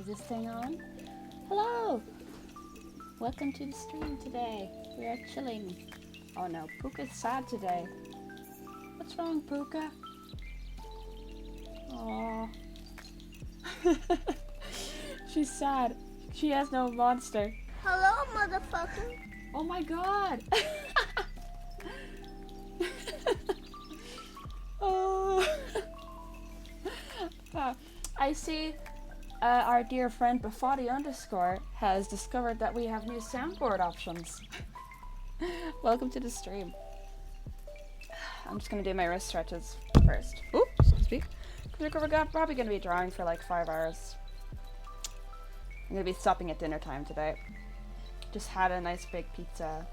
Is this thing on? Hello! Welcome to the stream today. We are chilling. Oh no, Púca's sad today. What's wrong, Púca? Aww. She's sad. She has no monster. Hello, motherfucker. Oh my god! Oh. I see our dear friend Bafati_ has discovered that we have new soundboard options. Welcome to the stream. I'm just gonna do my wrist stretches first. Oops, excuse me. We're probably gonna be drawing for like 5 hours. I'm gonna be stopping at dinner time today. Just had a nice big pizza.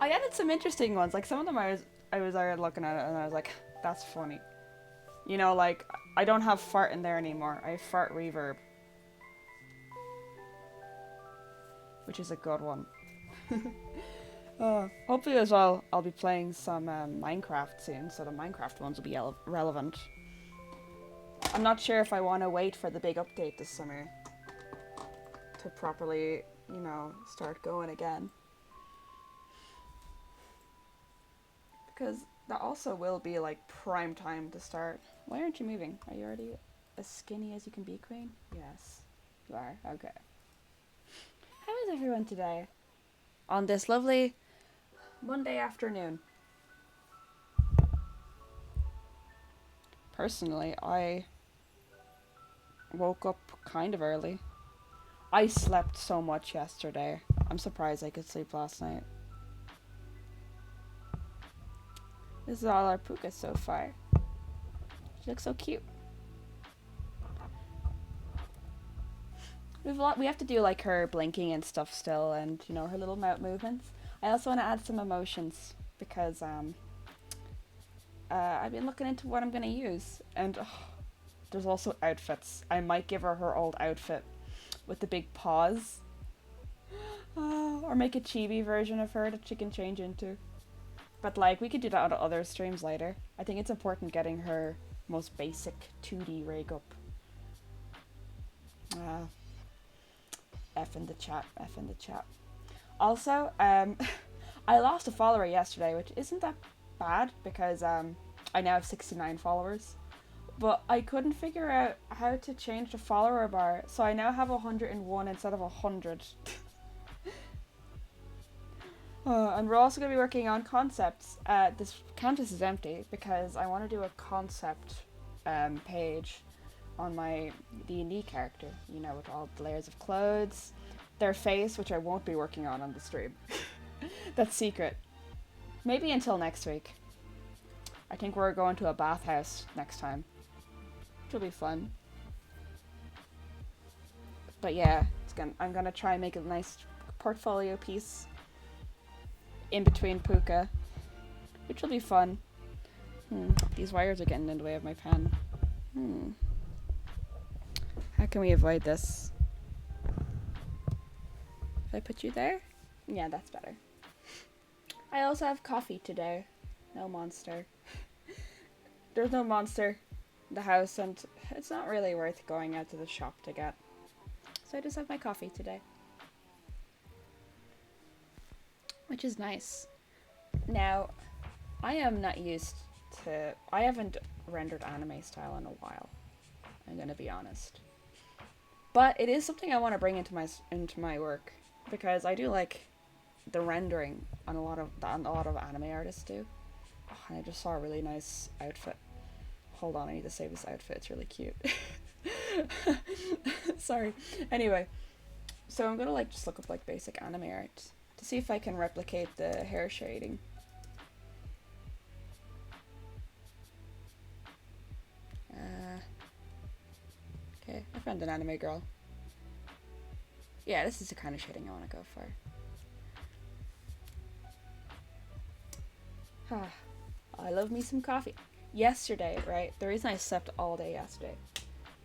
I added some interesting ones. Like some of them I was already looking at it and I was like, that's funny. You know, like I don't have fart in there anymore. I have fart reverb. Which is a good one. Hopefully as well, I'll be playing some Minecraft soon, so the Minecraft ones will be relevant. I'm not sure if I want to wait for the big update this summer to properly, you know, start going again. Because that also will be like prime time to start. Why aren't you moving? Are you already as skinny as you can be, Queen? Yes, you are. Okay. How is everyone today? On this lovely Monday afternoon. Personally, I woke up kind of early. I slept so much yesterday. I'm surprised I could sleep last night. This is all our Púca so far. She looks so cute. We have to do like her blinking and stuff still, and you know, her little mouth movements. I also want to add some emotions because I've been looking into what I'm gonna use, and there's also outfits. I might give her her old outfit with the big paws, or make a chibi version of her that she can change into. But like, we could do that on other streams later. I think it's important getting her most basic 2D rig up. F in the chat, F in the chat. Also, I lost a follower yesterday, which isn't that bad because I now have 69 followers. But I couldn't figure out how to change the follower bar, so I now have 101 instead of 100. And we're also going to be working on concepts. This canvas is empty because I want to do a concept page on my D&D character, you know, with all the layers of clothes, their face, which I won't be working on the stream. That's secret. Maybe until next week. I think we're going to a bathhouse next time, which will be fun. But yeah, I'm gonna try and make a nice portfolio piece in between Púca, which will be fun. These wires are getting in the way of my pen. How can we avoid this? If I put you there? Yeah, that's better. I also have coffee today. No monster. There's no monster in the house, and it's not really worth going out to the shop to get. So I just have my coffee today. Which is nice. Now, I am not used to... I haven't rendered anime style in a while. I'm gonna be honest. But it is something I want to bring into my work, because I do like the rendering on a lot of anime artists do. Oh, and I just saw a really nice outfit. Hold on, I need to save this outfit. It's really cute. Sorry. Anyway, so I'm gonna like just look up like basic anime art to see if I can replicate the hair shading. Okay, I found an anime girl. Yeah, this is the kind of shading I want to go for. I love me some coffee. Yesterday, right, the reason I slept all day yesterday,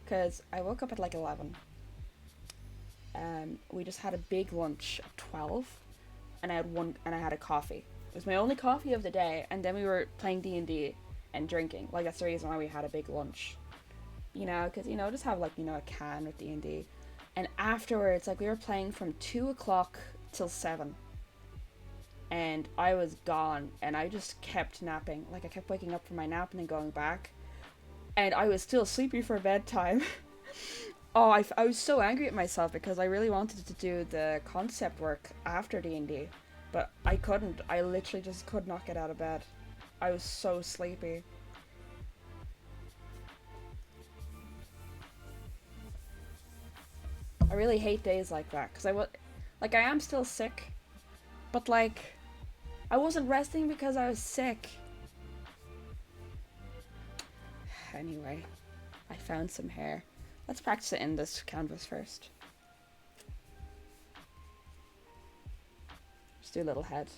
because I woke up at like 11. We just had a big lunch at 12, and I had a coffee. It was my only coffee of the day, and then we were playing D&D and drinking. Like, that's the reason why we had a big lunch. you know, because, you know, just have, like, you know, a can with D&D. And afterwards, like, we were playing from 2 o'clock till 7. And I was gone, and I just kept napping. Like, I kept waking up from my nap and then going back. And I was still sleepy for bedtime. Oh, I was so angry at myself because I really wanted to do the concept work after D&D. But I couldn't. I literally just could not get out of bed. I was so sleepy. I really hate days like that because like, I am still sick, but like, I wasn't resting because I was sick. Anyway, I found some hair. Let's practice it in this canvas first. Just do a little head.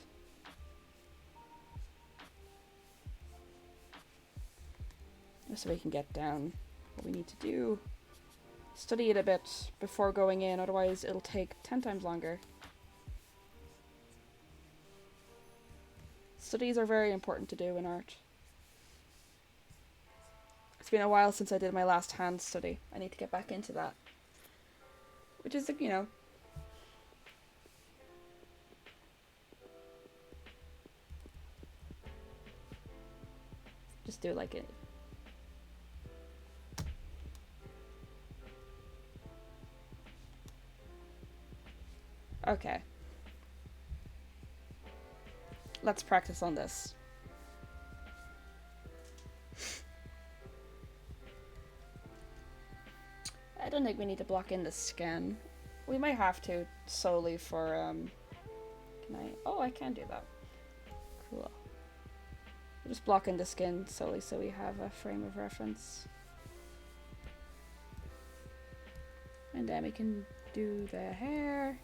Just so we can get down what we need to do. Study it a bit before going in, otherwise it'll take 10 times longer. Studies are very important to do in art. It's been a while since I did my last hand study. I need to get back into that. Which is, you know, just do like it. Okay. Let's practice on this. I don't think we need to block in the skin. We might have to solely for, can I? Oh, I can do that. Cool. We'll just block in the skin solely so we have a frame of reference. And then we can do the hair.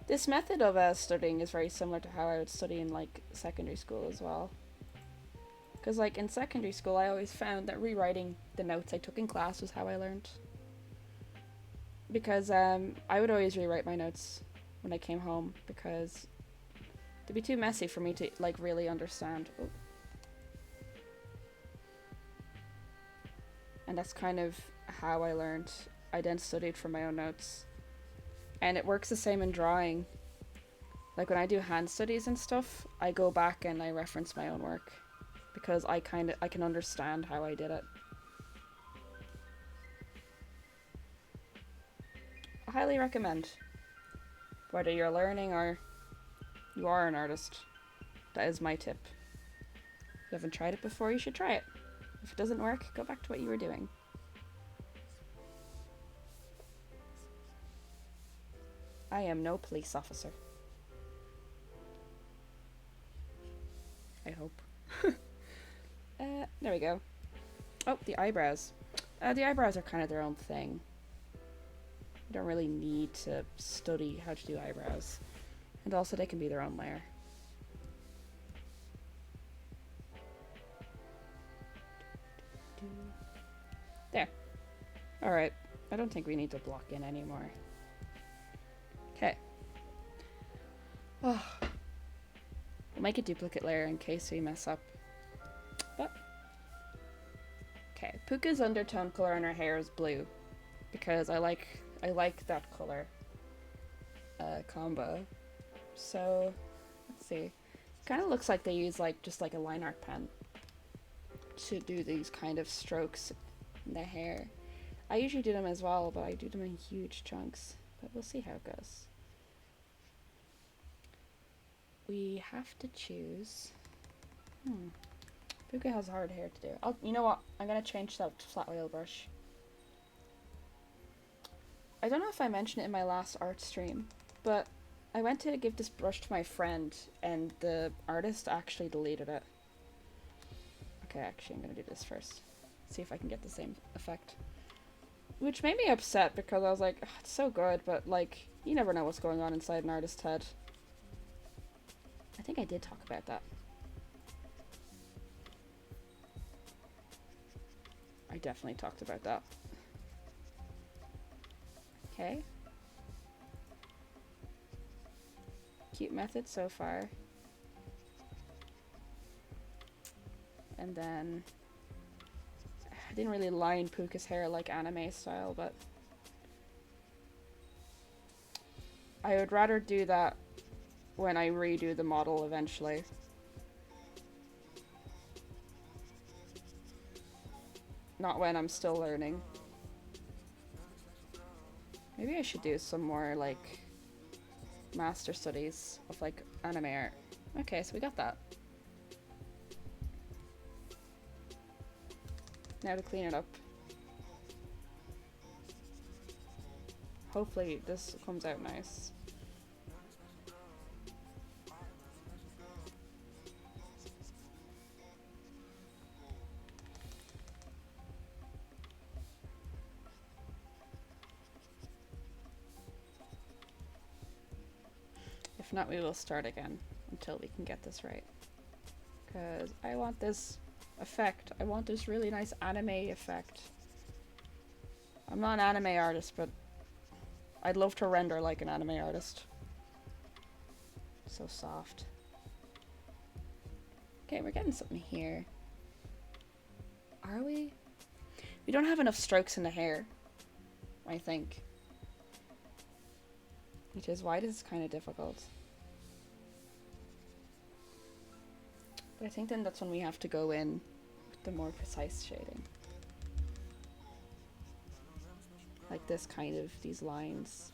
This method of studying is very similar to how I would study in, like, secondary school as well. Because, like, in secondary school, I always found that rewriting the notes I took in class was how I learned. Because I would always rewrite my notes when I came home because they'd be too messy for me to, like, really understand. Oh. And that's kind of how I learned. I then studied from my own notes. And it works the same in drawing. Like, when I do hand studies and stuff, I go back and I reference my own work because I can understand how I did it. I highly recommend. Whether you're learning or you are an artist, that is my tip. If you haven't tried it before, you should try it. If it doesn't work, go back to what you were doing. I am no police officer. I hope. There we go. Oh, the eyebrows. The eyebrows are kind of their own thing. You don't really need to study how to do eyebrows. And also they can be their own layer. There. Alright. I don't think we need to block in anymore. Okay. Oh. We'll make a duplicate layer in case we mess up. But okay, Púca's undertone color on her hair is blue because I like that color combo. So let's see. Kind of looks like they use like just like a line art pen to do these kind of strokes in the hair. I usually do them as well, but I do them in huge chunks. But we'll see how it goes. We have to choose. Púca has hard hair to do. You know what? I'm gonna change that to flat oil brush. I don't know if I mentioned it in my last art stream, but I went to give this brush to my friend, and the artist actually deleted it. Okay, actually, I'm gonna do this first. See if I can get the same effect. Which made me upset because I was like, oh, it's so good, but like, you never know what's going on inside an artist's head. I think I did talk about that. I definitely talked about that. Okay. cute method so far. And then I didn't really line Púca's hair like anime style, but I would rather do that when I redo the model eventually. Not when I'm still learning. Maybe I should do some more like master studies of like anime art. Okay, so we got that. Now to clean it up. Hopefully this comes out nice. If not, we will start again until we can get this right. Because I want this effect. I want this really nice anime effect. I'm not an anime artist, but I'd love to render like an anime artist. So soft. Okay, we're getting something here. Are we? We don't have enough strokes in the hair, I think. Which is why this is kind of difficult. But I think then that's when we have to go in with the more precise shading. Like this kind of, these lines.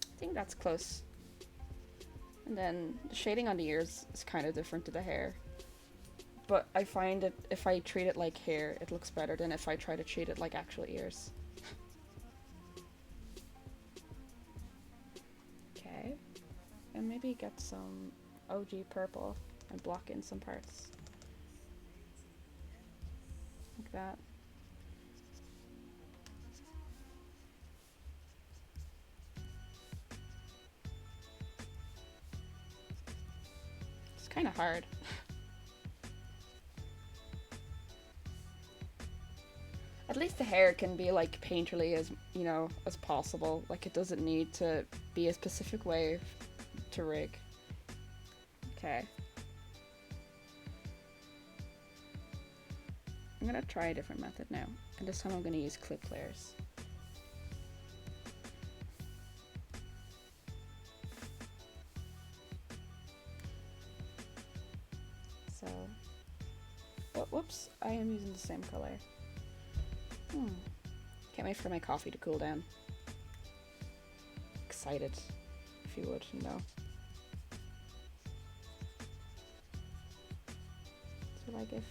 I think that's close. And then the shading on the ears is kind of different to the hair. But I find that if I treat it like hair, it looks better than if I try to treat it like actual ears. Okay. And maybe get some OG purple and block in some parts. Like that. It's kind of hard. At least the hair can be like painterly as, you know, as possible. Like it doesn't need to be a specific way to rig. Okay. I'm gonna try a different method now. And this time I'm gonna use clip layers. So, oh, whoops, I am using the same color. Can't wait for my coffee to cool down. Excited, if you would, you know. So like if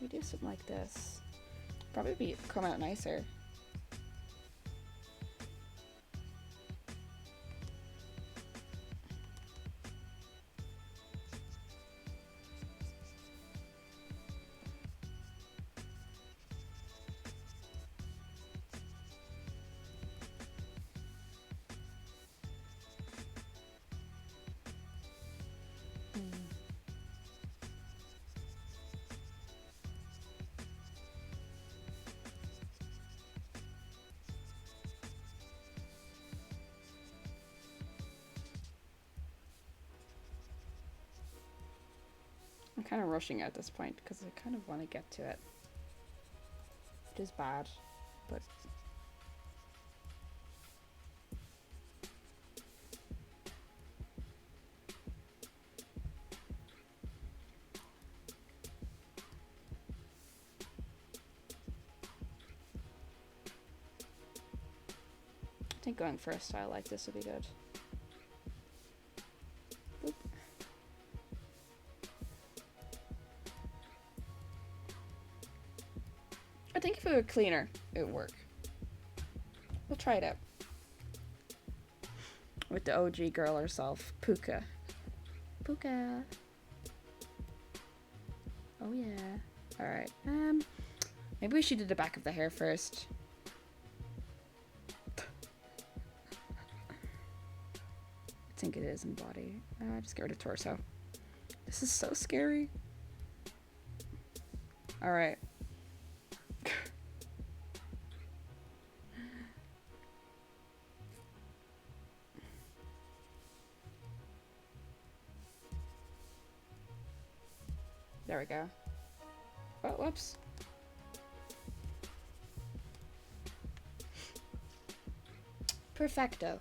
we do something like this, probably come out nicer. I'm kind of rushing at this point because I kind of want to get to it. Which is bad, but... I think going for a style like this would be good. Boop. I think if it were cleaner, it would work. We'll try it out. With the OG girl herself, Púca. Púca. Oh yeah. Alright. Maybe we should do the back of the hair first. I think it is in body. Just get rid of torso. This is so scary. Alright. There we go. Oh, whoops. Perfecto.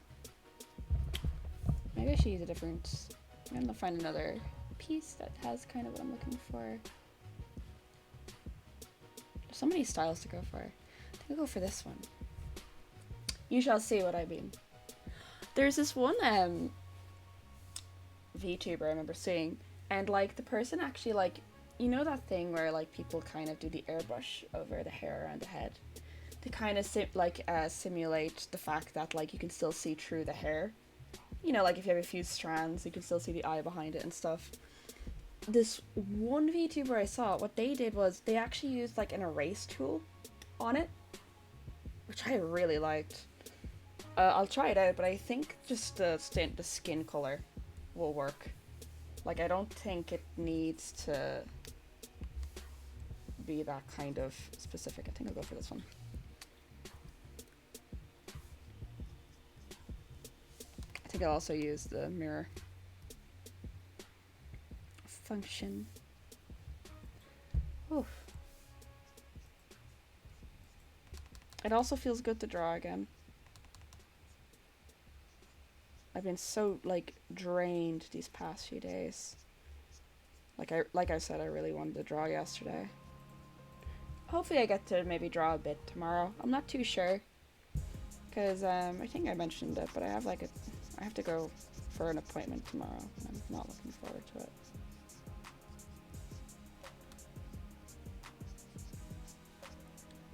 Maybe I should use a different... I'm gonna find another piece that has kind of what I'm looking for. There's so many styles to go for. I think I'll go for this one. You shall see what I mean. There's this one VTuber I remember seeing, and like the person actually like, you know that thing where like people kind of do the airbrush over the hair around the head to kind of simulate the fact that like you can still see through the hair. You know, like if you have a few strands, you can still see the eye behind it and stuff. This one VTuber I saw, what they did was they actually used like an erase tool on it, which I really liked. I'll try it out, but I think just the skin color will work. Like, I don't think it needs to be that kind of specific. I think I'll go for this one. I think I'll also use the mirror function. Oof. It also feels good to draw again. I've been so like drained these past few days. Like I said, I really wanted to draw yesterday. Hopefully I get to maybe draw a bit tomorrow. I'm not too sure, because I think I mentioned it, but I have I have to go for an appointment tomorrow. I'm not looking forward to it.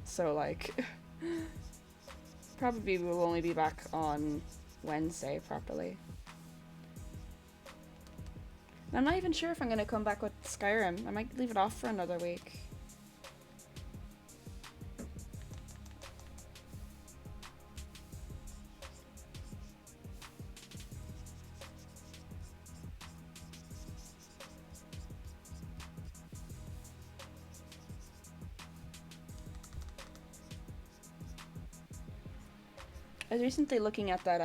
So like probably we'll only be back on Wednesday properly. And I'm not even sure if I'm gonna come back with Skyrim. I might leave it off for another week. I was recently looking at that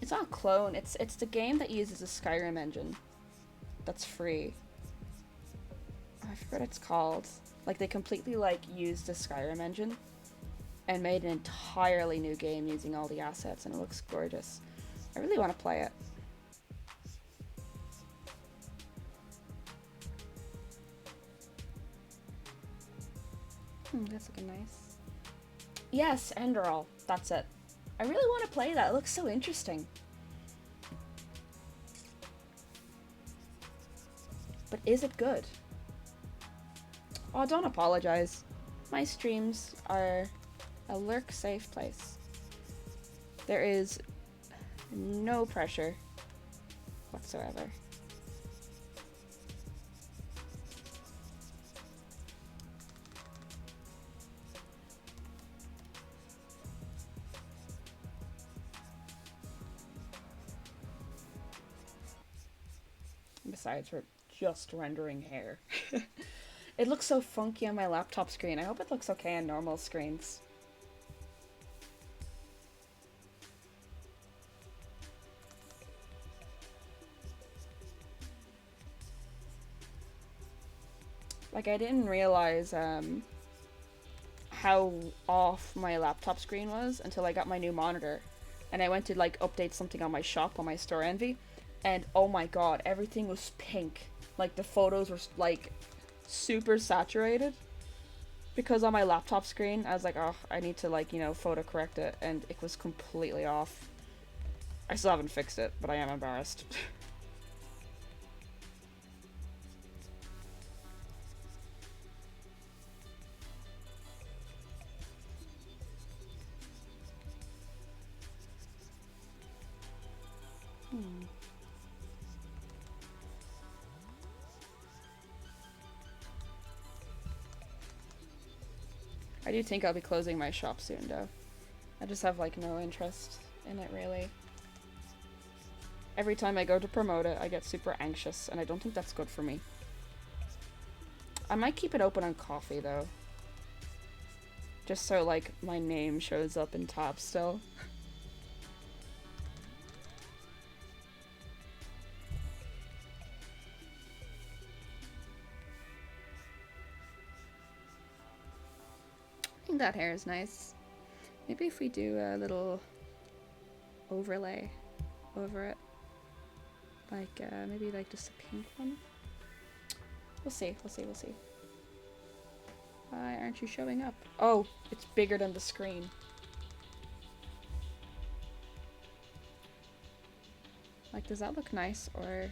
it's not a clone, it's the game that uses a Skyrim engine that's free. I forget what it's called. Like they completely like used the Skyrim engine and made an entirely new game using all the assets, and it looks gorgeous. I really want to play it. That's looking nice. Yes, Enderal. That's it. I really want to play that. It looks so interesting. But is it good? Oh, don't apologize. My streams are a lurk safe place. There is no pressure whatsoever. Besides, we're just rendering hair. It looks so funky on my laptop screen. I hope it looks okay on normal screens. Like, I didn't realize how off my laptop screen was until I got my new monitor. And I went to like update something on my shop, on my store Envy. And oh my god, everything was pink. Like the photos were like super saturated. Because on my laptop screen, I was like, oh, I need to like, you know, photo correct it. And it was completely off. I still haven't fixed it, but I am embarrassed. I do think I'll be closing my shop soon, though. I just have, like, no interest in it, really. Every time I go to promote it, I get super anxious, and I don't think that's good for me. I might keep it open on coffee, though. Just so, like, my name shows up in tabs still. I think that hair is nice. Maybe if we do a little overlay over it. Like, maybe like just a pink one. We'll see, we'll see, we'll see. Why aren't you showing up? Oh, it's bigger than the screen. Like, does that look nice, or...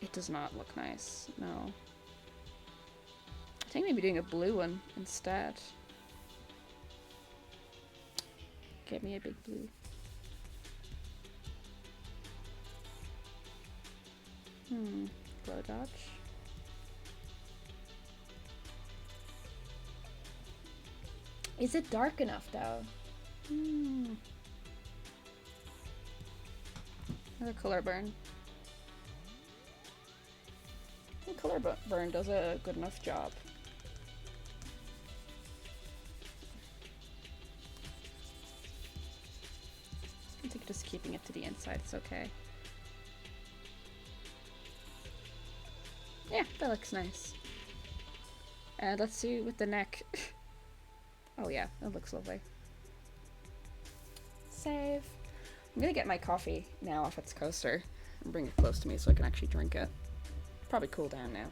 It does not look nice, no. I think maybe doing a blue one instead. Get me a big blue. Glow dodge. Is it dark enough though? Another color burn. I think color burn does a good enough job. I think just keeping it to the inside is okay. Yeah, that looks nice. And let's see with the neck. Oh yeah, that looks lovely. Save. I'm gonna get my coffee now off its coaster and bring it close to me so I can actually drink it. Probably cool down now.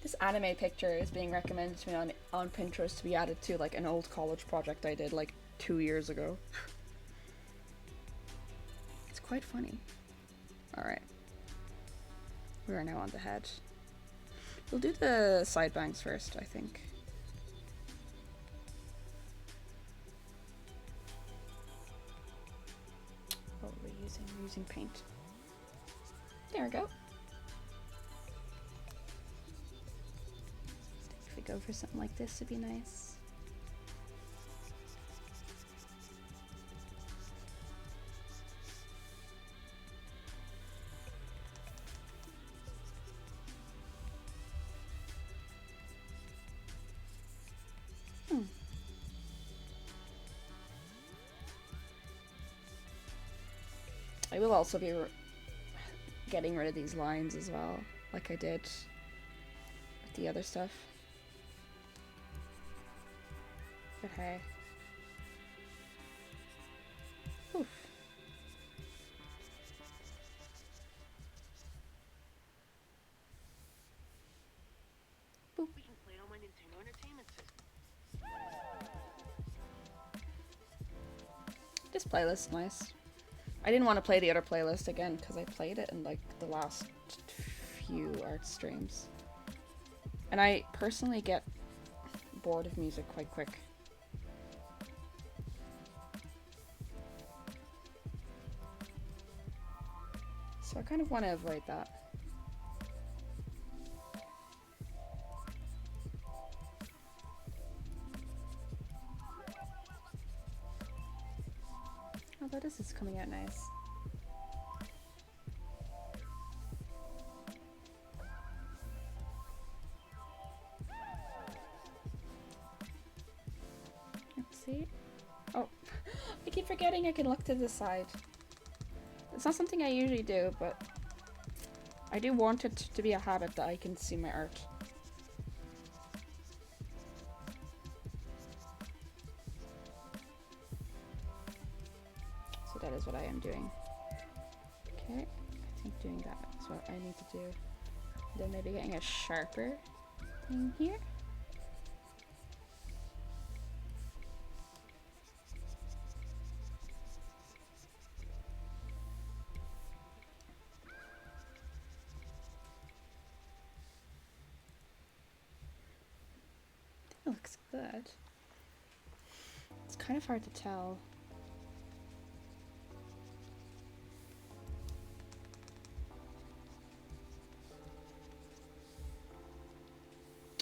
This anime picture is being recommended to me on Pinterest to be added to like an old college project I did like 2 years ago. It's quite funny. Alright. We are now on the head. We'll do the side bangs first, I think. Oh, we're using paint. There we go. If we go for something like this, it'd be nice. I will also be getting rid of these lines as well, like I did with the other stuff. But hey. Oof. Boop. We can play it on my Nintendo Entertainment System. This playlist is nice. I didn't want to play the other playlist again because I played it in like the last few art streams. And I personally get bored of music quite quick. So I kind of want to avoid that. Although this is coming out nice. Let's see. Oh, I keep forgetting I can look to the side. It's not something I usually do, but I do want it to be a habit that I can see my art. So that is what I am doing. Okay, I think doing that is what I need to do. Then maybe getting a sharper thing here. That looks good. It's kind of hard to tell.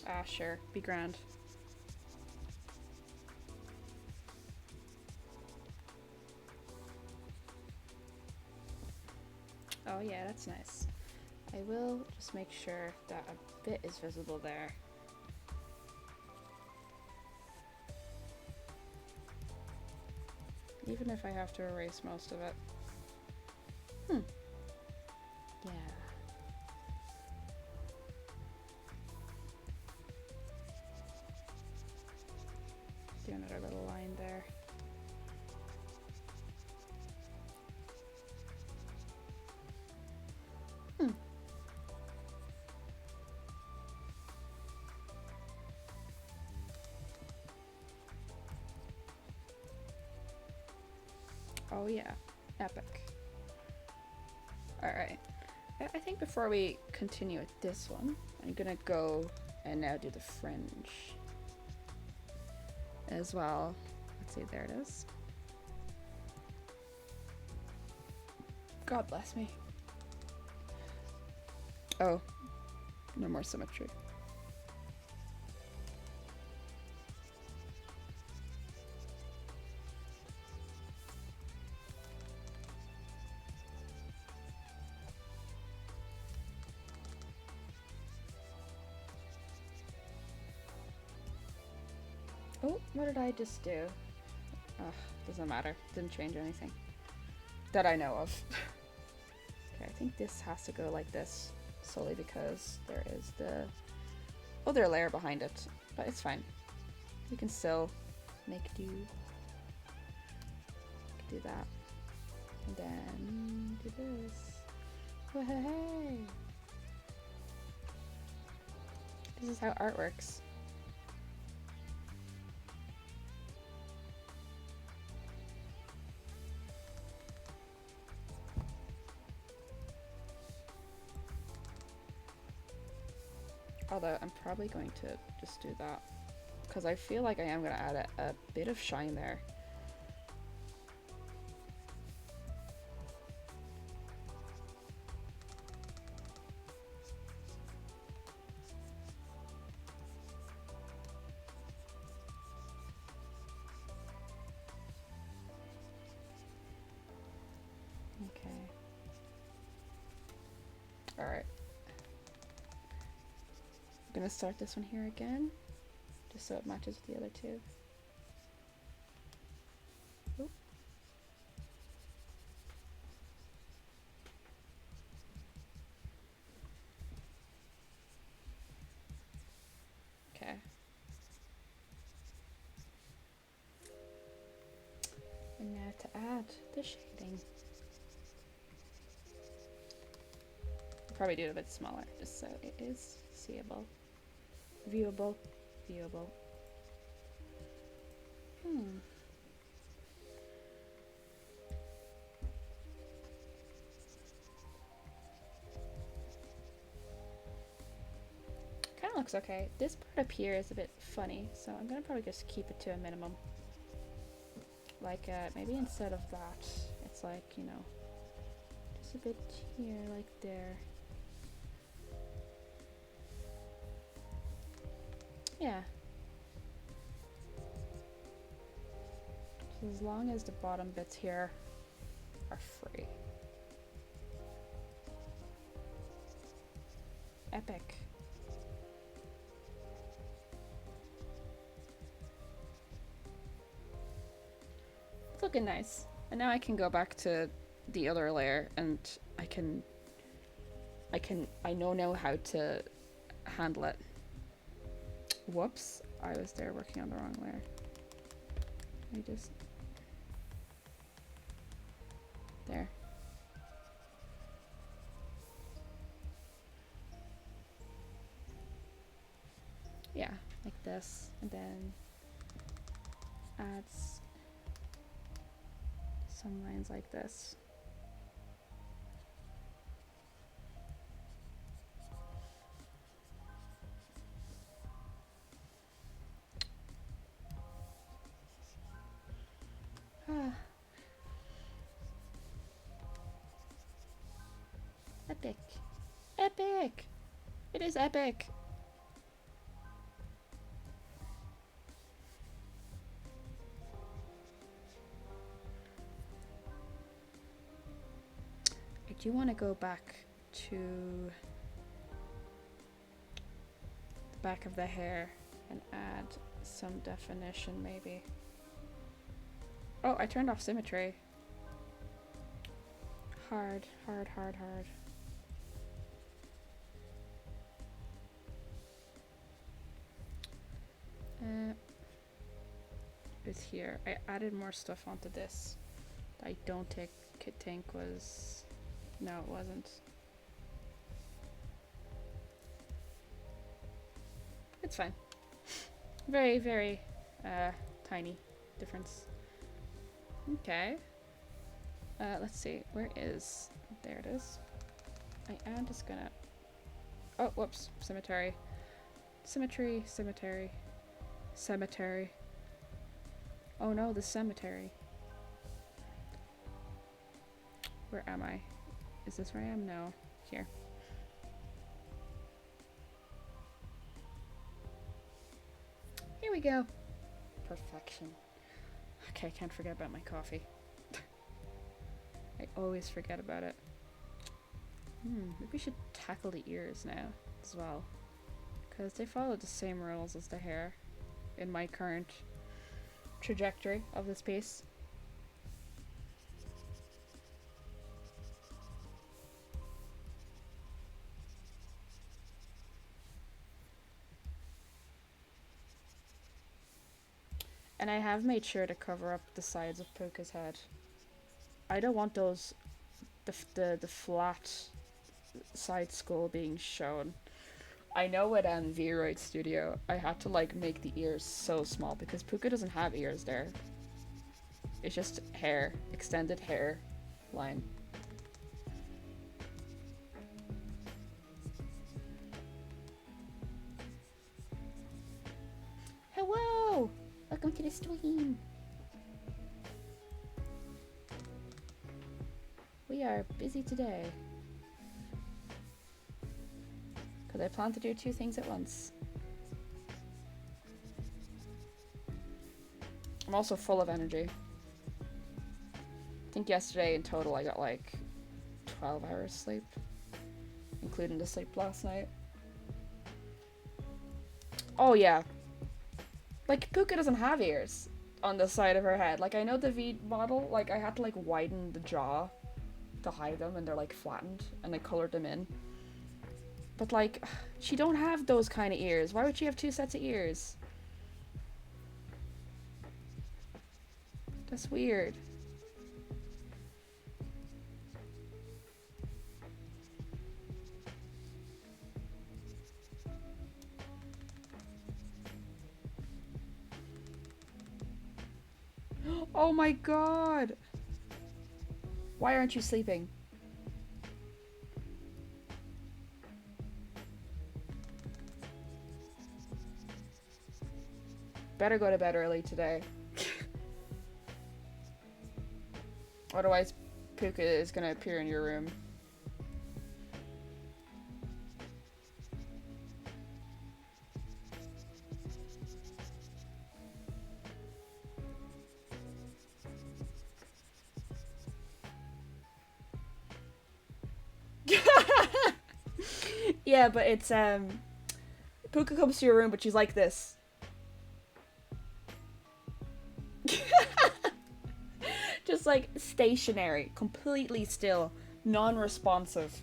Ah, sure. Be grand. Oh yeah, that's nice. I will just make sure that a bit is visible there. Even if I have to erase most of it. Yeah. Do another little line there. Oh yeah, epic. Alright, I think before we continue with this one, I'm gonna go and now do the fringe as well. Let's see, there it is. God bless me. Oh, no more symmetry. Oh, what did I just do? Ugh, doesn't matter. Didn't change anything that I know of. Okay, I think this has to go like this solely because there is the other layer behind it, but it's fine. We can still make do. Do that. And then do this. Hey! This is how art works. Although I'm probably going to just do that because I feel like I am going to add a bit of shine there. Okay. Alright. I'm going to start this one here again, just so it matches with the other two. Oop. Okay. And now to add the shading. I'll probably do it a bit smaller, just so it is seeable. Viewable. Viewable. Kinda looks okay. This part up here is a bit funny, so I'm gonna probably just keep it to a minimum. Like, maybe instead of that, it's like, you know, just a bit here, like there. Yeah. So as long as the bottom bits here are free. Epic. It's looking nice. And now I can go back to the other layer and I know now how to handle it. Whoops, I was there working on the wrong layer. I just... There. Yeah, like this, and then adds some lines like this. Ah. Epic. Epic! It is epic! do want to go back to the back of the hair and add some definition, maybe. Oh, I turned off symmetry. Hard. It's here. I added more stuff onto this. I don't think was... No, it wasn't. It's fine. Very, very tiny difference. Okay. Let's see. Where is... There it is. I am just gonna... Oh, whoops. Cemetery. Cemetery. Oh no, the cemetery. Where am I? Is this where I am? No. Here. Here we go. Perfection. Okay, I can't forget about my coffee. I always forget about it. Maybe we should tackle the ears now as well. Because they follow the same rules as the hair in my current trajectory of this piece. And I have made sure to cover up the sides of Púca's head. I don't want those, the flat side skull being shown. I know at Vroid Studio, I had to like make the ears so small because Púca doesn't have ears there. It's just hair, extended hair line. Hello! Welcome to the stream. We are busy today. Because I plan to do 2 things at once. I'm also full of energy. I think yesterday in total I got like 12 hours sleep, including the sleep last night. Oh yeah. Like, Púca doesn't have ears on the side of her head. Like, I know the V model, like, I had to like widen the jaw to hide them, and they're like flattened, and I colored them in. But like, she don't have those kind of ears. Why would she have 2 sets of ears? That's weird. Oh my god! Why aren't you sleeping? Better go to bed early today. Otherwise, Púca is gonna appear in your room. Yeah, but it's Púca comes to your room, but she's like this. Just like stationary, completely still, non-responsive.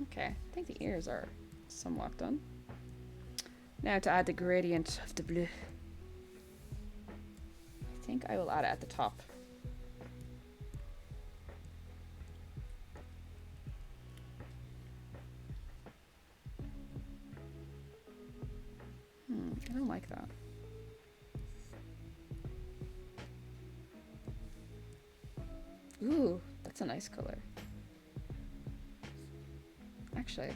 Okay, I think the ears are somewhat done. Now to add the gradient of the blue. I think I will add it at the top. I don't like that. Ooh, that's a nice color. Actually.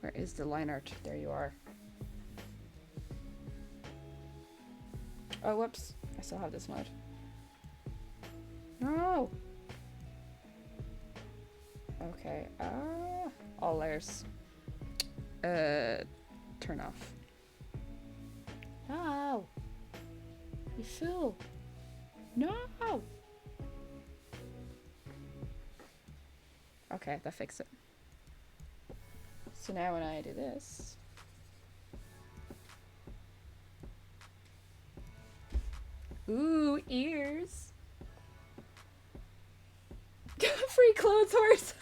Where is the line art? There you are. Oh, whoops. I still have this mode. No! Okay, all layers. turn off. No! You fool! No! Okay, that fixed it. So now when I do this... Ooh, ears! Free clothes horse!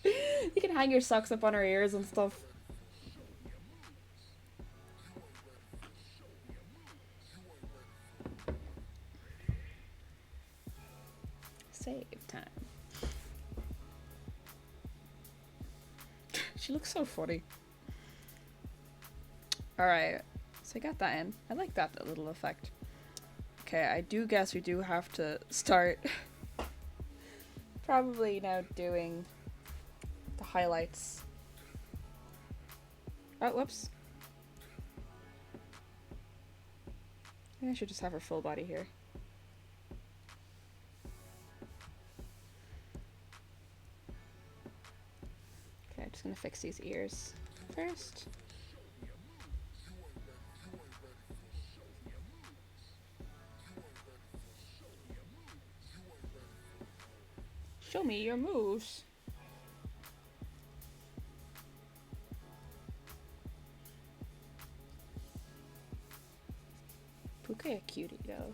You can hang your socks up on her ears and stuff. Save time. She looks so funny. Alright, so I got that in. I like that little effect. Okay, I do guess we do have to start probably now doing the highlights. Oh, whoops. Maybe I should just have her full body here. Okay, I'm just gonna fix these ears first. Show me your moves. Púca a cutie though.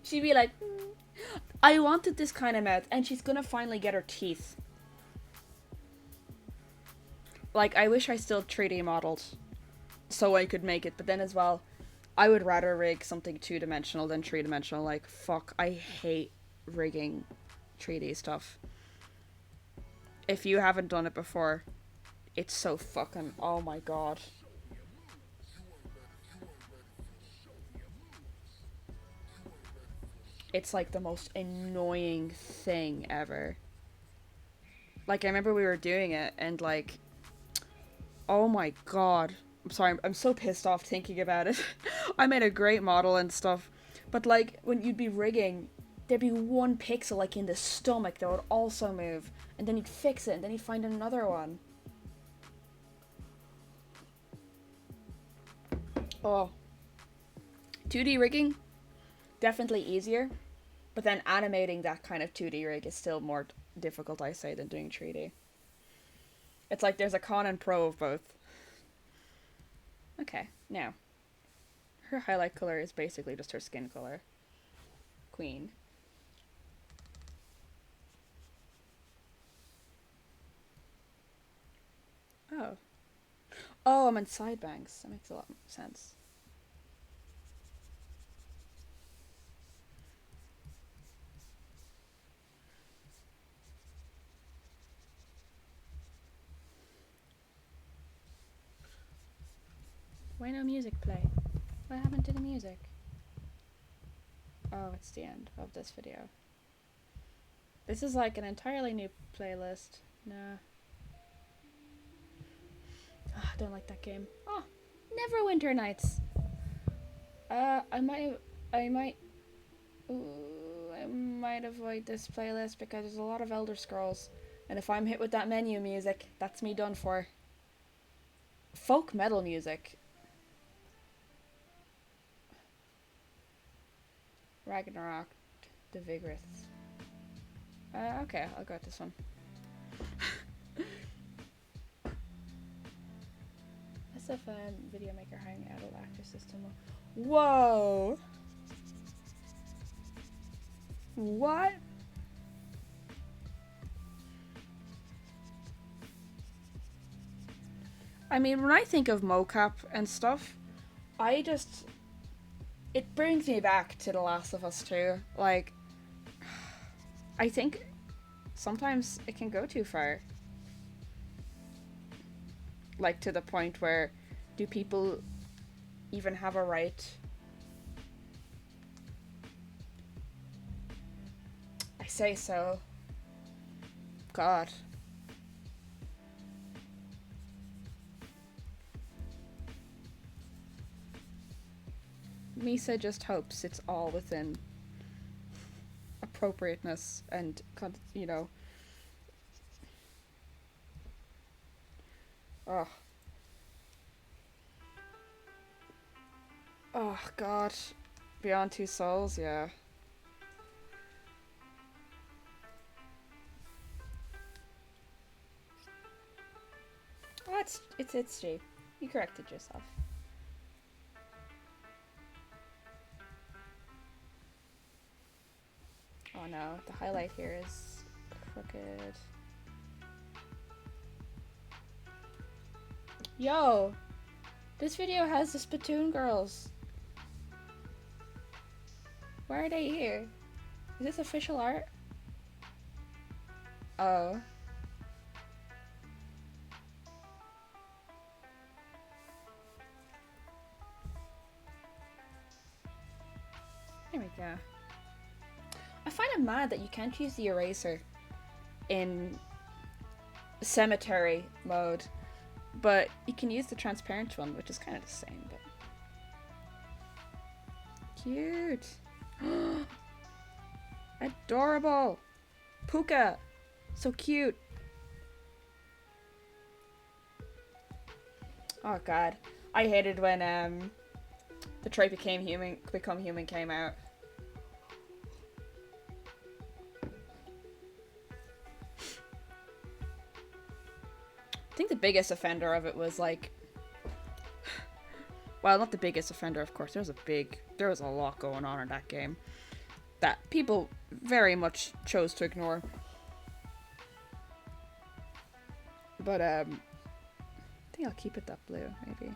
She'd be like, I wanted this kind of mouth, and she's gonna finally get her teeth. Like, I wish I still 3D modeled so I could make it, but then as well, I would rather rig something 2-dimensional than 3-dimensional. Like, fuck, I hate rigging 3D stuff. If you haven't done it before, it's so fucking, oh my god. It's like the most annoying thing ever. Like, I remember we were doing it and like, oh my god. I'm sorry, I'm so pissed off thinking about it. I made a great model and stuff. But like, when you'd be rigging, there'd be one pixel like in the stomach that would also move. And then you'd fix it and then you'd find another one. Oh. 2D rigging? Definitely easier. But then animating that kind of 2D rig is still more difficult, I say, than doing 3D. It's like there's a con and pro of both. Okay, now. Her highlight color is basically just her skin color. Queen. Oh. Oh, I'm in side bangs. That makes a lot of sense. Why no music play? What happened to the music? Oh, it's the end of this video. This is like an entirely new playlist. Nah. Oh, I don't like that game. Oh, Neverwinter Nights. I might avoid this playlist because there's a lot of Elder Scrolls. And if I'm hit with that menu music, that's me done for. Folk metal music. Ragnarok, the Vigorous. Okay, I'll go with this one. SFM Video Maker hiring adult actor system. Whoa! What? I mean, when I think of mocap and stuff, it brings me back to The Last of Us 2. Like, I think sometimes it can go too far. Like, to the point where, do people even have a right? I say so. God. Misa just hopes it's all within appropriateness and, you know. Oh. Oh, God. Beyond Two Souls, yeah. Oh, it's G. You corrected yourself. Oh no, the highlight here is crooked. Yo! This video has the Splatoon girls. Why are they here? Is this official art? Oh. There we go. I find it mad that you can't use the eraser in cemetery mode, but you can use the transparent one, which is kind of the same, but cute. Adorable. Púca. So cute. Oh god. I hated when Detroit Become Human came out. I think the biggest offender of it was like, well, not the biggest offender, of course. There was a lot going on in that game that people very much chose to ignore. But I think I'll keep it that blue, maybe.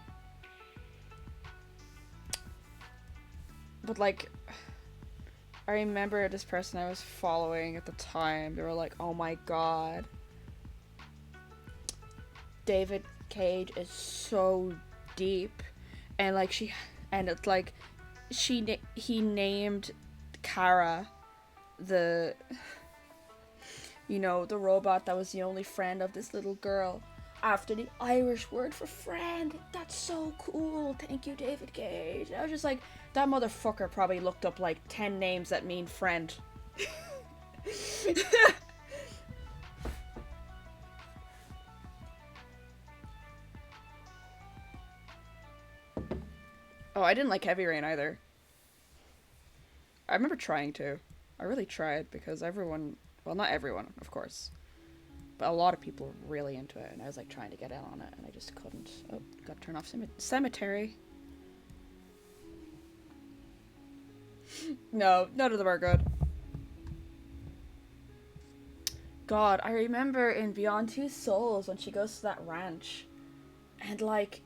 But like, I remember this person I was following at the time, they were like, oh my god, David Cage is so deep, and like he named Kara the robot that was the only friend of this little girl after the Irish word for friend. That's so cool. Thank you, David Cage. And I was just like, that motherfucker probably looked up like 10 names that mean friend. Oh, I didn't like Heavy Rain either. I remember trying to. I really tried because everyone, well, not everyone, of course, but a lot of people were really into it, and I was like trying to get in on it, and I just couldn't. Oh, got to turn off Cemetery. No, none of them are good. God, I remember in Beyond Two Souls when she goes to that ranch, and like,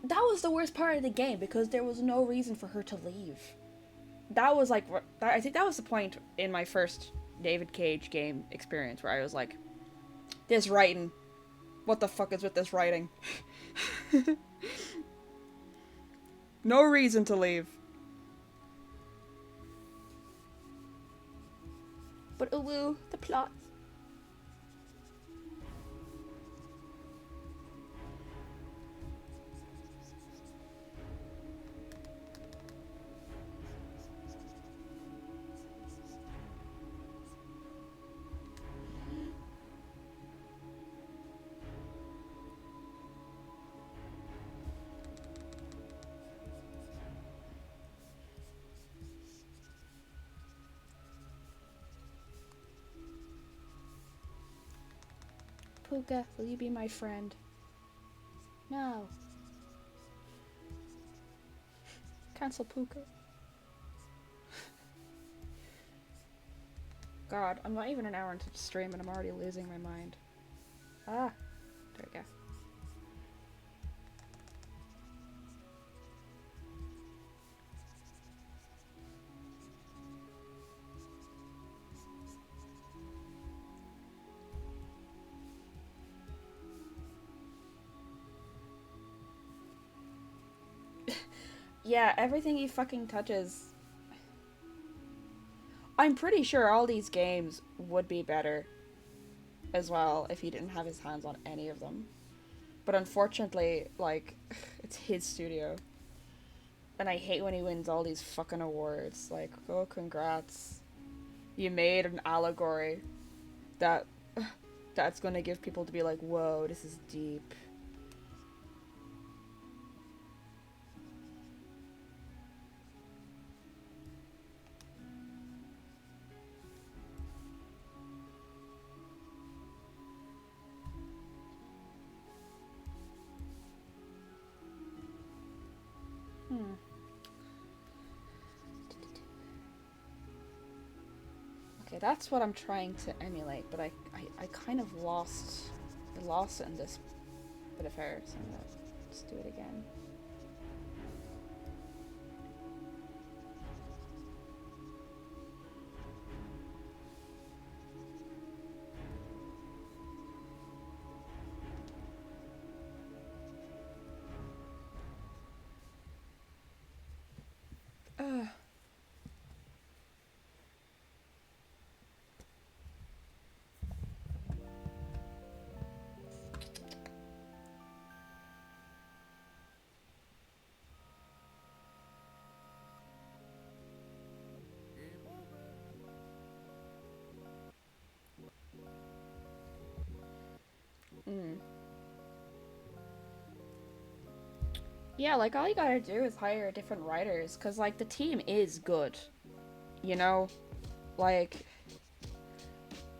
that was the worst part of the game because there was no reason for her to leave. That was like, I think that was the point in my first David Cage game experience where I was like, this writing, what the fuck is with this writing? No reason to leave. But ooh, the plot. Púca, will you be my friend? No. Cancel Púca. God, I'm not even an hour into the stream and I'm already losing my mind. Ah, there we go. Yeah, everything he fucking touches. I'm pretty sure all these games would be better as well if he didn't have his hands on any of them. But unfortunately, like, it's his studio. And I hate when he wins all these fucking awards. Like, oh, congrats. You made an allegory that that's gonna give people to be like, whoa, this is deep. Okay, that's what I'm trying to emulate, but I kind of lost it in this bit of error, so I'm gonna just do it again. Yeah, like all you gotta do is hire different writers, cause like the team is good, you know, like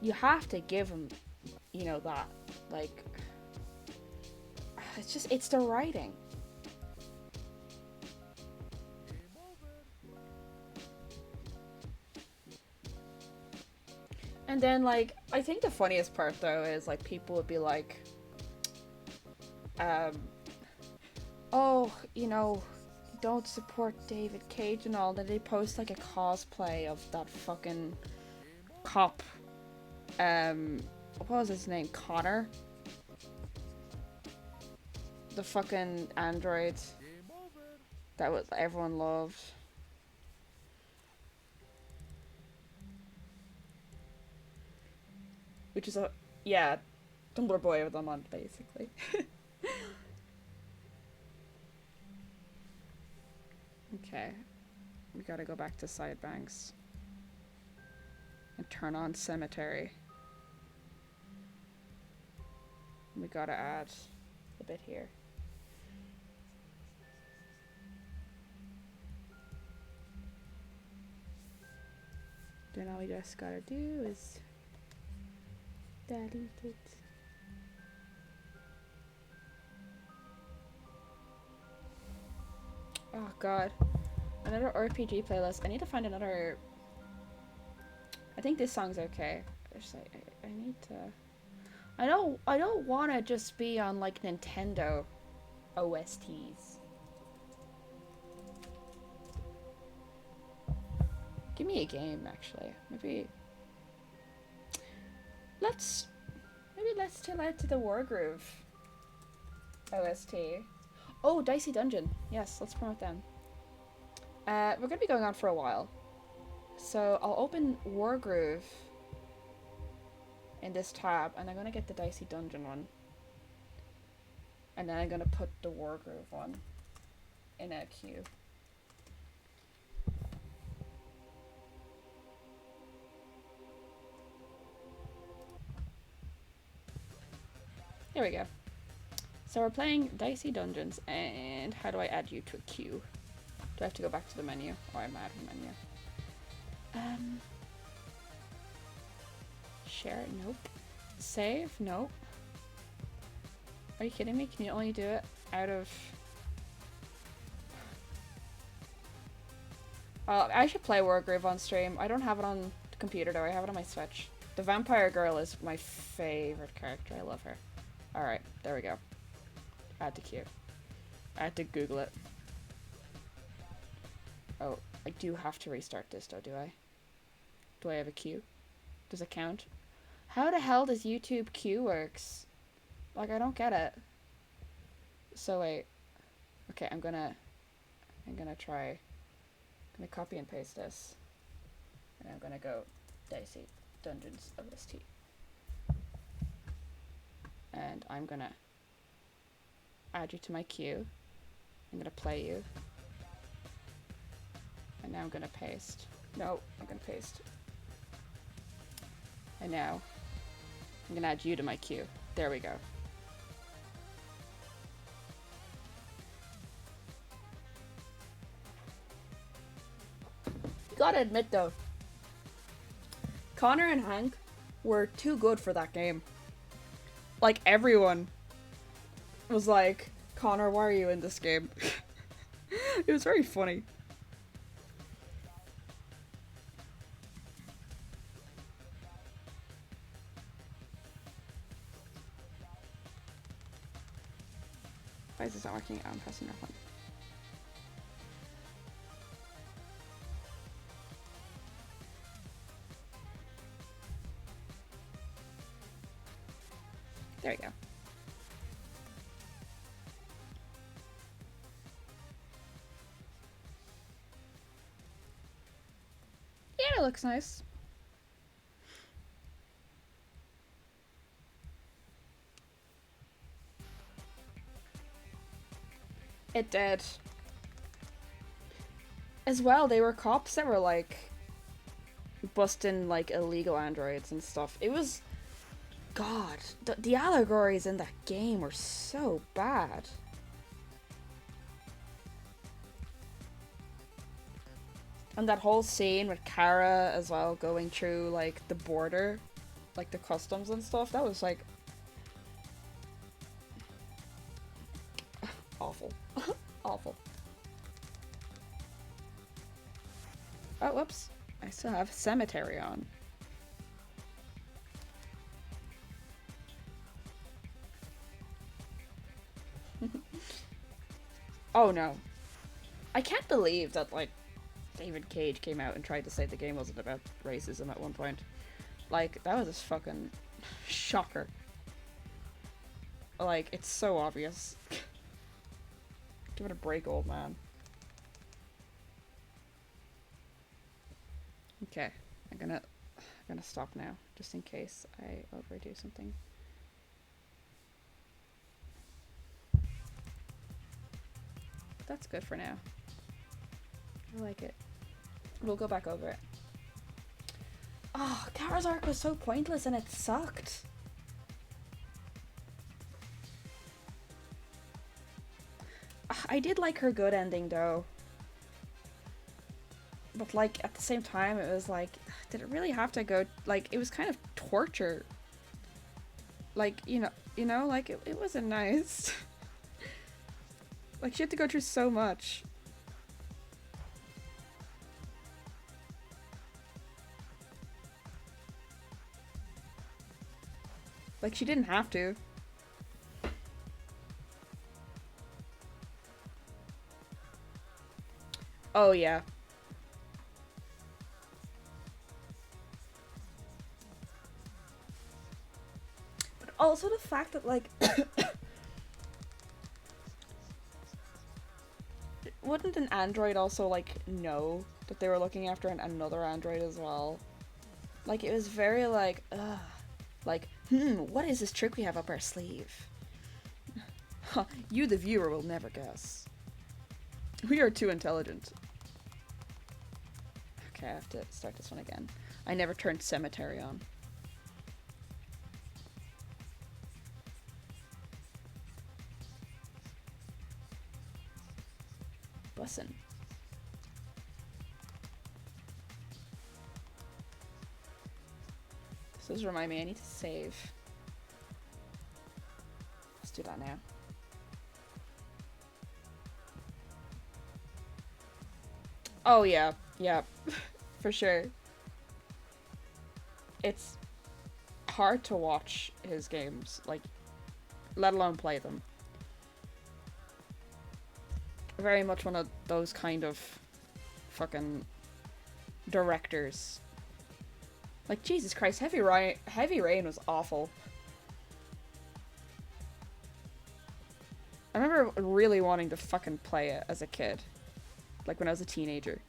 you have to give them, you know, that, like, it's the writing. And then like I think the funniest part though is like people would be like, oh, you know, don't support David Cage and all. Then they post like a cosplay of that fucking cop. What was his name? Connor? The fucking android that everyone loved. Which is a, yeah, Tumblr boy with them on, basically. Okay. We gotta go back to Sidebanks. And turn on Cemetery. We gotta add a bit here. Then all we just gotta do is delete it. Oh god. Another RPG playlist. I need to find another. I think this song's okay. I need to. I don't want to just be on like Nintendo OSTs. Give me a game, actually. Maybe let's chill out to the Wargroove OST. Oh, Dicey Dungeon. Yes, let's promote them. We're gonna be going on for a while, so I'll open Wargroove in this tab, and I'm gonna get the Dicey Dungeon one, and then I'm gonna put the Wargroove one in a queue. There we go. So we're playing Dicey Dungeons, and how do I add you to a queue? Do I have to go back to the menu? Oh, I'm out of the menu. Share? Nope. Save? Nope. Are you kidding me? Can you only do it out of... I should play Wargroove on stream. I don't have it on the computer though, I have it on my Switch. The vampire girl is my favorite character. I love her. Alright, there we go. Add to queue. I had to Google it. Oh, I do have to restart this though, do I? Do I have a queue? Does it count? How the hell does YouTube queue works? Like, I don't get it. So wait. Okay, I'm gonna try. I'm gonna copy and paste this. And I'm gonna go Dicey Dungeons OST. And I'm gonna add you to my queue. I'm gonna play you. And now I'm gonna paste. No, I'm gonna paste. And now I'm gonna add you to my queue. There we go. You gotta admit though, Connor and Hank were too good for that game. Like, everyone was like, Connor, why are you in this game? It was very funny. Why is this not working? I'm pressing F1. There you go. Yeah, it looks nice. It did. As well, they were cops that were like busting like illegal androids and stuff. It was, God, the allegories in that game were so bad. And that whole scene with Kara as well going through like the border, like the customs and stuff, that was like awful. Awful. Oh, whoops. I still have Cemetery on. Oh no. I can't believe that, like, David Cage came out and tried to say the game wasn't about racism at one point. Like, that was a fucking shocker. Like, it's so obvious. Give it a break, old man. Okay, I'm gonna stop now, just in case I overdo something. That's good for now. I like it. We'll go back over it. Oh, Kara's arc was so pointless and it sucked. I did like her good ending though. But like at the same time it was like, did it really have to go, like it was kind of torture. Like, you know, like it wasn't nice. Like she had to go through so much. Like she didn't have to. Oh yeah. But also the fact that like wouldn't an android also like know that they were looking after another android as well? Like it was very like, ugh. Like, what is this trick we have up our sleeve? You, the viewer, will never guess. We are too intelligent. Okay, I have to start this one again. I never turned Cemetery on. Bussin'. This does remind me, I need to save. Let's do that now. Oh yeah, yeah, for sure. It's hard to watch his games, like, let alone play them. Very much one of those kind of fucking directors. Like, Jesus Christ, Heavy Rain was awful. I remember really wanting to fucking play it as a kid. Like, when I was a teenager.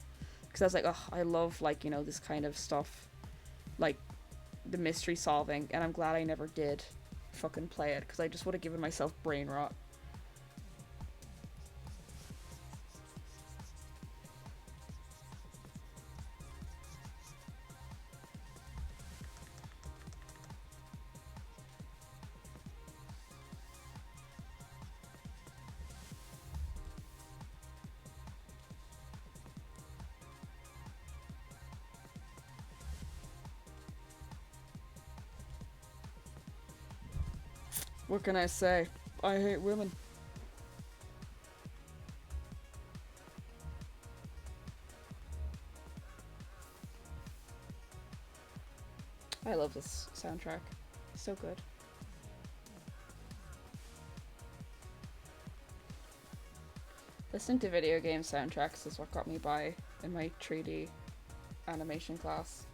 Because I was like, oh, I love, like, you know, this kind of stuff. Like, the mystery solving. And I'm glad I never did fucking play it. Because I just would have given myself brain rot. What can I say? I hate women. I love this soundtrack. It's so good. Listening to video game soundtracks is what got me by in my 3D animation class.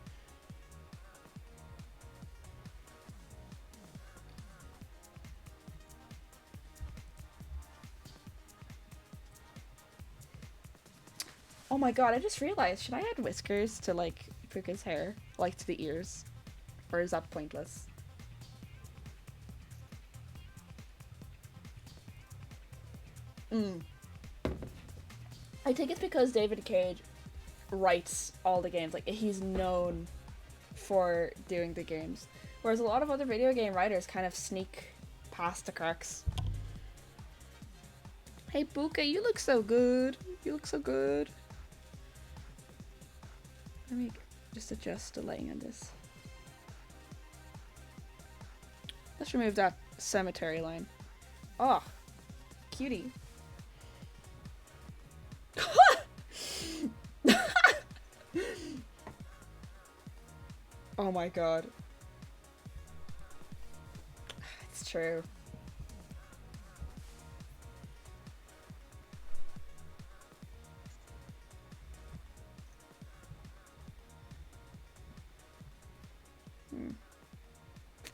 Oh my god, I just realized, should I add whiskers to, like, Púca's hair? Like, to the ears? Or is that pointless? I think it's because David Cage writes all the games. Like, he's known for doing the games. Whereas a lot of other video game writers kind of sneak past the cracks. Hey, Púca, you look so good. You look so good. Let me just adjust the lighting on this. Let's remove that cemetery line. Oh, cutie. Oh my god. It's true.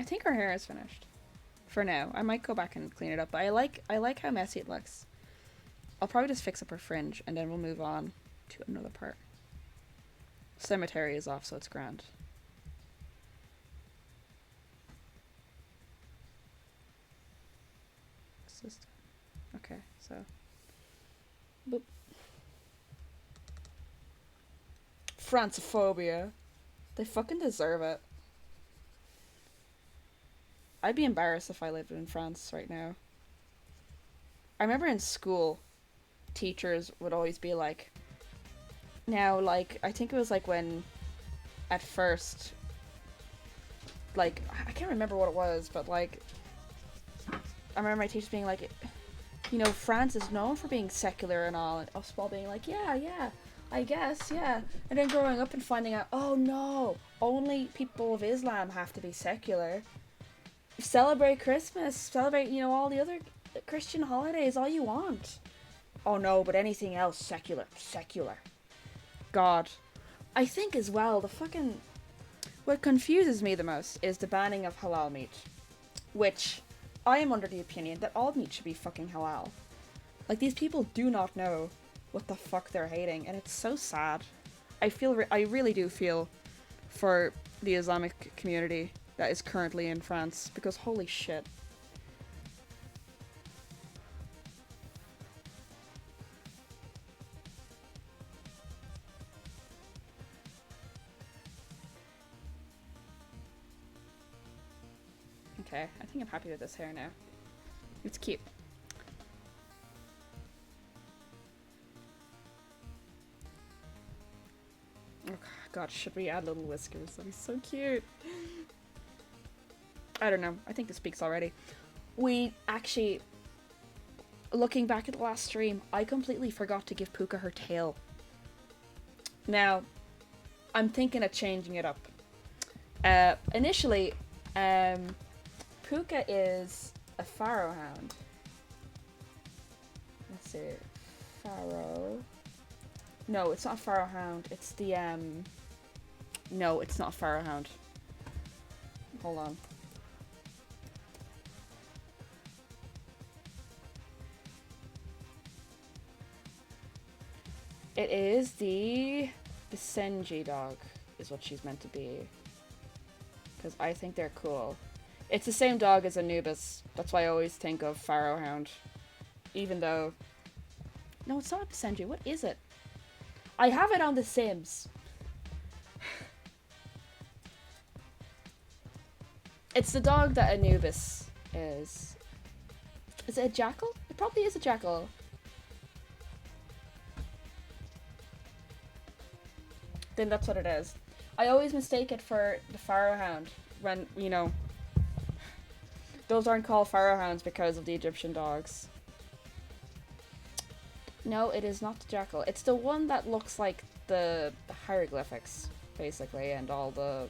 I think our hair is finished. For now. I might go back and clean it up, but I like how messy it looks. I'll probably just fix up her fringe and then we'll move on to another part. Cemetery is off, so it's grand. Okay, so boop. Francophobia. They fucking deserve it. I'd be embarrassed if I lived in France right now. I remember in school, teachers would always be like, now, like, I think it was like when, at first, like, I can't remember what it was, but like, I remember my teachers being like, you know, France is known for being secular and all, and us all being like, yeah, I guess, yeah. And then growing up and finding out, oh no, only people of Islam have to be secular. Celebrate Christmas, celebrate, you know, all the other Christian holidays, all you want. Oh no, but anything else, secular. God. I think as well, what confuses me the most is the banning of halal meat. Which, I am under the opinion that all meat should be fucking halal. Like, these people do not know what the fuck they're hating, and it's so sad. I really do feel for the Islamic community that is currently in France, because holy shit. Okay, I think I'm happy with this hair now. It's cute. Oh god, should we add little whiskers? That'd be so cute. I don't know. I think this speaks already. We actually, looking back at the last stream, I completely forgot to give Púca her tail. Now, I'm thinking of changing it up. Initially, Púca is a Pharaoh hound. Let's see. Pharaoh. No, it's not a Pharaoh hound. It's the, no, it's not a Pharaoh hound. Hold on. It is the Bisenji dog, is what she's meant to be. Because I think they're cool. It's the same dog as Anubis. That's why I always think of Pharaoh Hound. Even though... No, it's not Bisenji. What is it? I have it on The Sims. It's the dog that Anubis is. Is it a jackal? It probably is a jackal. Then that's what it is. I always mistake it for the Pharaoh Hound when, you know, Those aren't called pharaohs because of the Egyptian dogs. No, it is not the jackal. It's the one that looks like the hieroglyphics, basically, and all the...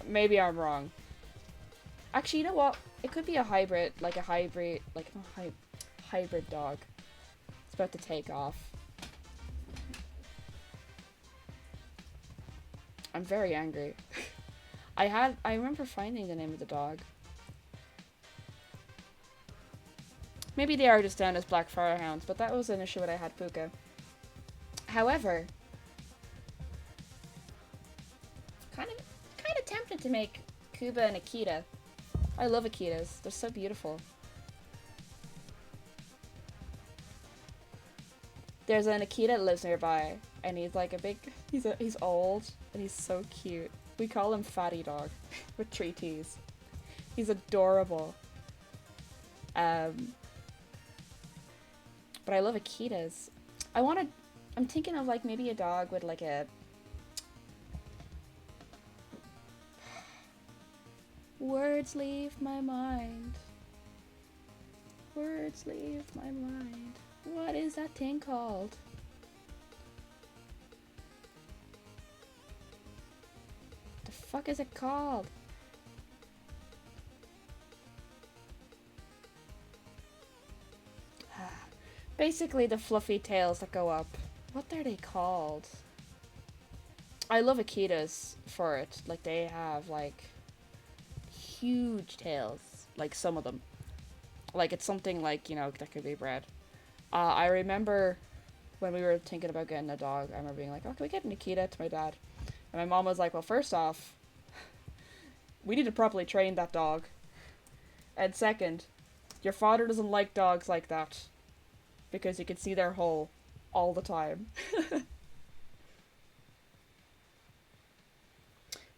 Maybe I'm wrong. Actually, you know what? It could be a hybrid, like not hybrid dog. It's about to take off. I'm very angry. I remember finding the name of the dog. Maybe they are just down as black pharaohs, but that was an issue when I had Púca. However, kind of tempted to make Kuba an Akita. I love Akitas. They're so beautiful. There's an Akita that lives nearby, and he's like a big... He's old, and he's so cute. We call him Fatty Dog, with 3 T's. He's adorable. But I love Akitas. I'm thinking of like maybe a dog with like a... Words leave my mind. Words leave my mind. What is that thing called? The fuck is it called? Basically the fluffy tails that go up. What are they called? I love Akitas for it. Like they have like huge tails. Like some of them. Like it's something like, you know, that could be bred. I remember when we were thinking about getting a dog, I remember being like, oh, can we get an Akita to my dad? And my mom was like, well, first off, we need to properly train that dog. And second, your father doesn't like dogs like that. Because you can see their hole all the time.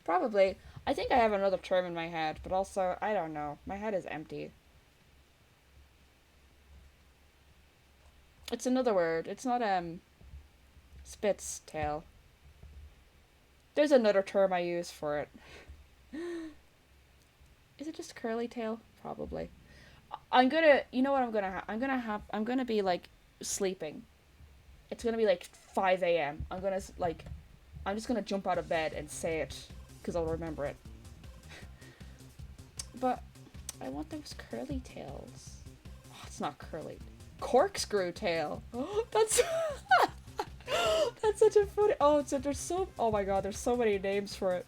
Probably. I think I have another term in my head, but also, I don't know. My head is empty. It's another word. It's not, spit's tail. There's another term I use for it. Is it just curly tail? Probably. I'm gonna, you know what I'm gonna have? I'm gonna be, like, sleeping. It's gonna be, like, 5 a.m. I'm just gonna jump out of bed and say it, because I'll remember it. But, I want those curly tails. Oh, it's not curly. Corkscrew tail. Oh, that's... That's such a funny... Oh, there's so... Oh my god, there's so many names for it.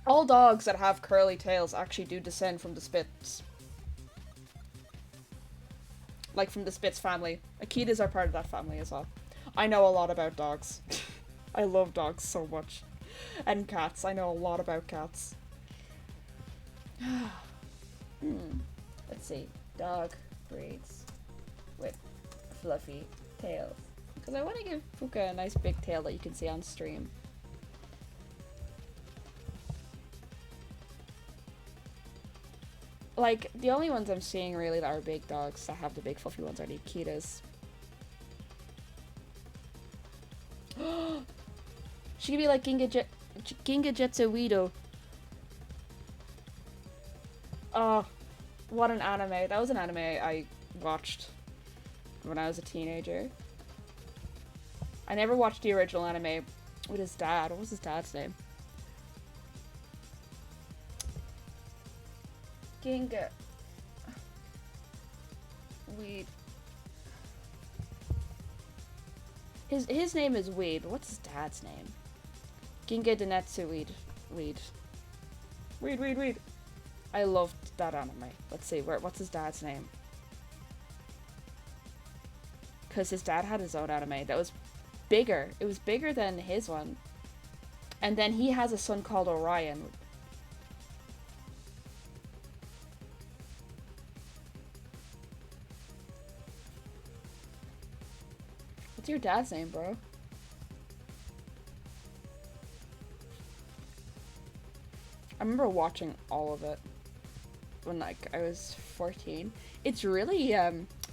All dogs that have curly tails actually do descend from the Spitz. Like from the Spitz family. Akitas are part of that family as well. I know a lot about dogs. I love dogs so much. And cats. I know a lot about cats. Let's see. Dog breeds with fluffy tails. Because I want to give Púca a nice big tail that you can see on stream. Like, the only ones I'm seeing really that are big dogs that have the big fluffy ones are the Akitas. She could be like Ginga Jetsuido. Oh, what an anime. That was an anime I watched when I was a teenager. I never watched the original anime with his dad. What was his dad's name? Ginga. Weed. His name is Weed, but what's his dad's name? Ginga Denetsu Weed. Weed. I loved that anime. Let's see, what's his dad's name? Because his dad had his own anime that was bigger. It was bigger than his one. And then he has a son called Orion. What's your dad's name, bro? I remember watching all of it. when like I was 14. It's really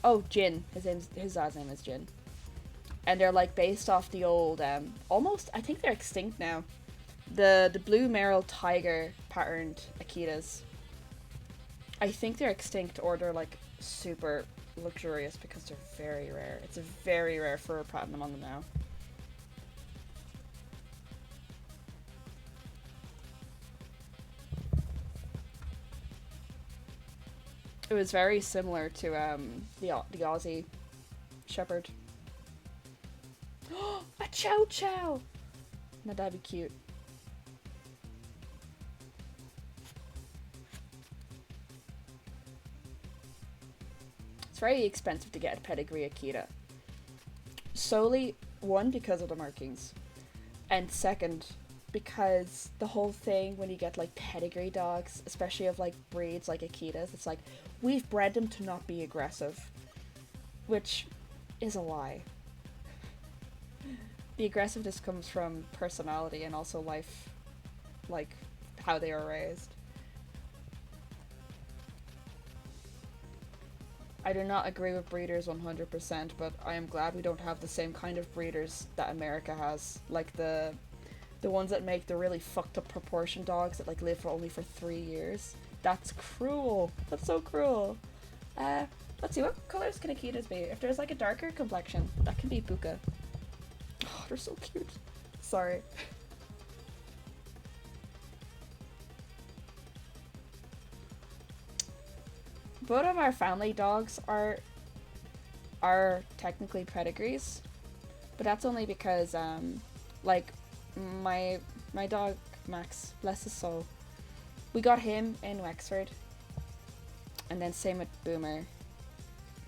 oh, Jin. His dad's name is Jin. And they're like based off the old almost, I think they're extinct now. The blue merle tiger patterned Akitas. I think they're extinct, or they're like super luxurious because they're very rare. It's a very rare for a platinum on them now. It was very similar to the Aussie Shepherd. A Chow Chow! Now that'd be cute. It's very expensive to get a pedigree Akita. Solely, one, because of the markings. And second, because the whole thing when you get like pedigree dogs, especially of like breeds like Akitas, it's like, we've bred them to not be aggressive. Which is a lie. The aggressiveness comes from personality and also life, like how they are raised. I do not agree with breeders 100%, but I am glad we don't have the same kind of breeders that America has, like the ones that make the really fucked up proportion dogs that like live for only for 3 years. That's cruel. That's so cruel. Let's see, what colors can Akitas be? If there's like a darker complexion, that can be Púca. Oh, they're so cute. Sorry. Both of our family dogs are technically pedigrees, but that's only because like my dog Max, bless his soul, we got him in Wexford, and then same with Boomer,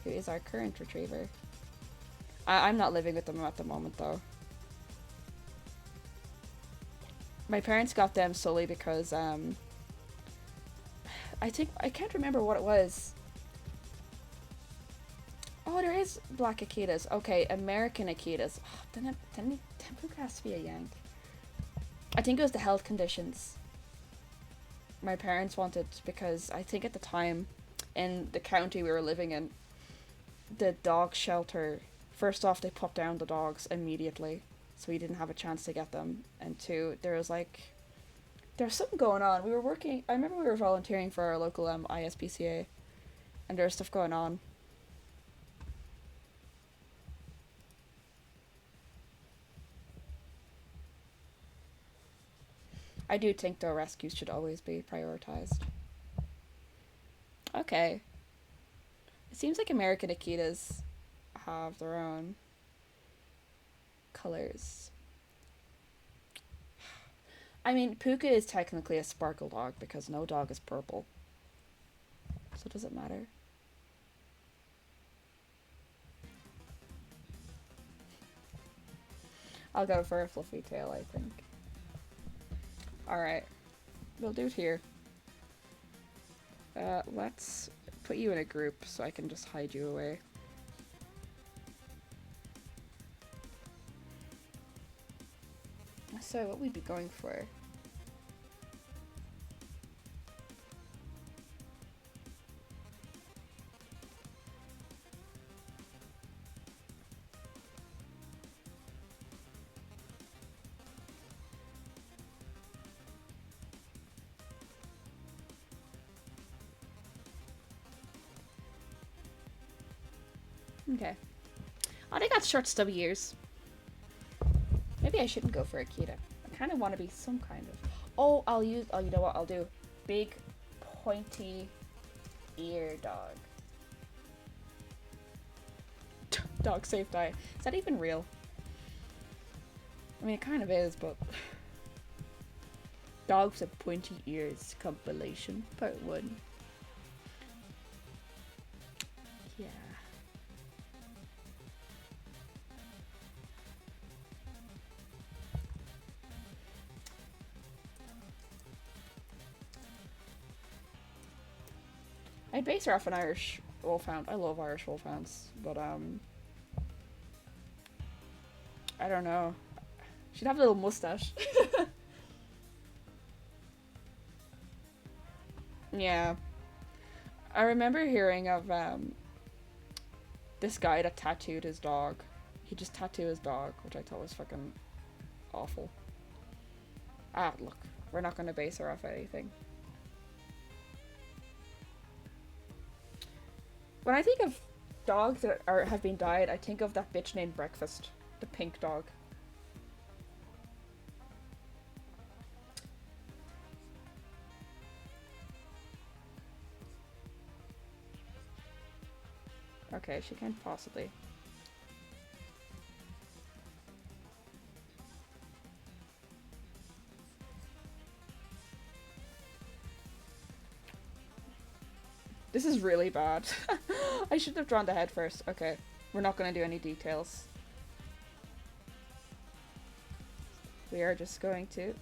who is our current retriever. I'm not living with them at the moment though. My parents got them solely because I can't remember what it was. Oh, there is black Akitas. Okay, American Akitas. Oh, then Púca has to be a Yank. I think it was the health conditions. My parents wanted, because I think at the time, in the county we were living in, the dog shelter, first off, they put down the dogs immediately, so we didn't have a chance to get them. And two, there was something going on. I remember we were volunteering for our local ISPCA, and there was stuff going on. I do think though rescues should always be prioritized. Okay. It seems like American Akitas have their own colors. I mean, Púca is technically a sparkle dog because no dog is purple. So does it matter? I'll go for a fluffy tail, I think. Alright. We'll do it here. Let's put you in a group so I can just hide you away. So, what we'd be going for? Okay. Oh, they got short stubby ears. Maybe I shouldn't go for Akita. I kind of want to be some kind of... Oh, you know what I'll do? Big, pointy ear dog. Dog safe die. Is that even real? I mean, it kind of is, but... Dogs with pointy ears compilation, part 1. Yeah. I'd base her off an Irish wolfhound. I love Irish wolfhounds, but I don't know. She'd have a little mustache. Yeah. I remember hearing of this guy that tattooed his dog. He just tattooed his dog, which I thought was fucking awful. Ah, look, we're not going to base her off anything. When I think of dogs that have been dyed, I think of that bitch named Breakfast, the pink dog. Okay, she can't possibly. This is really bad. I should have drawn the head first. Okay, we're not going to do any details. We are just going to...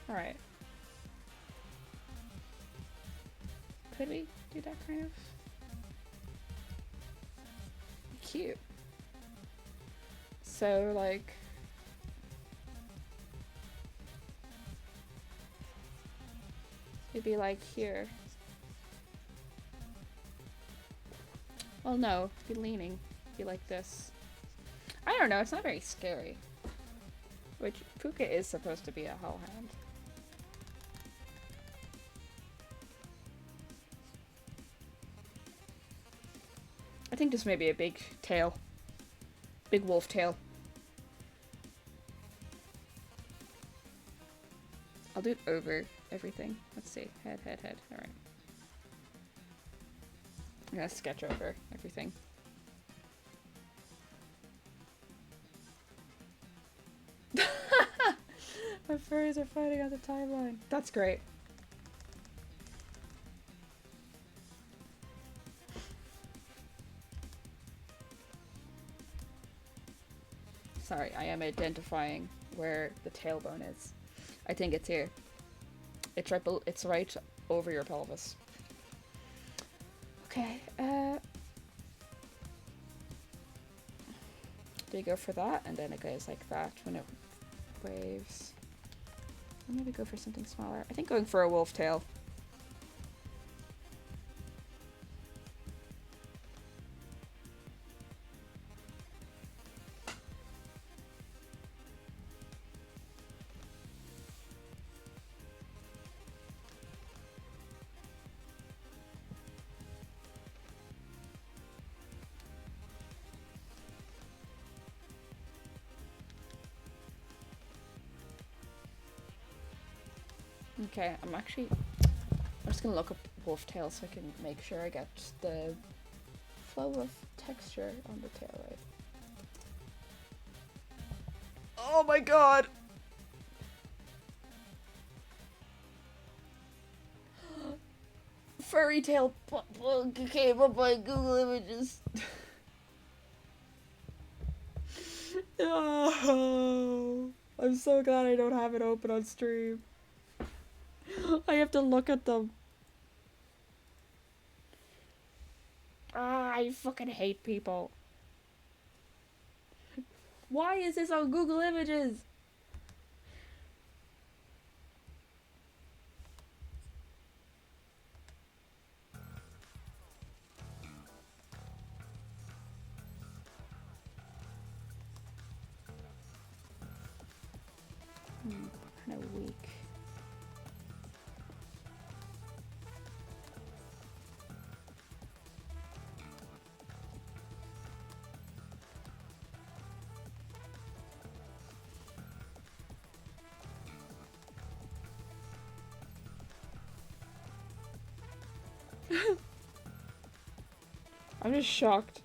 Alright. Could we do that kind of? Cute. So, like... It'd be like here. Well, no, it'd be leaning. It'd be like this. I don't know, it's not very scary. Which, Púca is supposed to be a hellhound. I think this may be a big tail. Big wolf tail. I'll do it over everything. Let's see. Head, head, head. Alright. I'm gonna sketch over everything. My furries are fighting on the timeline. That's great. Sorry, I am identifying where the tailbone is. I think it's here. It's right over your pelvis. Okay, do you go for that? And then it goes like that when it waves. Or maybe go for something smaller. I think going for a wolf tail. Okay, I'm just gonna look up wolf tail so I can make sure I get the flow of texture on the tail right. Oh my god! Furry tail came up on Google Images. Oh, I'm so glad I don't have it open on stream. I have to look at them. Ah, I fucking hate people. Why is this on Google Images? Kind of weak. I'm just shocked.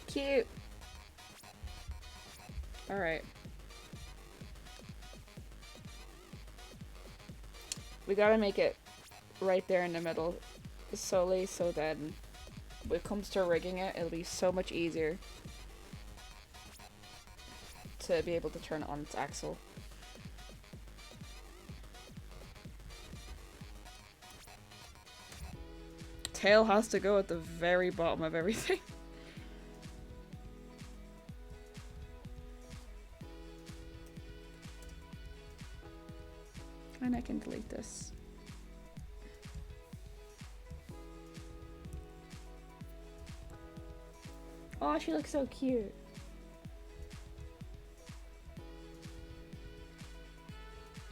Cute. Alright. We gotta make it right there in the middle solely so then when it comes to rigging it, it'll be so much easier to be able to turn it on its axle. Tail has to go at the very bottom of everything. And I can delete this. Oh, she looks so cute.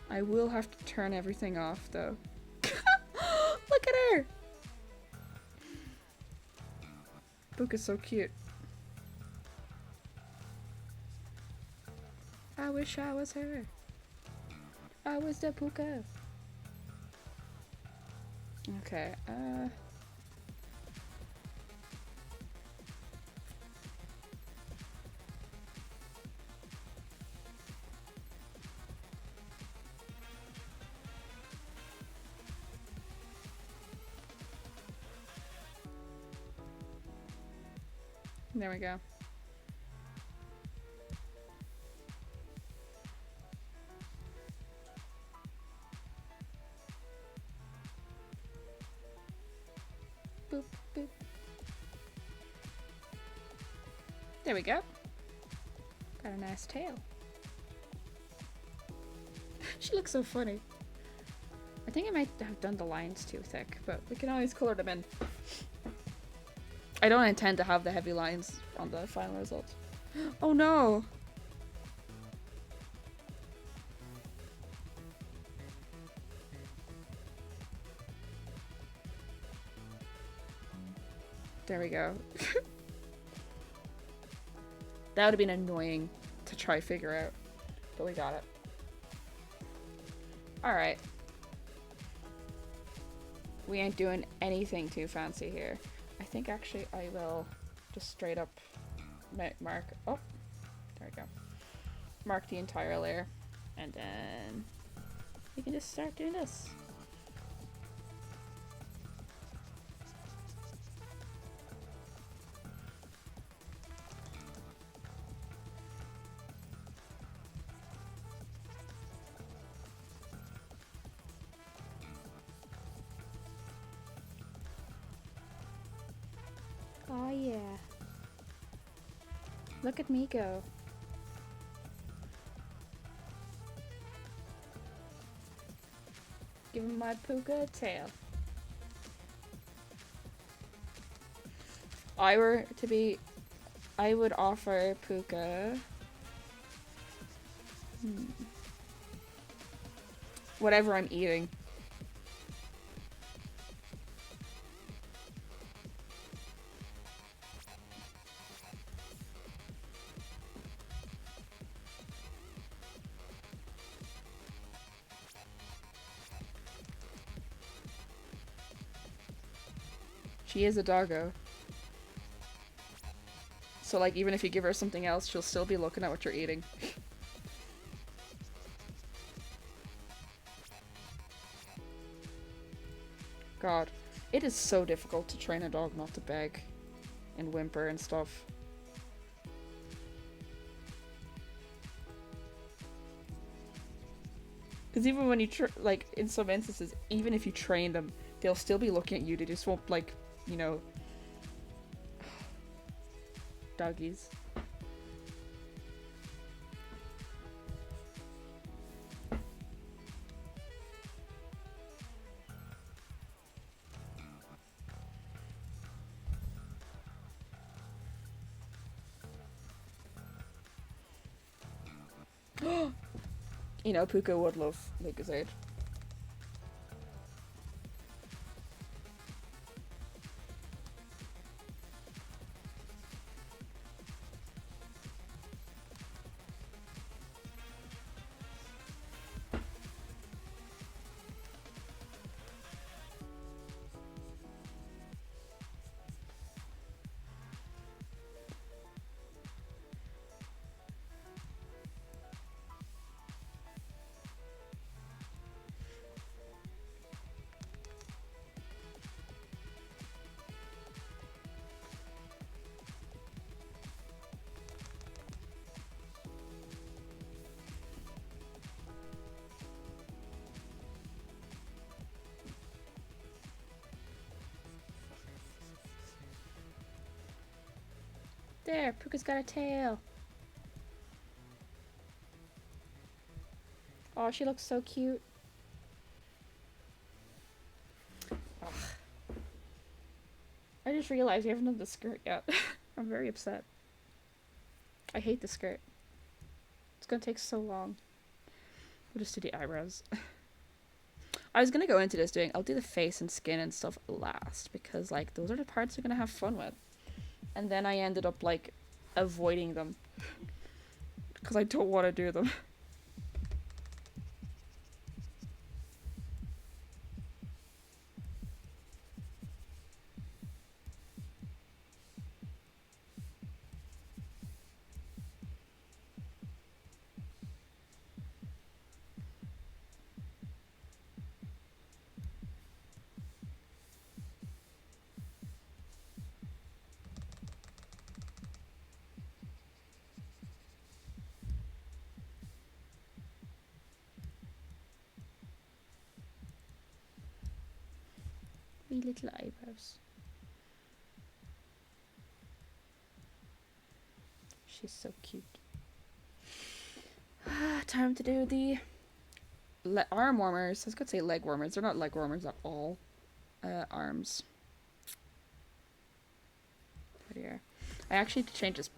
I will have to turn everything off though. Look at her! Púca's so cute. I wish I was her. I was the Púca. Okay, there we go. Boop, boop. There we go. Got a nice tail. She looks so funny. I think I might have done the lines too thick, but we can always color them in. I don't intend to have the heavy lines on the final result. Oh no! There we go. That would have been annoying to try figure out, but we got it. Alright. We ain't doing anything too fancy here. I think actually I will just straight up mark, oh, there we go. Mark the entire layer, and then we can just start doing this. Oh yeah. Look at me go. Give my Púca a tail. I would offer Púca whatever I'm eating. She is a doggo. So like even if you give her something else, she'll still be looking at what you're eating. God, it is so difficult to train a dog not to beg and whimper and stuff. Because even when you like in some instances, even if you train them, they'll still be looking at you. They just won't, like, you know, doggies. You know, Púca would love Lucozade. There, Púca's got a tail. Oh, she looks so cute. Ugh. I just realized we haven't done the skirt yet. I'm very upset. I hate the skirt. It's gonna take so long. We'll just do the eyebrows. I was gonna go into this I'll do the face and skin and stuff last, because like those are the parts you're gonna have fun with. And then I ended up like avoiding them because I don't want to do them. Wee little eyebrows. She's so cute. Time to do the arm warmers. I was gonna say leg warmers. They're not leg warmers at all. Arms. But yeah. I actually need to change this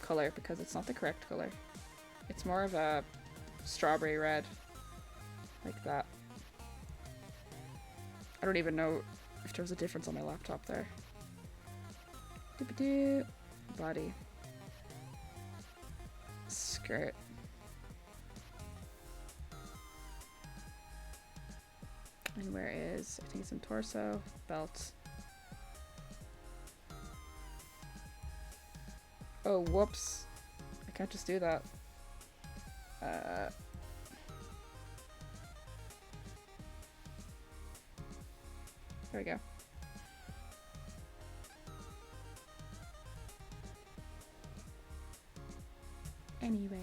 color because it's not the correct color. It's more of a strawberry red. Like that. I don't even know if there was a difference on my laptop there. Doop-a-doo. Body. Skirt. And where is, I think it's in torso, belt. Oh, whoops. I can't just do that. There we go. Anyway.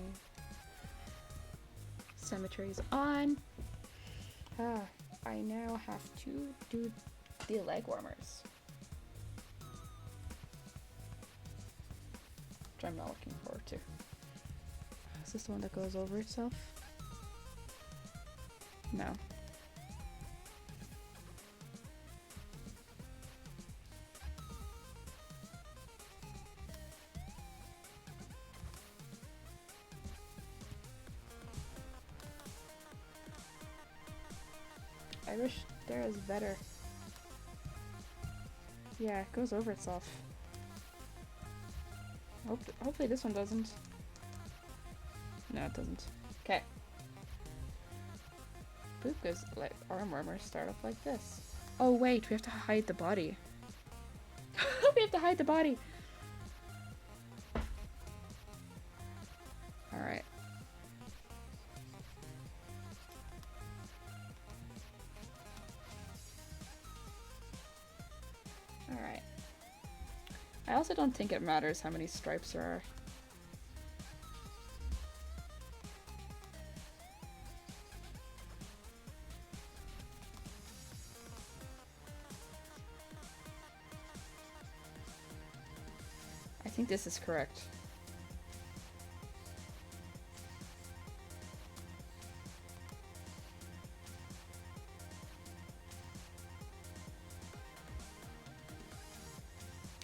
Symmetry is on. I now have to do the leg warmers. Which I'm not looking forward to. Is this the one that goes over itself? No. I wish there was better. Yeah, it goes over itself. Hopefully this one doesn't. No, it doesn't. Okay. Púca's like arm warmers start off like this. Oh wait, we have to hide the body. We have to hide the body. Alright. Alright. I also don't think it matters how many stripes there are. I think this is correct.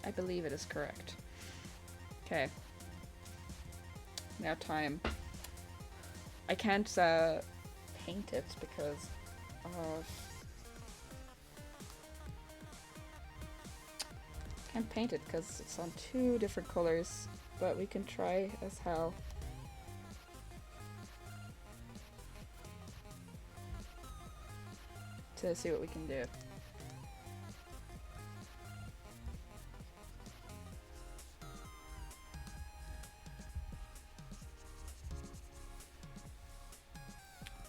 I believe it is correct. Okay. Now time. I can't paint it because of... Can't paint it because it's on two different colors, but we can try as hell. To see what we can do.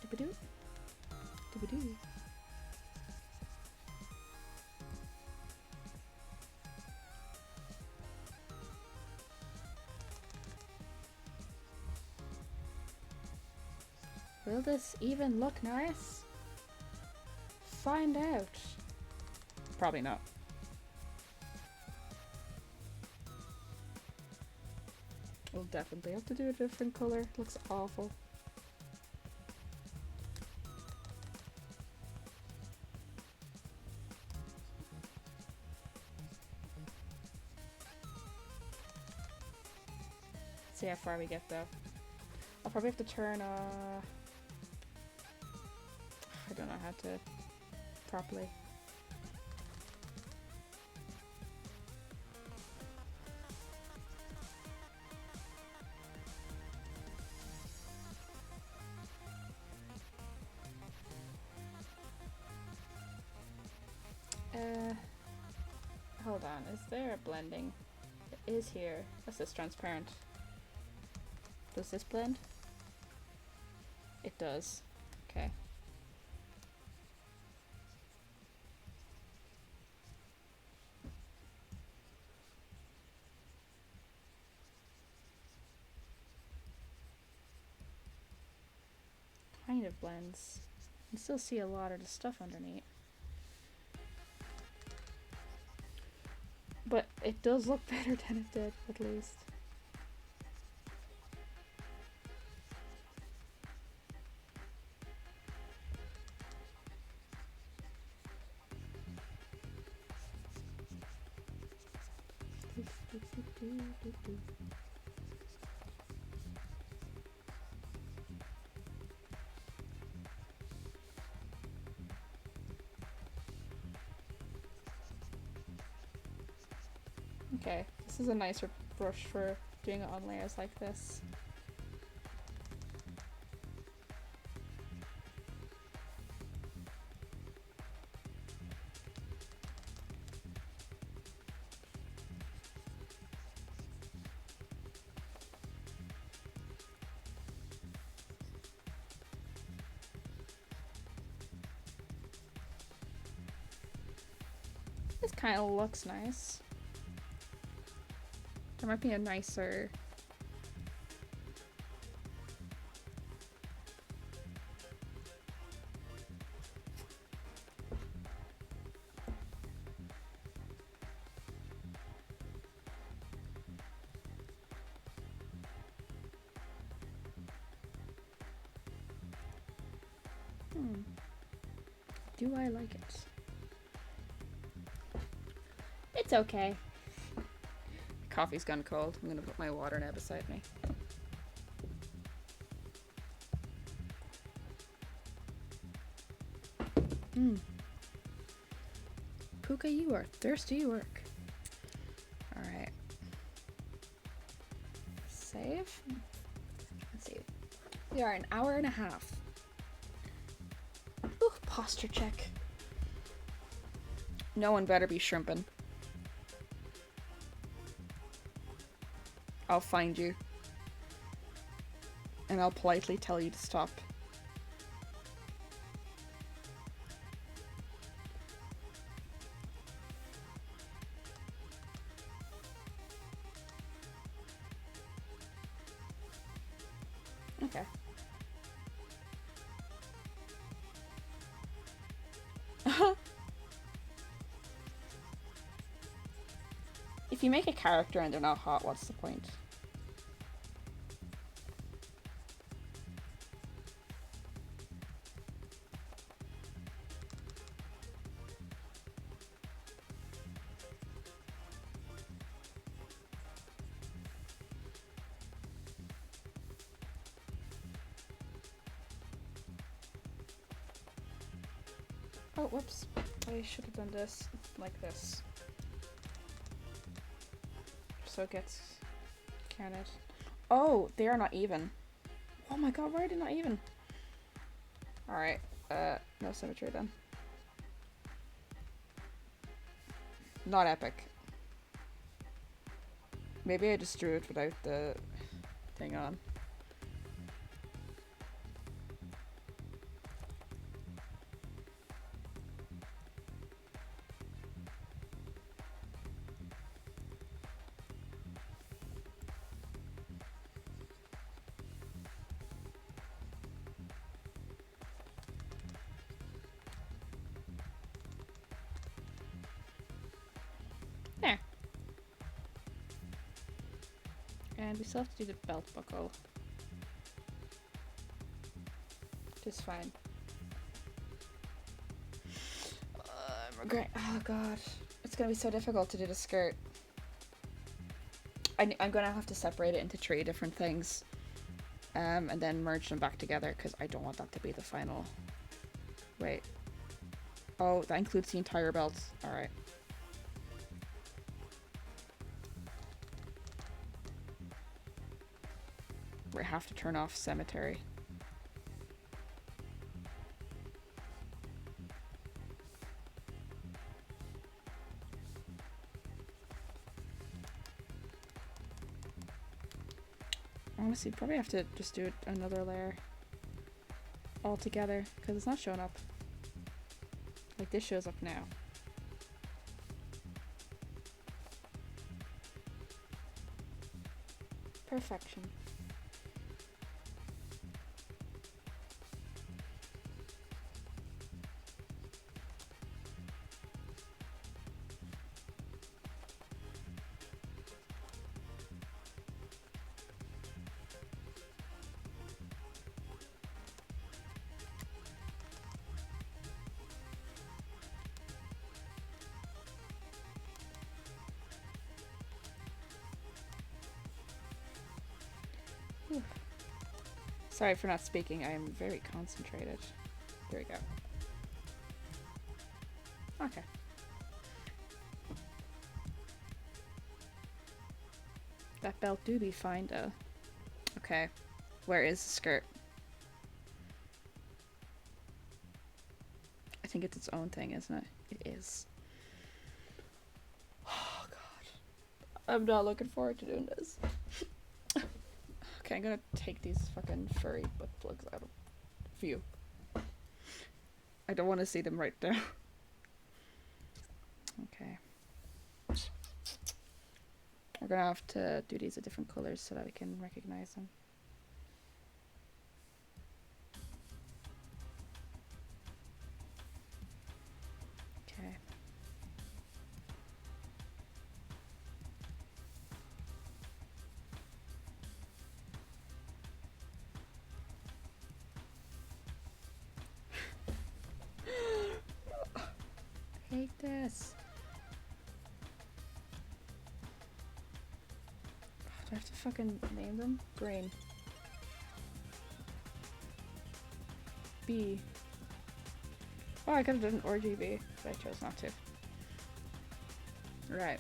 Doop-a-doo. Doop-a-doo. Will this even look nice? Find out. Probably not. We'll definitely have to do a different color. It looks awful. See how far we get though. I'll probably have to turn I don't know how to properly. Hold on, is there a blending? It is here. This is transparent. Does this blend? It does. Okay. Kind of blends. You can still see a lot of the stuff underneath. But it does look better than it did, at least. Okay, this is a nicer brush for doing it on layers like this. This kind of looks nice. There might be a nicer... Do I like it? It's okay. Coffee's gone cold. I'm gonna put my water now beside me. Púca, you are thirsty work. Alright. Save. Let's see. We are an hour and a half. Ooh, posture check. No one better be shrimping. I'll find you. And I'll politely tell you to stop. Okay. If you make a character and they're not hot, what's the point? Oh, whoops. I should have done this like this. So it gets counted. Oh, they are not even. Oh my god, why are they not even? Alright, no symmetry then. Not epic. Maybe I just drew it without the thing on. And we still have to do the belt buckle. Just fine. I'm regret. Oh god. It's gonna be so difficult to do the skirt. I'm gonna have to separate it into 3 different things. And then merge them back together because I don't want that to be the final. Wait. Oh, that includes the entire belt. Alright. We have to turn off cemetery. Honestly, probably have to just do another layer all together because it's not showing up. Like this shows up now. Perfection. Whew. Sorry for not speaking, I am very concentrated. There we go. Okay. That belt do be fine though. Okay. Where is the skirt? I think it's its own thing, isn't it? It is. Oh god. I'm not looking forward to doing this. Okay, I'm gonna take these fucking furry butt plugs out of view. I don't want to see them right now. Okay. We're gonna have to do these at different colors so that we can recognize them. Okay. I hate this. Do I have to fucking name them? Green. B. Oh, I could have done RGB, but I chose not to. Right.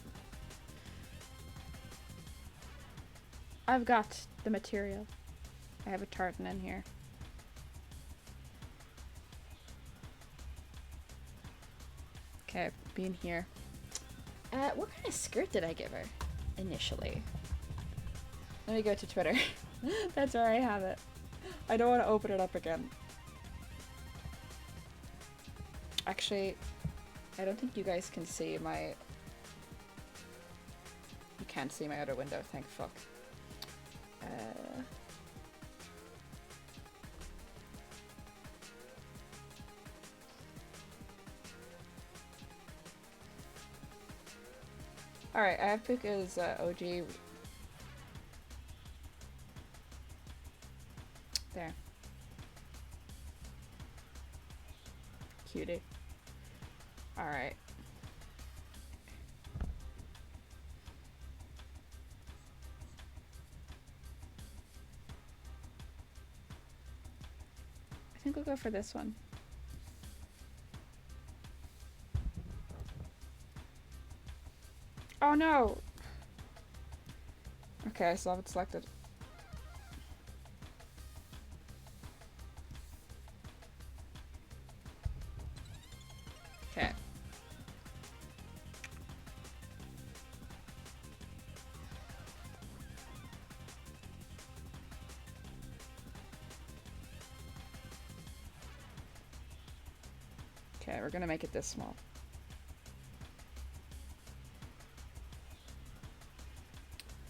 I've got the material. I have a tartan in here. Okay, being here. What kind of skirt did I give her initially? Let me go to Twitter. That's where I have it. I don't want to open it up again. Actually, I don't think you guys can see my... You can't see my other window, thank fuck. Alright, I have Púca's OG. There. Cutie. Alright. I think we'll go for this one. Oh no! Okay, I still have it selected. Okay. Okay, we're gonna make it this small.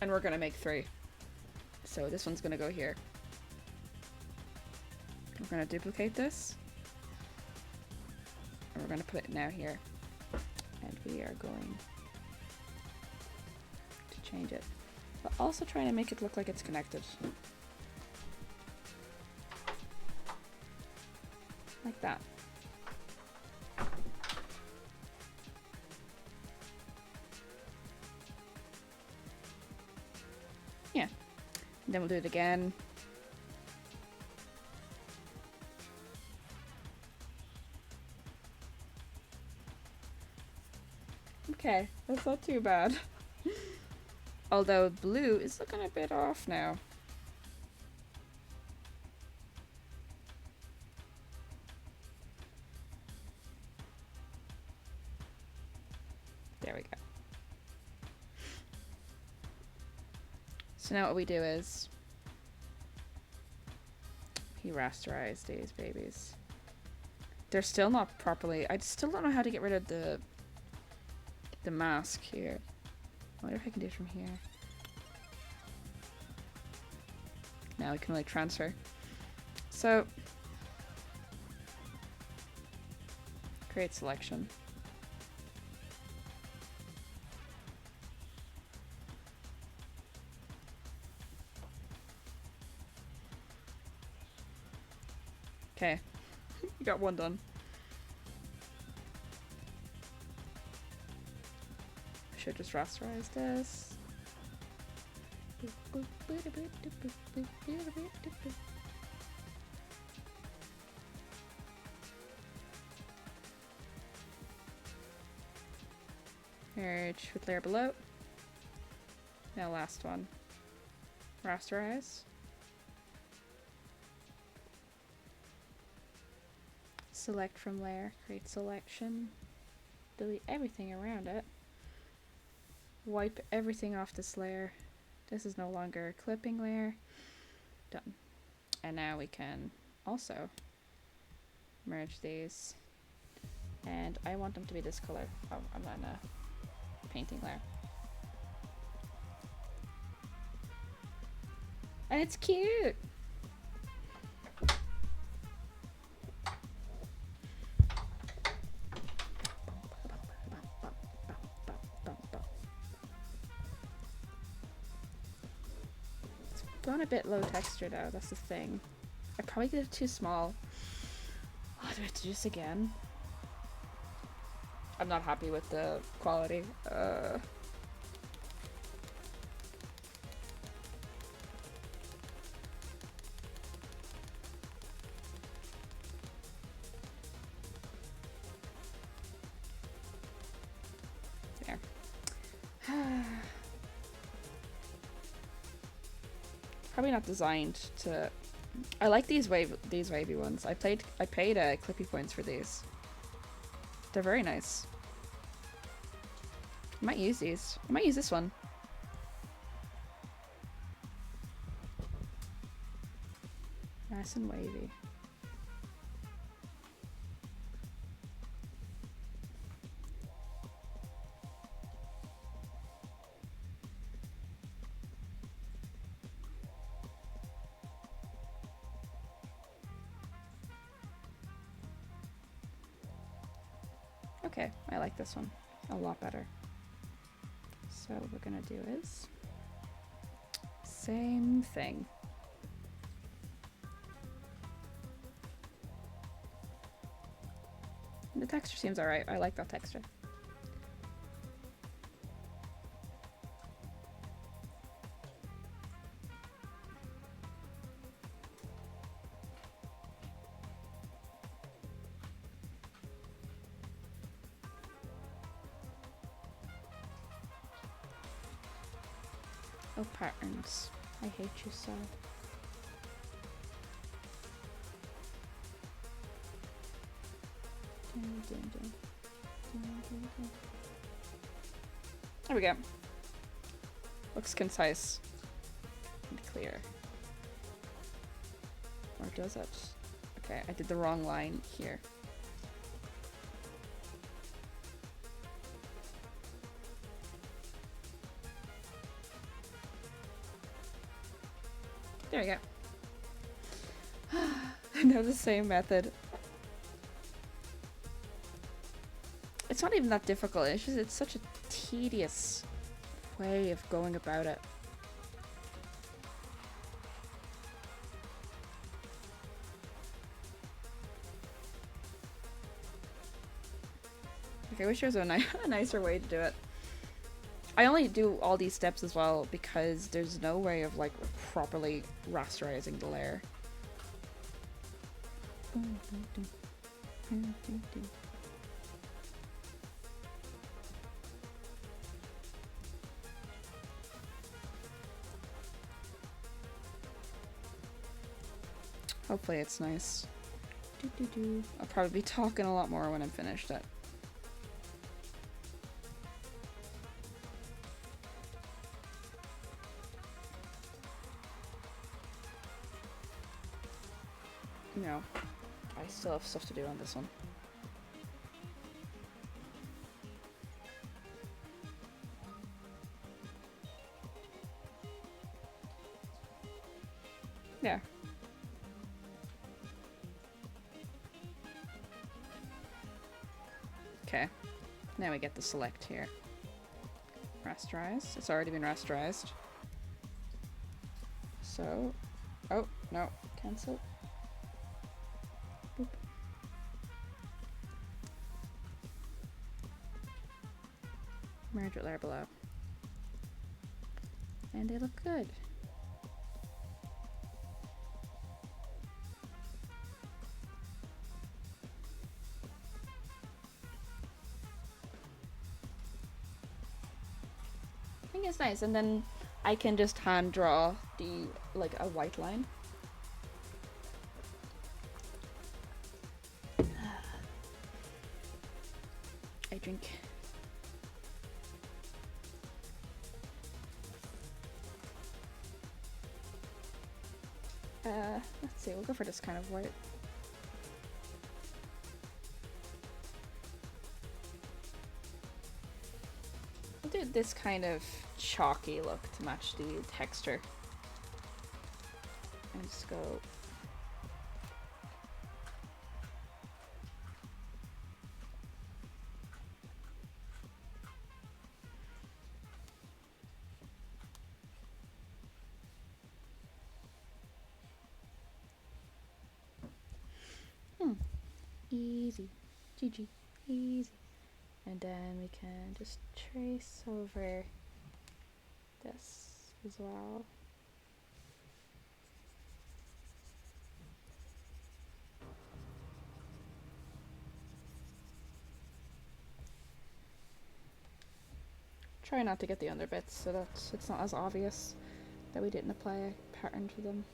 And we're gonna make 3. So this one's gonna go here. We're gonna duplicate this. And we're gonna put it now here. And we are going to change it but also trying to make it look like it's connected. Like that. Yeah. And then we'll do it again. Okay, that's not too bad. Although blue is looking a bit off now. There we go. So now what we do is we rasterize these babies. They're still not properly. I still don't know how to get rid of the mask here. I wonder if I can do it from here. Now we can like transfer. So create selection. Okay, we got one done. Should just rasterize this. Merge with layer below. Now last one. Rasterize. Select from layer, create selection. Delete everything around it. Wipe everything off this layer. This is no longer a clipping layer. Done. And now we can also merge these. And I want them to be this color. Oh, I'm not in a painting layer. And it's cute! It's gone a bit low texture though, that's the thing. I probably did it too small. Oh, do I have to do this again? I'm not happy with the quality. There. Probably not designed to. I like these wavy ones. I paid clippy points for these. They're very nice. I might use these. I might use this one. Nice and wavy. Okay, I like this one a lot better. So what we're gonna do is same thing. The texture seems alright. I like that texture. Oh, patterns. I hate you so. There we go. Looks concise and clear. Or does it? Okay, I did the wrong line here. There we go. I know the same method. It's not even that difficult. It's just it's such a tedious way of going about it. I wish there was a, a nicer way to do it. I only do all these steps as well because there's no way of like properly rasterizing the layer. Hopefully it's nice. I'll probably be talking a lot more when I'm finished it. No, I still have stuff to do on this one. Yeah. Okay, now we get the select here. Rasterize. It's already been rasterized. So, oh, no, cancel. Boop. Merge with layer below. And they look good. I think it's nice, and then I can just hand draw the like a white line. I drink. Let's see, we'll go for this kind of white. I'll do this kind of chalky look to match the texture. And just go. Easy. GG. Easy. And then we can just trace over this as well. Try not to get the under bits so that it's not as obvious that we didn't apply a pattern to them.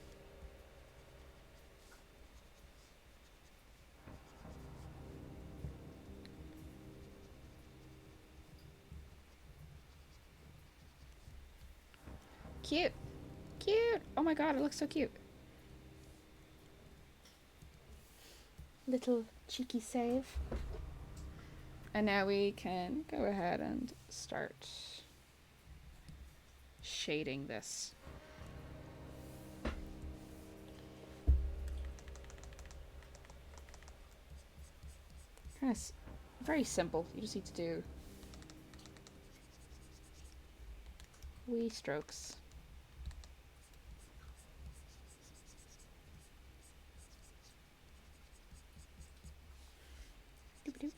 Cute! Cute! Oh my god, it looks so cute! Little cheeky save. And now we can go ahead and start shading this. Kind of very simple. You just need to do wee strokes. Doop-a-doop.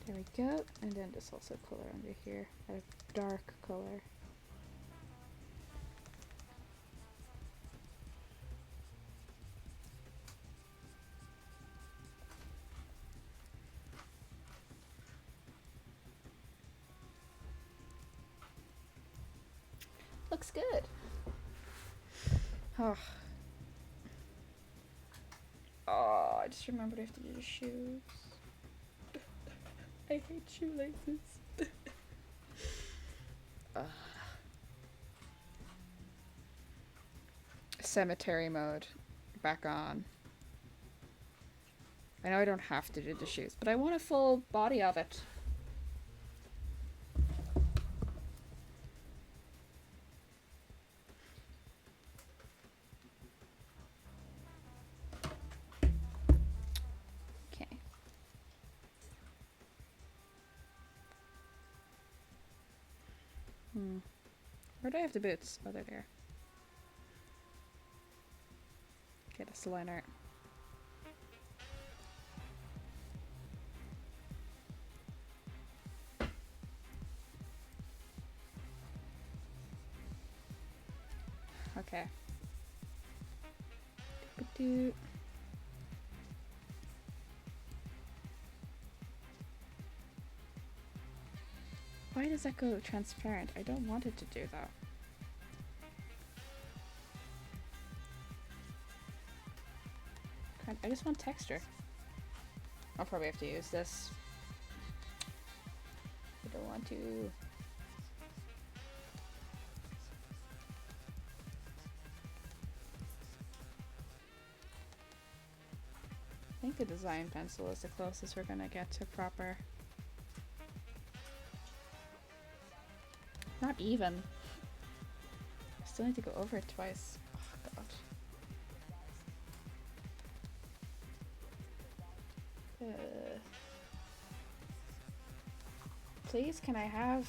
There we go, and then just also color under here, a dark color. Looks good. Oh. Oh, I just remembered I have to do the shoes. I hate shoelaces. Cemetery mode back on. I know I don't have to do the shoes, but I want a full body of it. Where do I have the boots? Oh, they're there. Okay, that's the line art. Okay. Doo-doo. Why does that go transparent? I don't want it to do that. I just want texture. I'll probably have to use this. I don't want to. I think the design pencil is the closest we're gonna get to proper. Not even. I still need to go over it twice. Oh god. Please, can I have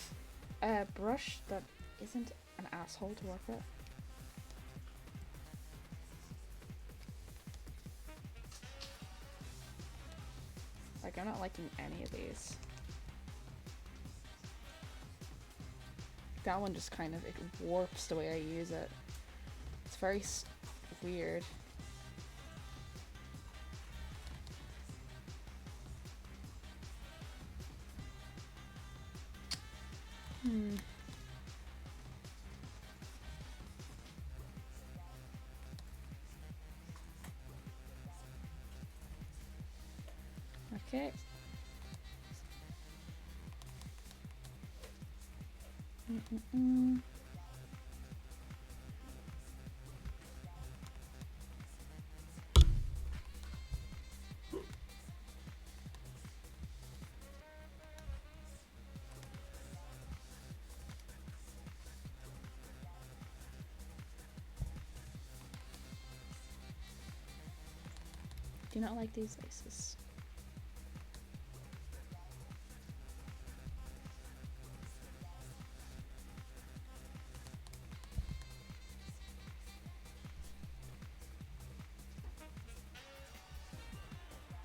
a brush that isn't an asshole to work with? Like, I'm not liking any of these. That one just kind of, it warps the way I use it. It's very weird. Okay. Do not like these laces.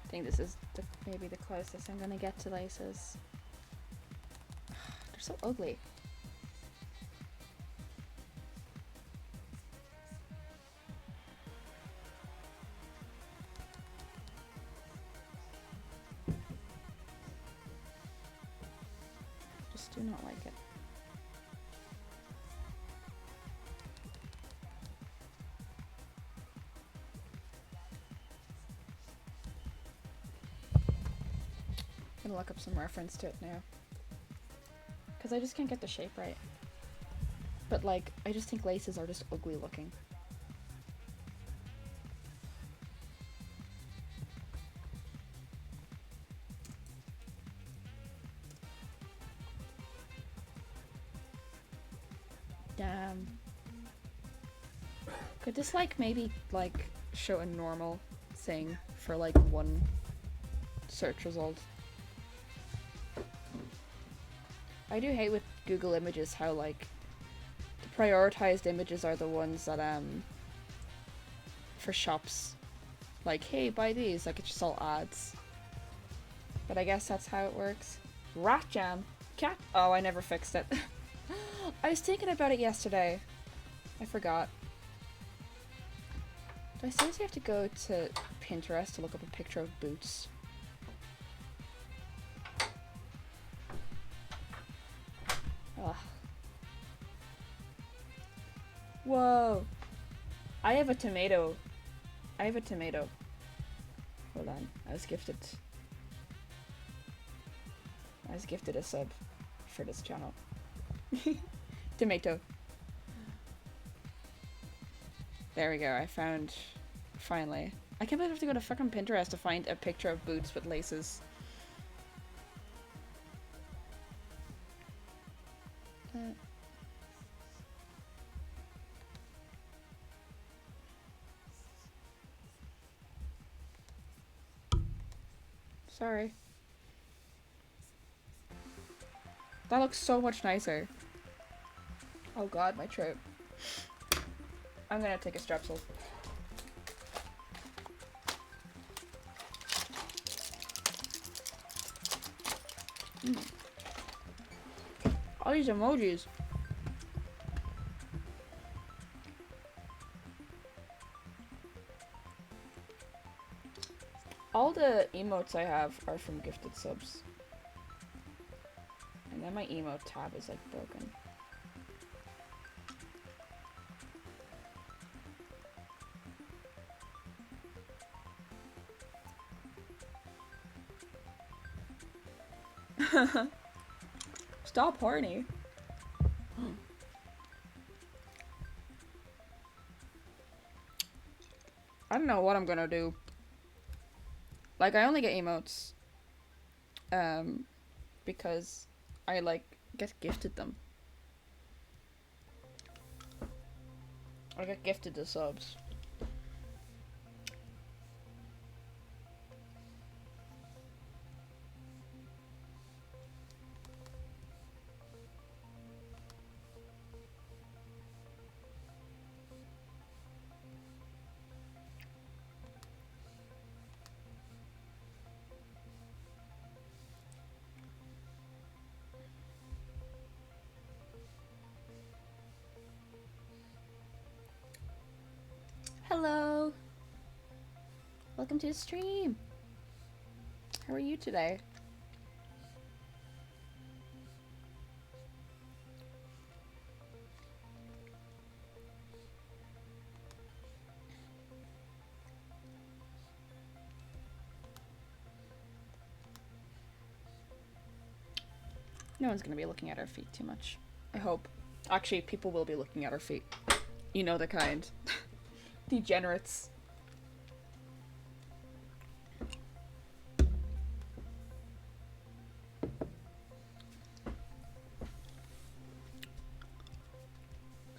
I think this is maybe the closest I'm gonna get to laces. They're so ugly. Just do not like it. I'm gonna look up some reference to it now. Because I just can't get the shape right. But like, I just think laces are just ugly looking. Damn. Could this like maybe like show a normal thing for like one search result? I do hate with Google Images how like the prioritized images are the ones that for shops, like hey buy these, like it's just all ads. But I guess that's how it works. Rat jam. Cat. Oh, I never fixed it. I was thinking about it yesterday. I forgot. Do I seriously have to go to Pinterest to look up a picture of boots? Ugh. Whoa. I have a tomato. Hold on. I was gifted a sub for this channel. Tomato. There we go. I found, finally. I can't believe I have to go to fucking Pinterest to find a picture of boots with laces. Sorry. That looks so much nicer. Oh god, my throat. I'm gonna take a strepsil. All these emojis. All the emotes I have are from gifted subs. And then my emote tab is like broken. Stop horny. I don't know what I'm gonna do. Like, I only get emotes because I like get gifted them. I get gifted the subs. Hello. Welcome to the stream. How are you today? No one's gonna be looking at our feet too much. I hope. Actually, people will be looking at our feet. You know the kind. Degenerates.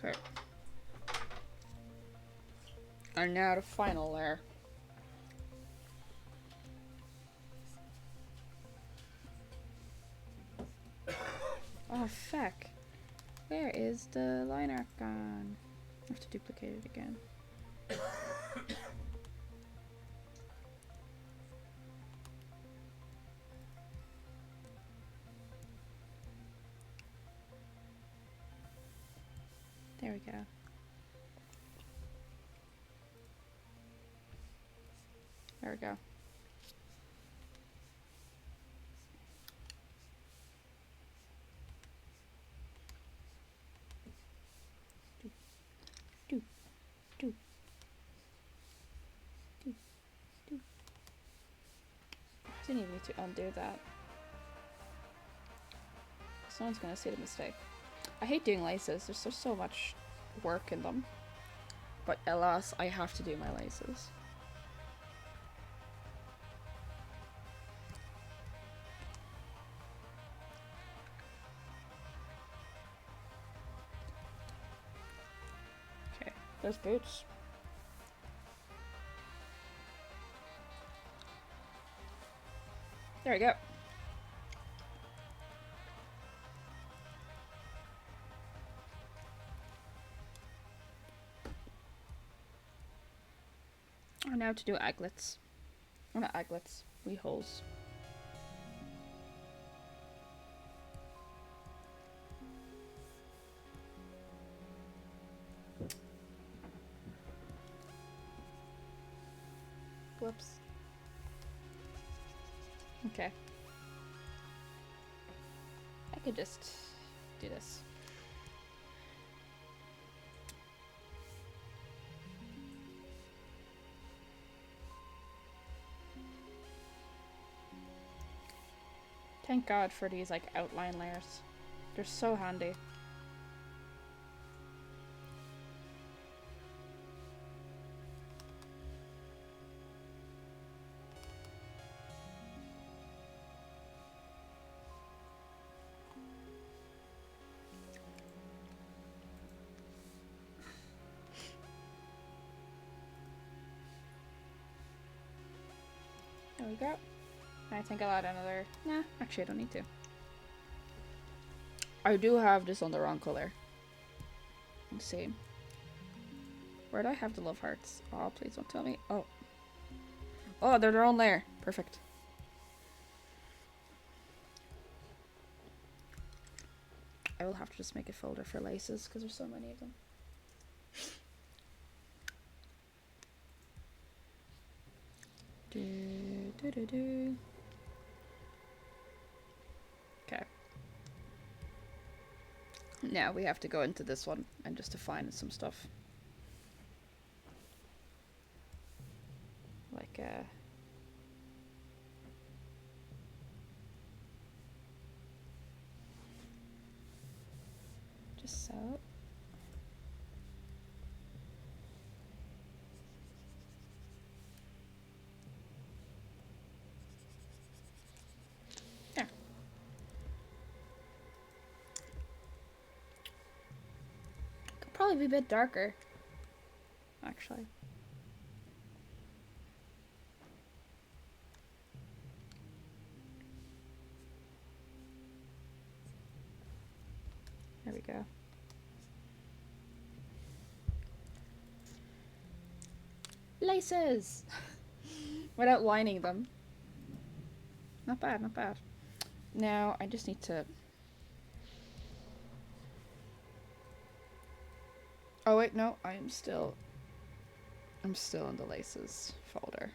Okay. And now the final layer. Oh, fuck. Where is the line art gone? I have to duplicate it again. There we go. There we go. Do, do, do, do. I didn't even need to undo that. Someone's gonna see the mistake. I hate doing laces. There's just so much work in them. But alas, I have to do my laces. Okay, those boots. There we go. And now to do aglets. Oh, not aglets, wee holes. Whoops. Okay. I could just do this. Thank God for these like outline layers. They're so handy. There we go. I think I'll add another. Nah, actually I don't need to. I do have this on the wrong color. Let's see. Where do I have the love hearts? Oh, please don't tell me. Oh. Oh, they're their own layer. Perfect. I will have to just make a folder for laces because there's so many of them. Okay. Now we have to go into this one and just define some stuff. Like, just so. Yeah. Could probably be a bit darker, actually. There we go. Laces! Without lining them. Not bad, not bad. Now, I just need to... Oh wait, no, I'm still in the laces folder.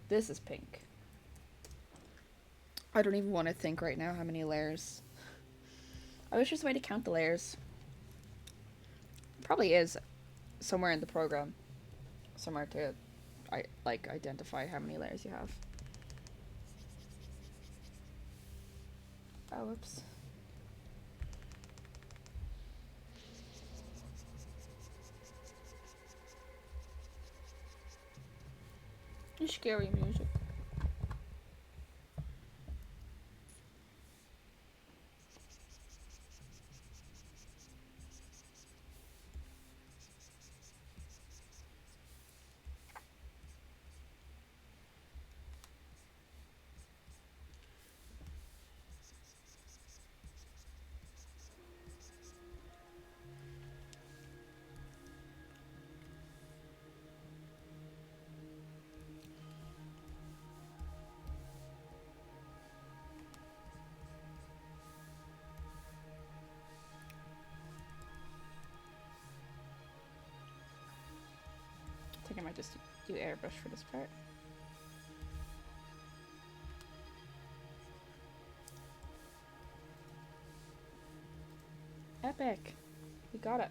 This is pink. I don't even want to think right now how many layers. I wish there's a way to count the layers. Probably is somewhere in the program. Somewhere to identify how many layers you have. Oh, whoops. Scary music. I think I might just do airbrush for this part. Epic! We got it.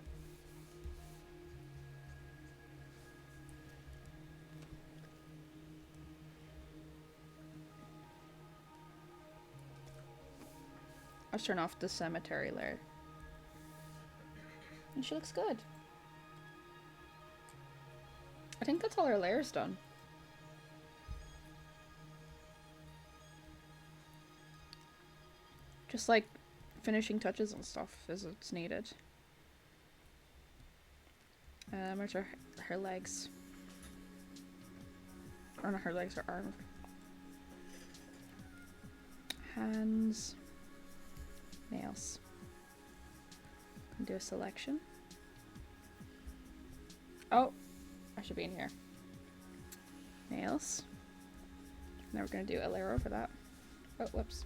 Let's turn off the cemetery layer. And she looks good. I think that's all our layers done. Just like finishing touches and stuff as it's needed. Where's her legs? Or not her legs, her arm. Hands. Nails. Can do a selection. Oh, I should be in here. Nails. Now we're gonna do a layer over that. Oh, whoops.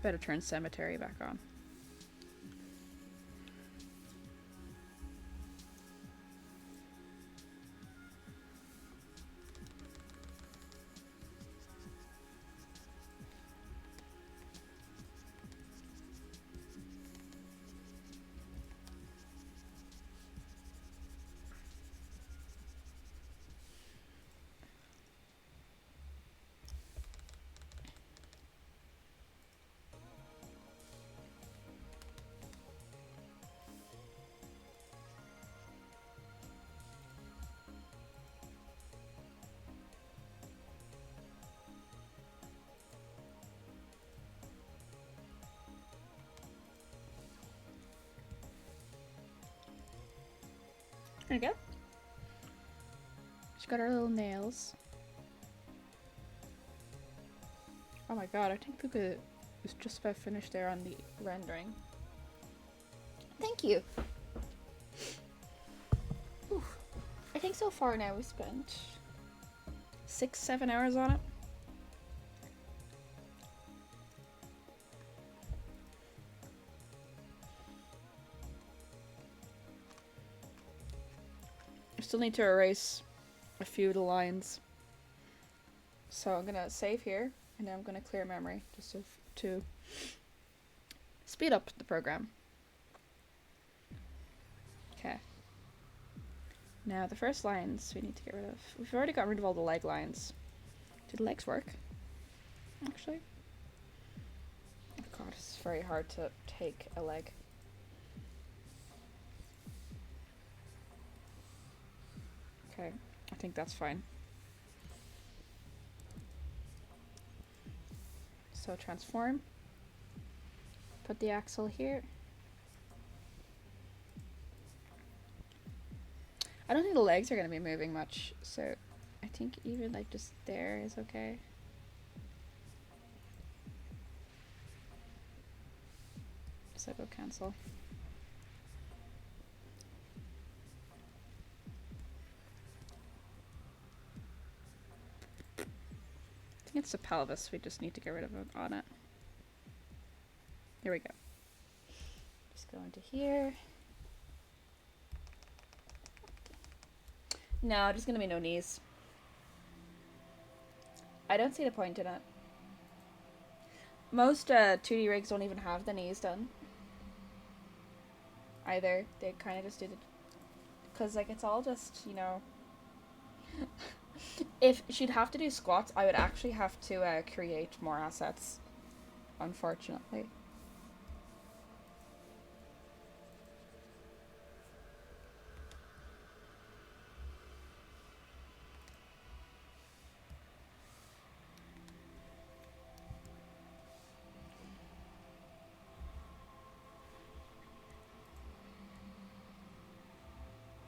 Better turn cemetery back on. There we go. She's got her little nails. Oh my god, I think Púca was just about finished there on the rendering. Thank you. Whew. I think so far now we spent 6-7 hours on it. I still need to erase a few of the lines. So I'm gonna save here, and then I'm gonna clear memory just to speed up the program. Okay. Now the first lines we need to get rid of. We've already got rid of all the leg lines. Do the legs work? Actually? Oh god, it's very hard to take a leg. Okay, I think that's fine. So transform. Put the axle here. I don't think the legs are going to be moving much, so I think even like just there is okay. So go cancel. I think it's the pelvis, we just need to get rid of it on it. Here we go. Just go into here. No, there's gonna be no knees. I don't see the point in it. Most 2D rigs don't even have the knees done. Either. They kind of just do the... Because, like, it's all just, you know... If she'd have to do squats, I would actually have to create more assets. Unfortunately.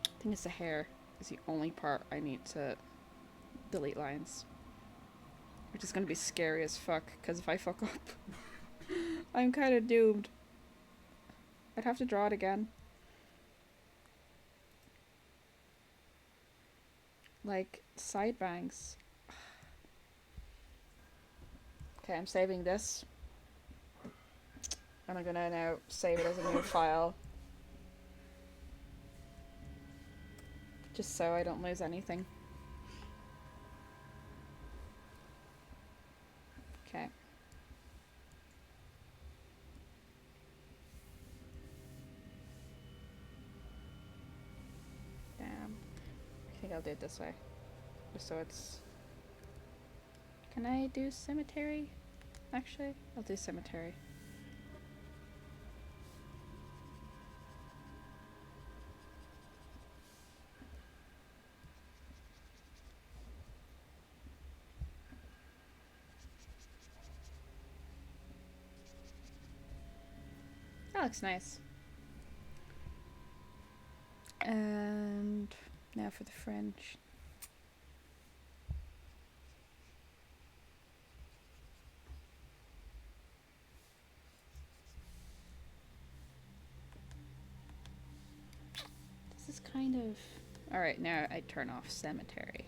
I think it's the hair is the only part I need to delete lines. Which is going to be scary as fuck, because if I fuck up, I'm kind of doomed. I'd have to draw it again. Like, side bangs. Okay, I'm saving this. And I'm gonna now save it as a new file. Just so I don't lose anything. Okay. Damn. I think I'll do it this way. Just so it's... Can I do cemetery? Actually, I'll do cemetery. That looks nice. And now for the French. This is kind of... Alright, now I turn off cemetery.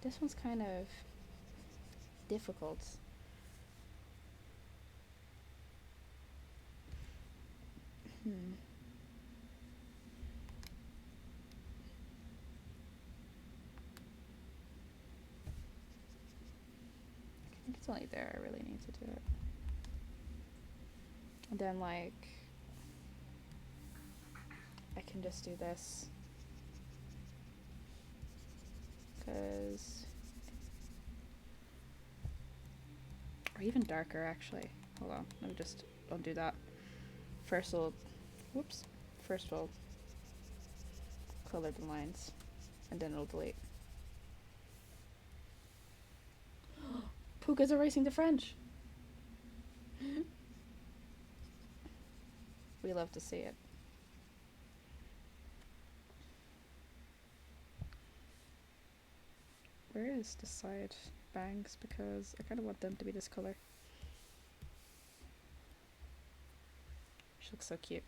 This one's kind of difficult. I think it's only there I really need to do it. And then, like, I can just do this. Because... Or even darker, actually. Hold on, let me just undo that. First we'll... Whoops. First we'll color the lines. And then it'll delete. Púca's erasing the French! We love to see it. Where is the side bangs? Because I kind of want them to be this color. She looks so cute.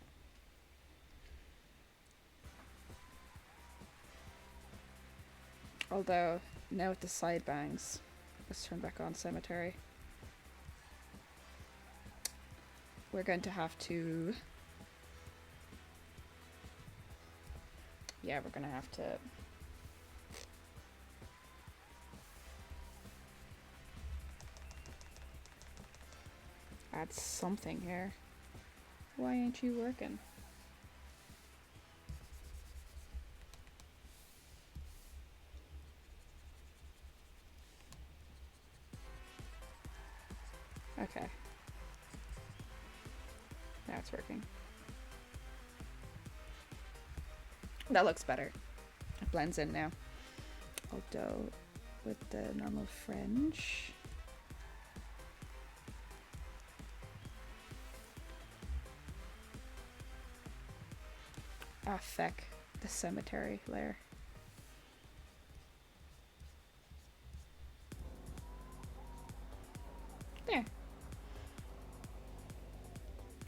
Although, now with the side bangs, let's turn back on cemetery. We're going to have to... Yeah, we're going to have to... add something here. Why ain't you working? Okay. Now it's working. That looks better. It blends in now. Although, with the normal fringe... Ah, feck. The cemetery layer. There.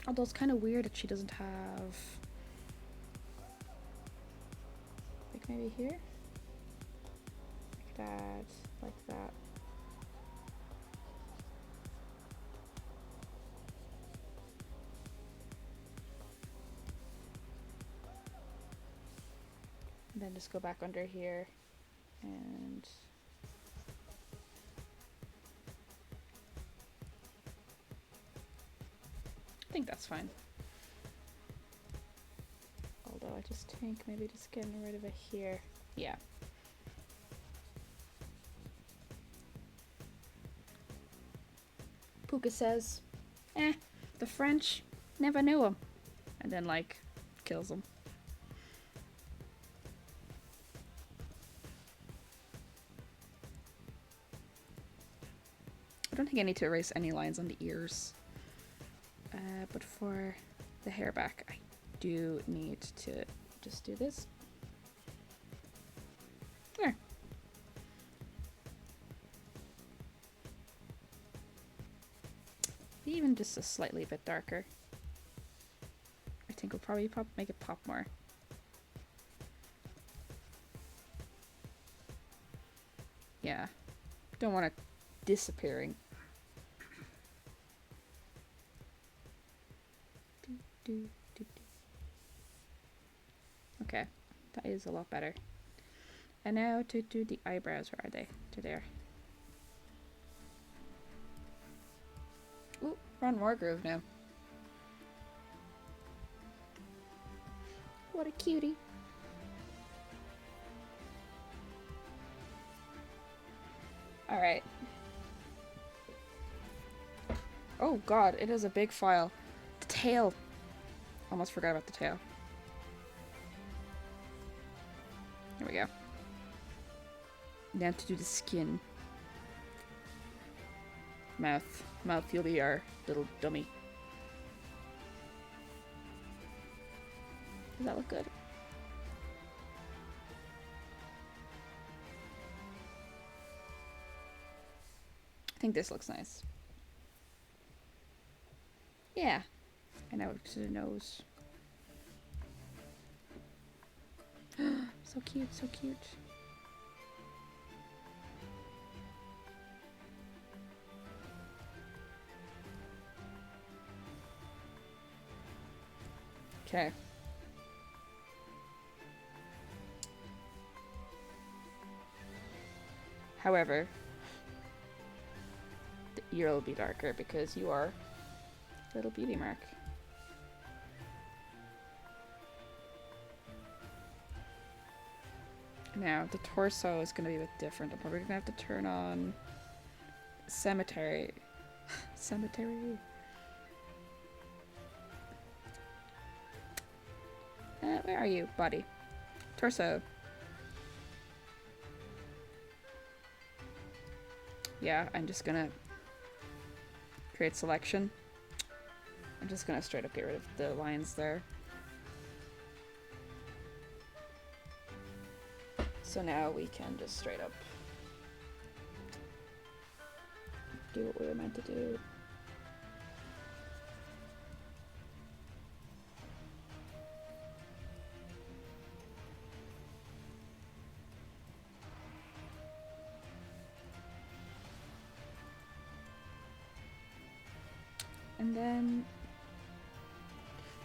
Although it's kind of weird that she doesn't have... like maybe here? Like that. Like that. And then just go back under here and I think that's fine. Although I just think maybe just getting rid of it here. Yeah. Púca says, the French never knew him. And then like kills him. I don't think I need to erase any lines on the ears. But for the hair back, I do need to just do this. There. Even just a slightly bit darker. I think we'll probably make it pop more. Yeah. Don't want it disappearing. Okay, that is a lot better. And now to do the eyebrows. Where are they? They're there. Ooh, we're on more groove now. What a cutie. Alright. Oh god, it is a big file. The tail. Almost forgot about the tail. There we go. Now to do the skin. Mouth. Mouth, you'll be our little dummy. Does that look good? I think this looks nice. Yeah. And now to the nose. So cute, so cute. Okay. However, the ear will be darker because you are a little beauty mark. Now, the torso is going to be a bit different. I'm probably going to have to turn on cemetery. Cemetery. Where are you, body? Torso. Yeah, I'm just going to create selection. I'm just going to straight up get rid of the lines there. So now we can just straight up do what we were meant to do. And then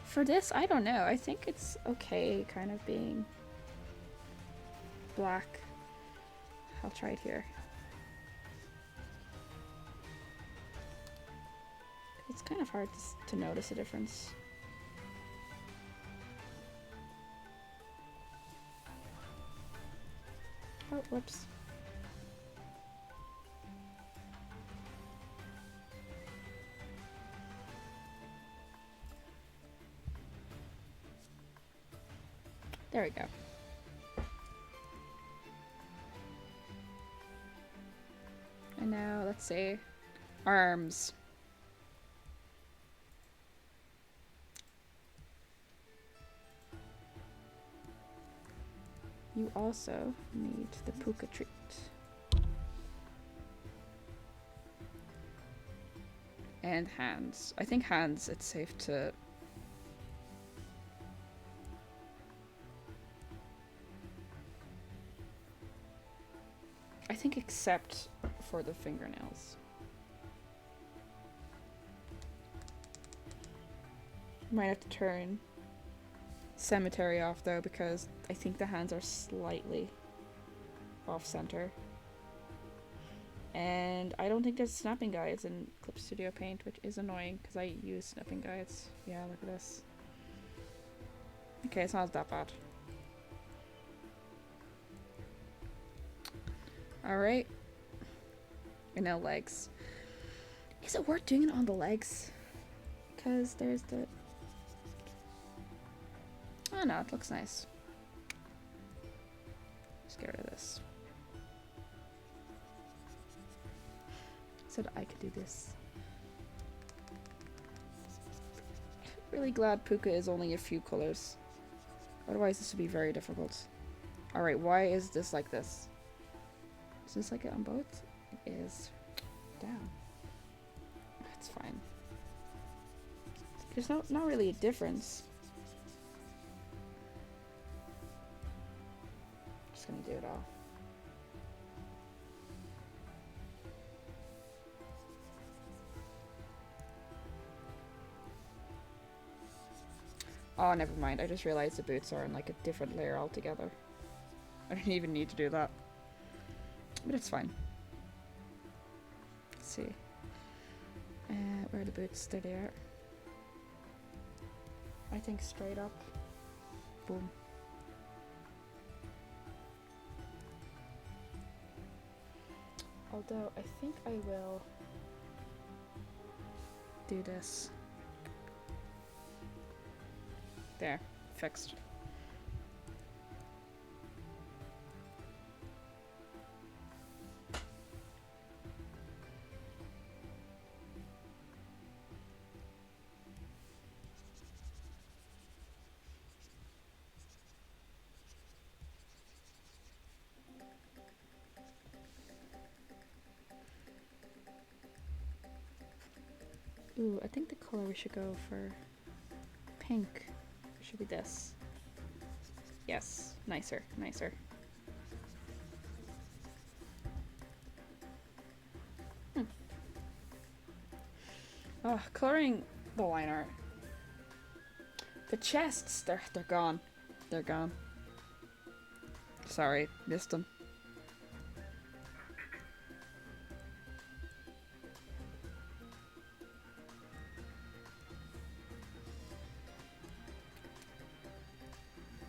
for this, I don't know. I think it's okay kind of being black. I'll try it here. It's kind of hard to notice a difference. Oh, whoops. There we go. And now, let's see. Arms. You also need the Púca treat. And hands. I think hands, it's safe to... I think except for the fingernails. Might have to turn cemetery off though, because I think the hands are slightly off center. And I don't think there's snapping guides in Clip Studio Paint, which is annoying because I use snapping guides. Yeah, look at this. Okay, it's not that bad. Alright. And now legs. Is it worth doing it on the legs? Because there's the... Oh no, it looks nice. Let's get rid of this. So that I could do this. Really glad Púca is only a few colors. Otherwise this would be very difficult. Alright, why is this like this? Is this like it on both? It is. Damn. That's fine. There's not really a difference. Just gonna do it all. Oh, never mind. I just realized the boots are in like a different layer altogether. I didn't even need to do that. But it's fine. Let's see. Where are the boots? There they are. I think straight up. Boom. Although, I think I will do this. There. Fixed. Ooh, I think the color we should go for pink should be this. Yes, nicer, nicer. Oh, coloring the line art. The chests, they're gone. They're gone. Sorry, missed them.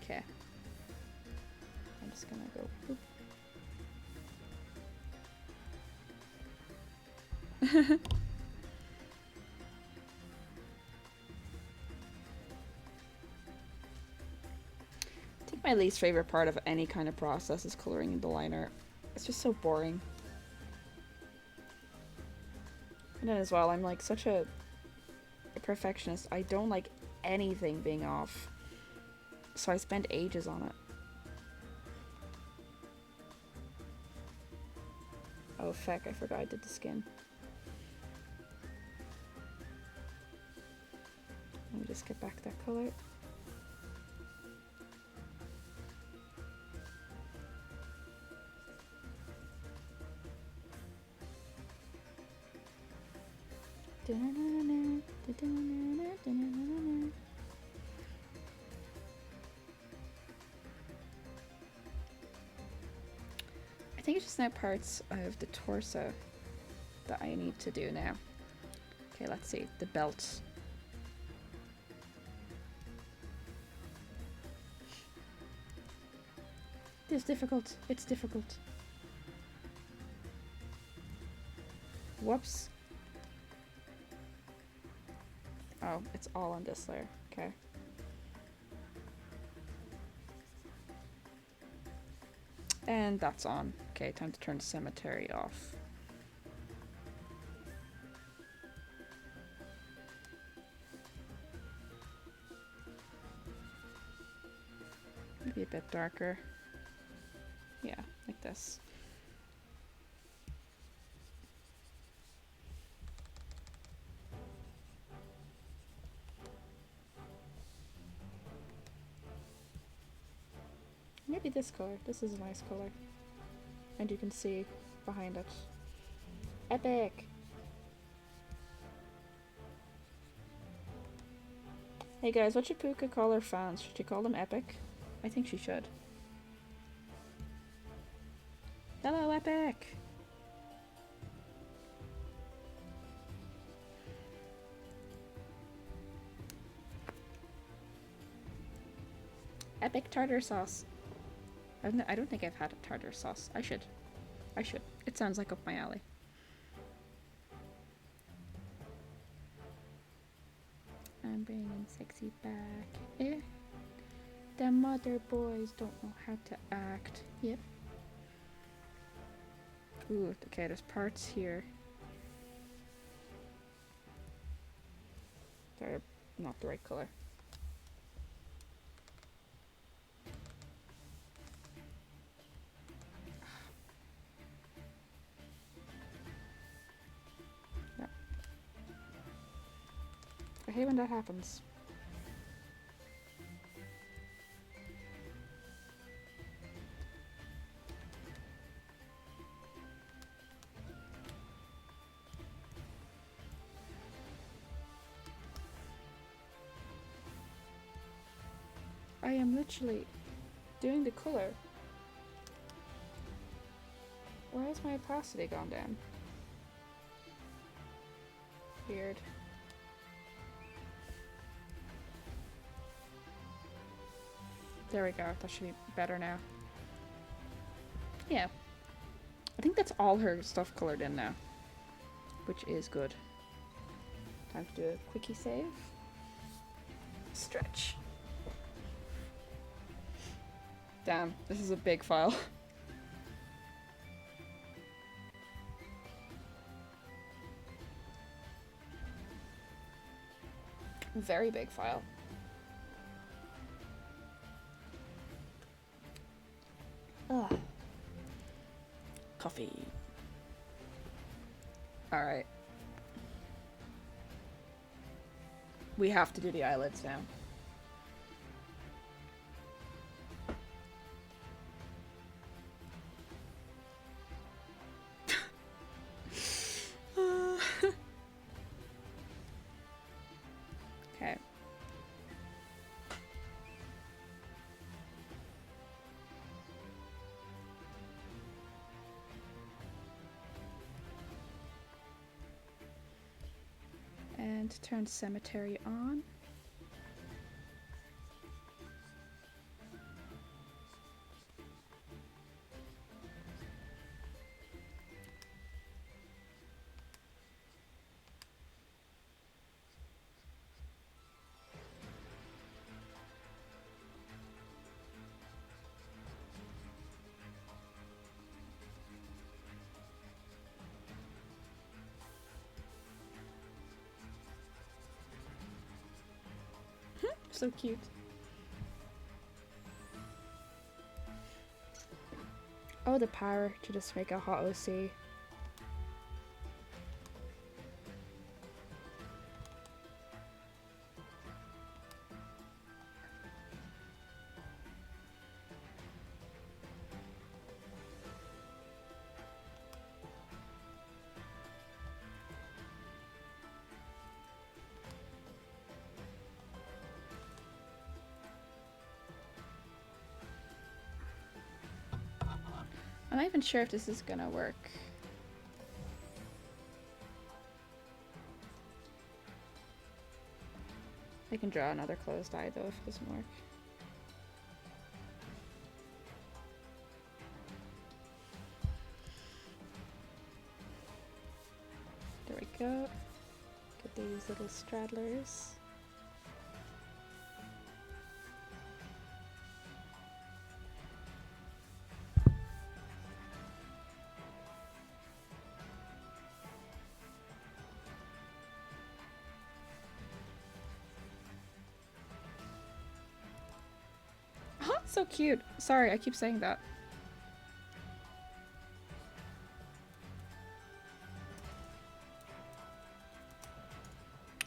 Okay. I'm just gonna go boop. I think my least favorite part of any kind of process is coloring the line art. It's just so boring. And then as well, I'm like such a perfectionist. I don't like anything being off. So I spend ages on it. Oh feck, I forgot I did the skin. Let me just get back that color. I think it's just now parts of the torso that I need to do now. Okay, let's see. The belt. It's difficult. It's difficult. Whoops. Oh, it's all on this layer. Okay. And that's on. Okay, time to turn cemetery off. Maybe a bit darker. Yeah, like this. Maybe this color. This is a nice color. And you can see behind it. Epic! Hey guys, what should Púca call her fans? Should she call them epic? I think she should. Hello, epic! Epic tartar sauce. I don't think I've had a tartar sauce. I should. I should. It sounds like up my alley. I'm bringing sexy back. Eh? The mother boys don't know how to act. Yep. Ooh, okay, there's parts here. They're not the right color. No. I hate when that happens. I am literally doing the color. Why has my opacity gone down? Weird. There we go. That should be better now. Yeah. I think that's all her stuff colored in now, which is good. Time to do a quickie save. Stretch. Damn, this is a big file. Very big file. Ugh. Coffee. Alright. We have to do the eyelids now. Okay. And turn cemetery on. So cute. Oh, the power to just make a hot OC. not even sure if this is gonna work. I can draw another closed eye though if it doesn't work. There we go. Get these little straddlers. Oh, so cute. Sorry, I keep saying that.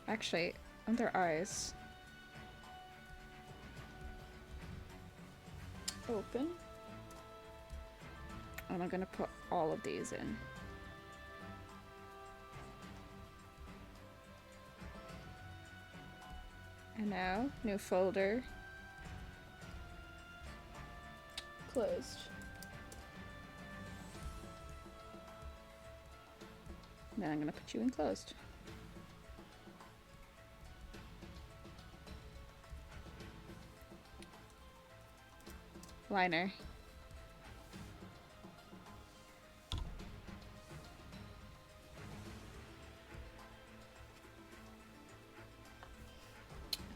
Actually, on their eyes. Open. And I'm gonna put all of these in. And now, new folder. Closed. And then I'm gonna put you in closed. Liner.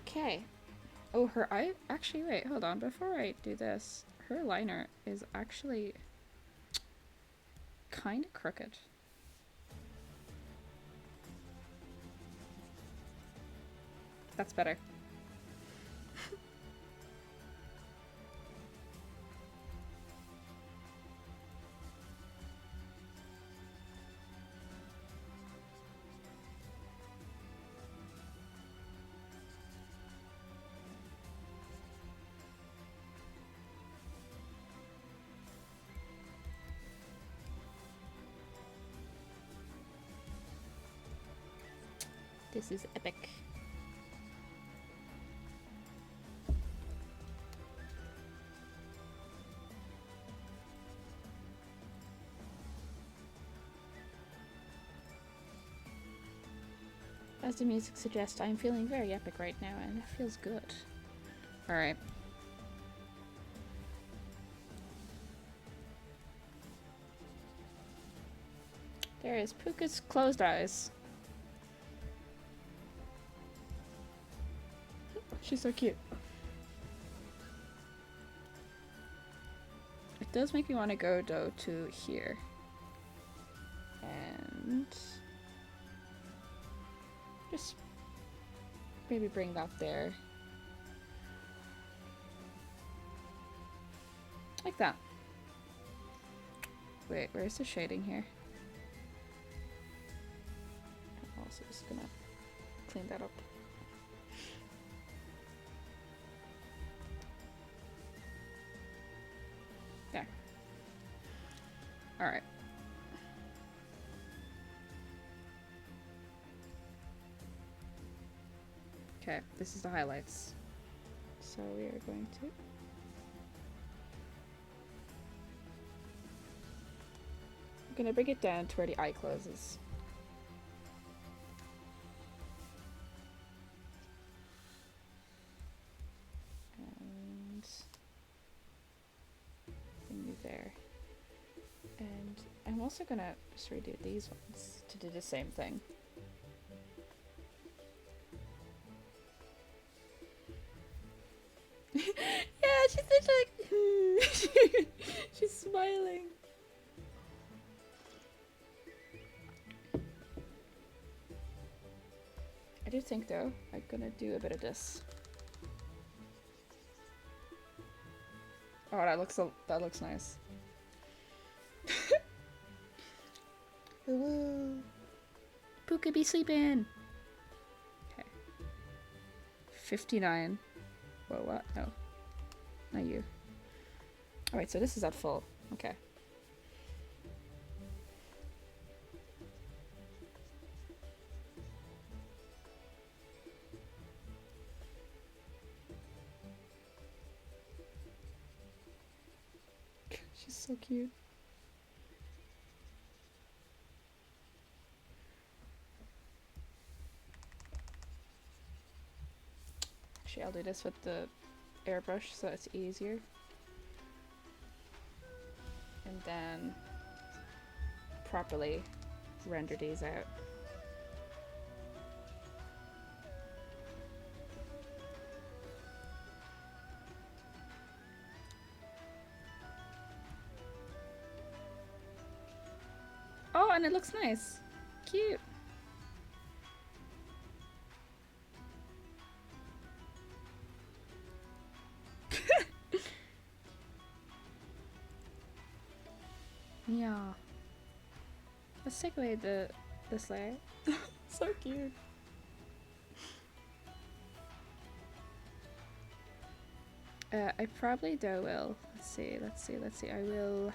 Okay. Oh, her eye. Actually, wait, hold on. Before I do this, her liner is actually kind of crooked. That's better. This is epic. As the music suggests, I am feeling very epic right now, and it feels good. Alright. There is Púca's closed eyes. She's so cute. It does make me want to go, though, to here. And just maybe bring that there. Like that. Wait, where's the shading here? I'm also just gonna clean that up. There. Alright. Okay, this is the highlights. So we are going to I'm gonna bring it down to where the eye closes. And bring you there. And I'm also gonna just redo these ones to do the same thing. Yeah, she's such like she's smiling. I do think though I'm gonna do a bit of this. Oh, that looks nice. Woo! Púca be sleeping. Okay. 59. Whoa, what? No. Not you. Alright, so this is at full. Okay. She's so cute. I'll do this with the airbrush so it's easier. And then properly render these out. Oh, and it looks nice. Cute. Yeah. Let's take away this layer. So cute. I probably will. Let's see. I will.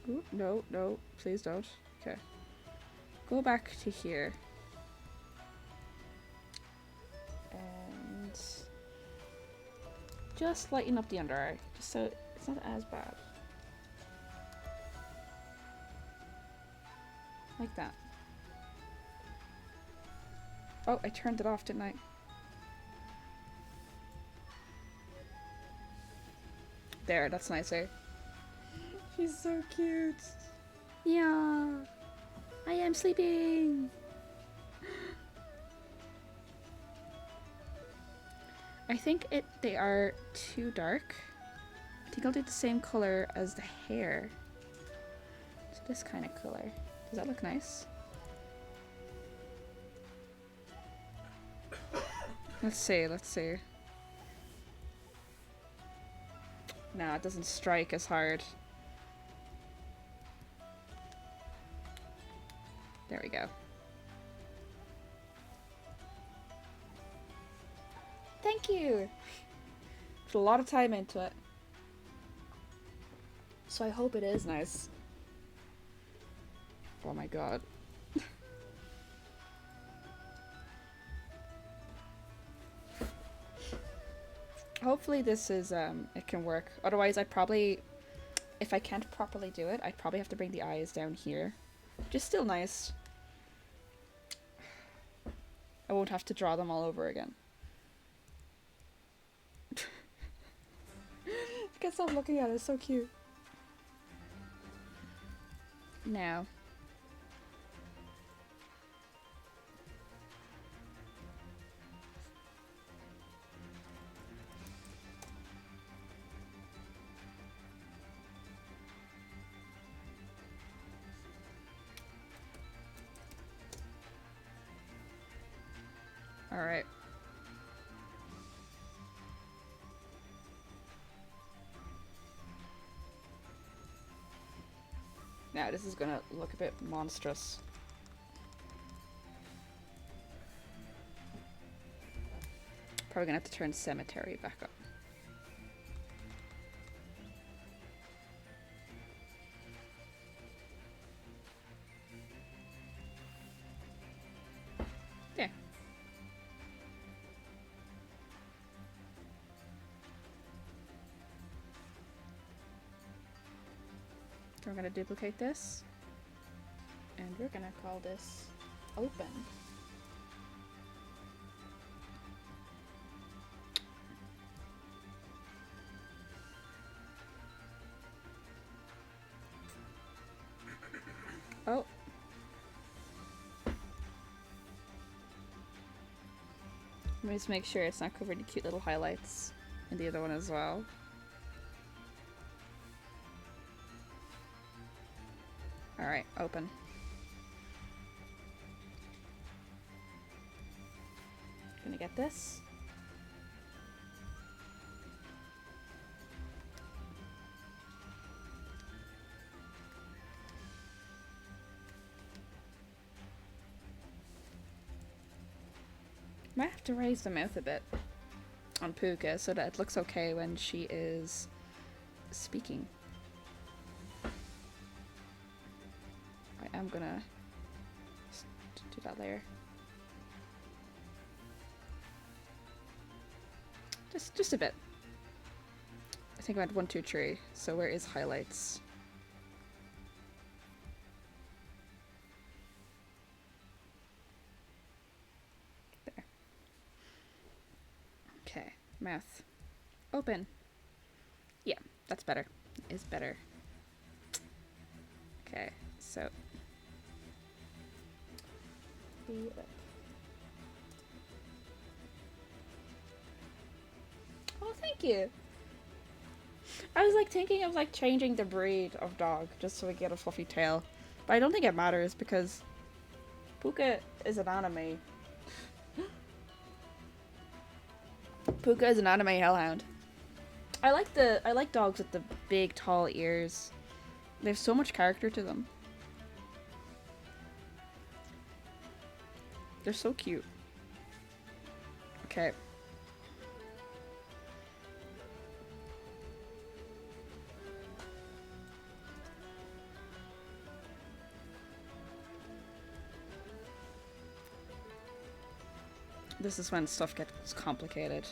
Ooh, no, please don't. Okay. Go back to here. And just lighten up the under eye, just so it's not as bad. Like that. Oh, I turned it off, didn't I? There, that's nicer. She's so cute. Yeah. I am sleeping. I think they are too dark. I think I'll do the same color as the hair. So this kind of color. Does that look nice? Let's see. No, it doesn't strike as hard. There we go. Thank you! Put a lot of time into it. So I hope it is nice. Oh my god. Hopefully this is, it can work. Otherwise I'd probably, if I can't properly do it, I'd probably have to bring the eyes down here. Which is still nice. I won't have to draw them all over again. I can't stop looking at it, it's so cute. Now. Alright. Now this is gonna look a bit monstrous. Probably gonna have to turn cemetery back up. There. So we're gonna duplicate this. And we're gonna call this open. Oh. Let me just make sure it's not covered in cute little highlights in the other one as well. Alright, open. Gonna get this. Might have to raise the mouth a bit on Púca so that it looks okay when she is speaking. I am gonna do that layer. Just a bit. I think I went 1, 2, 3. So where is highlights? There. Mouth. Open. Yeah, that's better. Is better. Okay, so. Oh, thank you. I was like thinking of like changing the breed of dog just so we get a fluffy tail. But I don't think it matters because Púca is an anime. Púca is an anime hellhound. I like dogs with the big tall ears. They have so much character to them. They're so cute. Okay. This is when stuff gets complicated.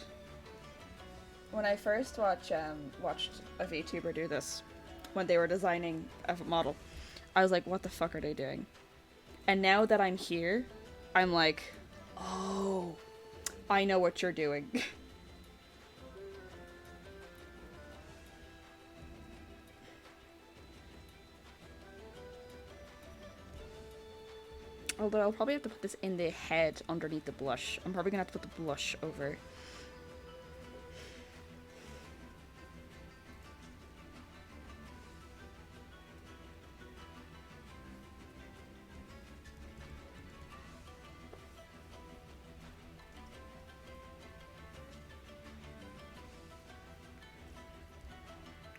When I first watched a Vtuber do this, when they were designing a model, I was like, what the fuck are they doing? And now that I'm here, I'm like, oh, I know what you're doing. Although I'll probably have to put this in the head underneath the blush. I'm probably gonna have to put the blush over.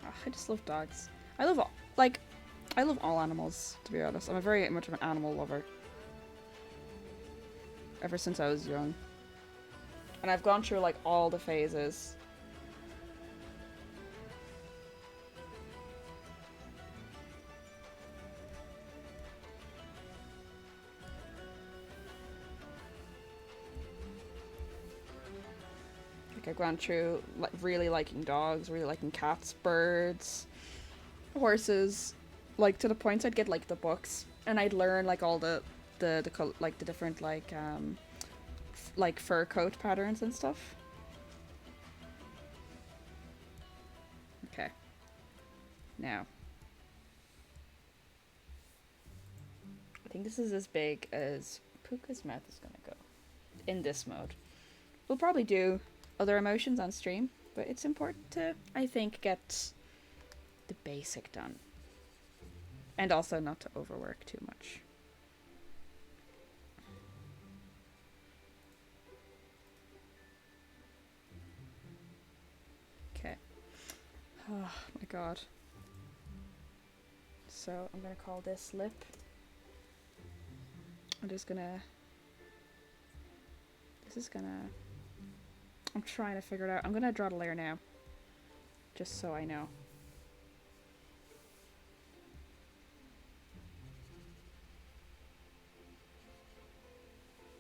Oh, I just love dogs. I love all animals, to be honest. I'm a very much of an animal lover. Ever since I was young. And I've gone through like all the phases. Like I've gone through like really liking dogs, really liking cats, birds, horses, like to the point I'd get like the books and I'd learn like all the different like fur coat patterns and stuff. Okay. Now. I think this is as big as Púca's mouth is gonna go. In this mode. We'll probably do other emotions on stream, but it's important to, I think, get the basic done. And also not to overwork too much. Okay. Oh my god. So I'm gonna call this lip. I'm just gonna... This is gonna... I'm trying to figure it out. I'm gonna draw the layer now. Just so I know.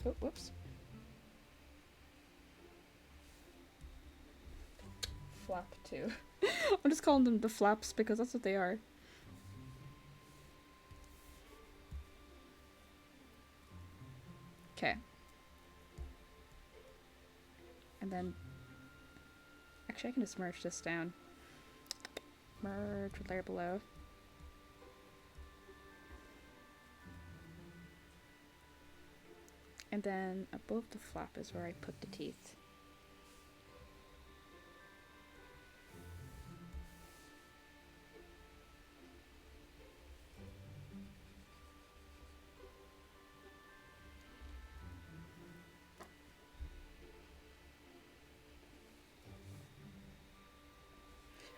Oh, whoops. Flap 2. I'm just calling them the flaps because that's what they are. Okay. And then... Actually, I can just merge this down. Merge with layer below. And then above the flap is where I put the teeth.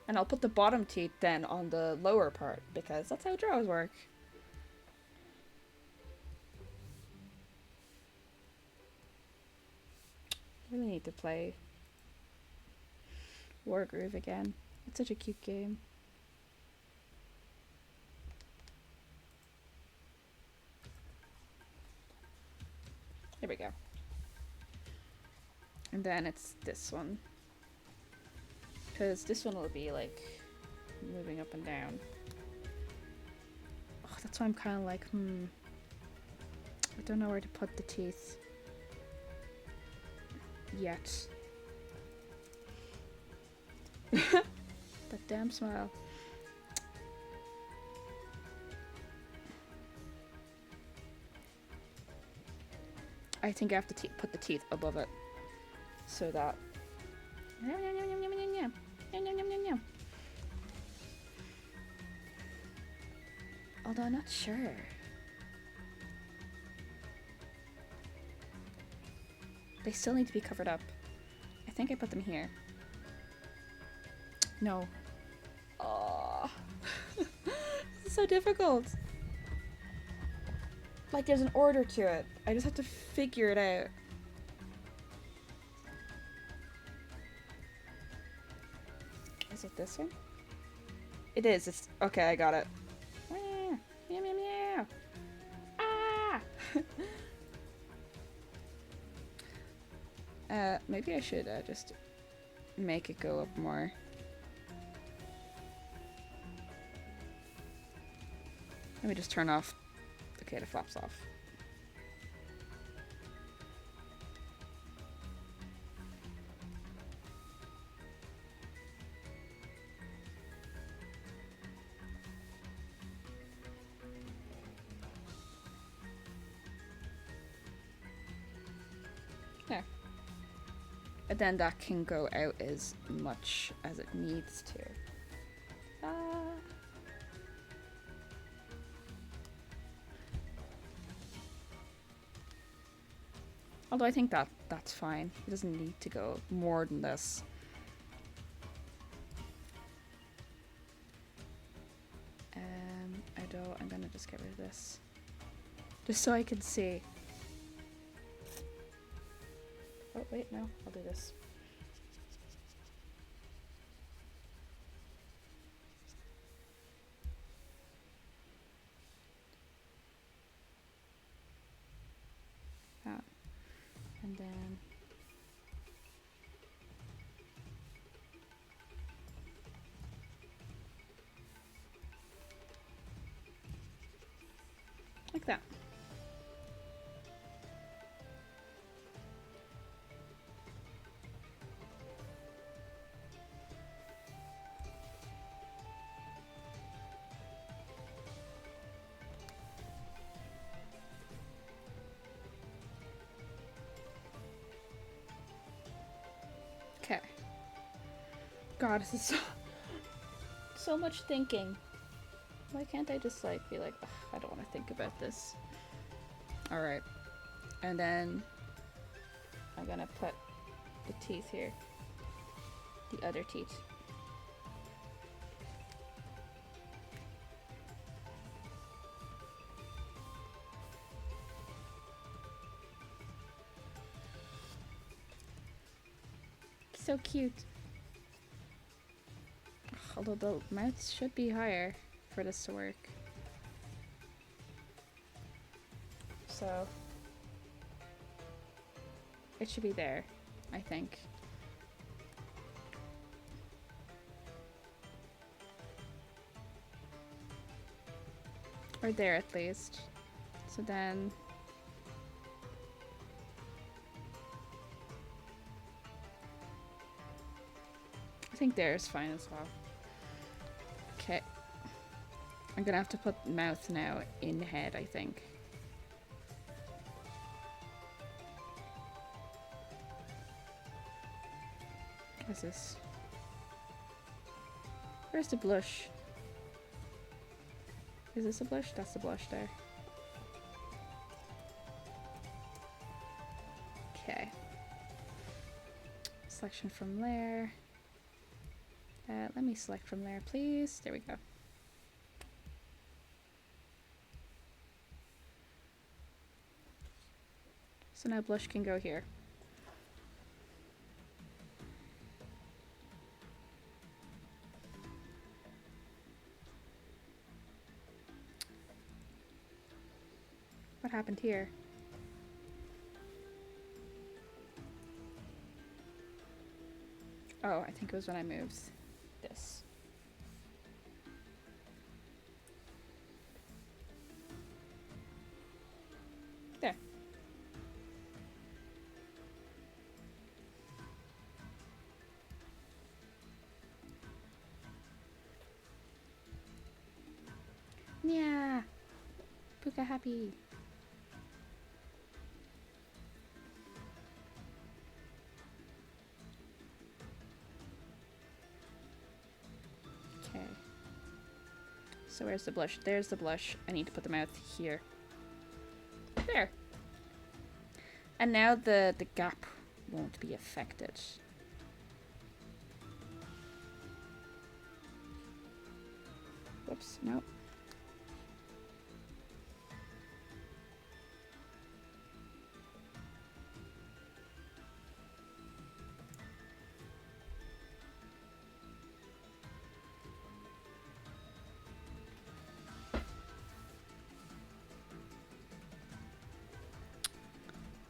And I'll put the bottom teeth then on the lower part because that's how draws work. I really need to play Wargroove again. It's such a cute game. There we go. And then it's this one. Because this one will be like moving up and down. Oh, that's why I'm kind of like, I don't know where to put the teeth yet. That damn smile. I think I have to put the teeth above it so that. Although I'm not sure. They still need to be covered up. I think I put them here. No. Oh. This is so difficult. Like there's an order to it. I just have to figure it out. Is it this one? It is. It's okay. I got it. Meow meow meow. Ah. Maybe I should just make it go up more. Let me just turn off. Okay, the flaps off. There. And then that can go out as much as it needs to. Although I think that's fine. It doesn't need to go more than this. I'm gonna just get rid of this. Just so I can see. Oh, wait, no. I'll do this. That. And then... like that. Okay. God, this is so much thinking. Why can't I just like be like, I don't want to think about this. Alright. And then I'm gonna put the teeth here. The other teeth. So cute. Although the mouth should be higher for this to work. So it should be there, I think. Or there at least. So then I think there is fine as well. Okay. I'm gonna have to put mouth now in head, I think. What's this? Where's the blush? Is this a blush? That's the blush there. Okay. Selection from layer. Let me select from there, please. There we go. So now blush can go here. What happened here? Oh, I think it was when I moved this. There. Yeah. Púca happy. Okay. So where's the blush? There's the blush. I need to put the mouth here. There. And now the gap won't be affected. Whoops, no.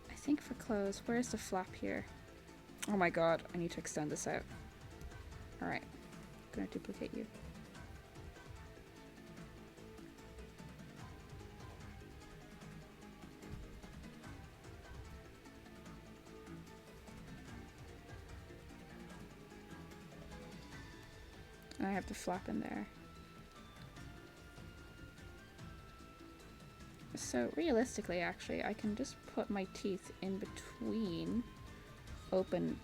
I think for clothes, where's the flap here? Oh my god, I need to extend this out. Alright, gonna duplicate you. And I have the flap in there. So realistically, actually, I can just put my teeth in between open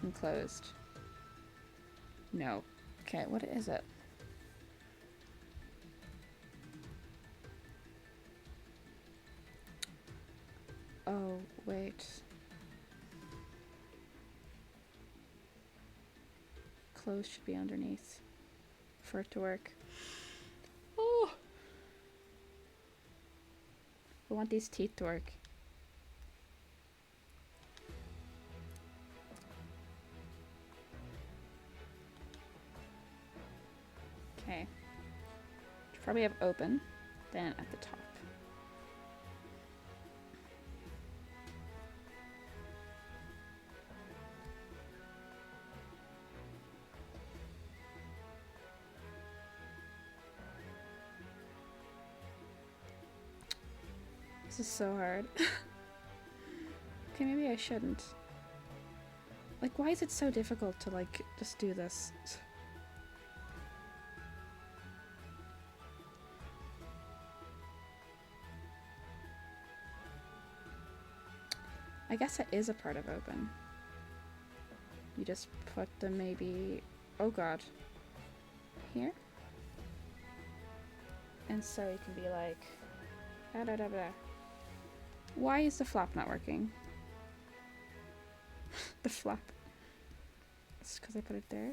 and closed. No. Okay, what is it? Oh, wait. Clothes should be underneath for it to work. Oh! I want these teeth to work. Okay. Should probably have open, then at the top. This is so hard. Okay, maybe I shouldn't. Like, why is it so difficult to, like, just do this? I guess it is a part of open. You just put them maybe... Oh god. Here? And so you can be like... Da da da da. Why is the flap not working? The flap. It's because I put it there.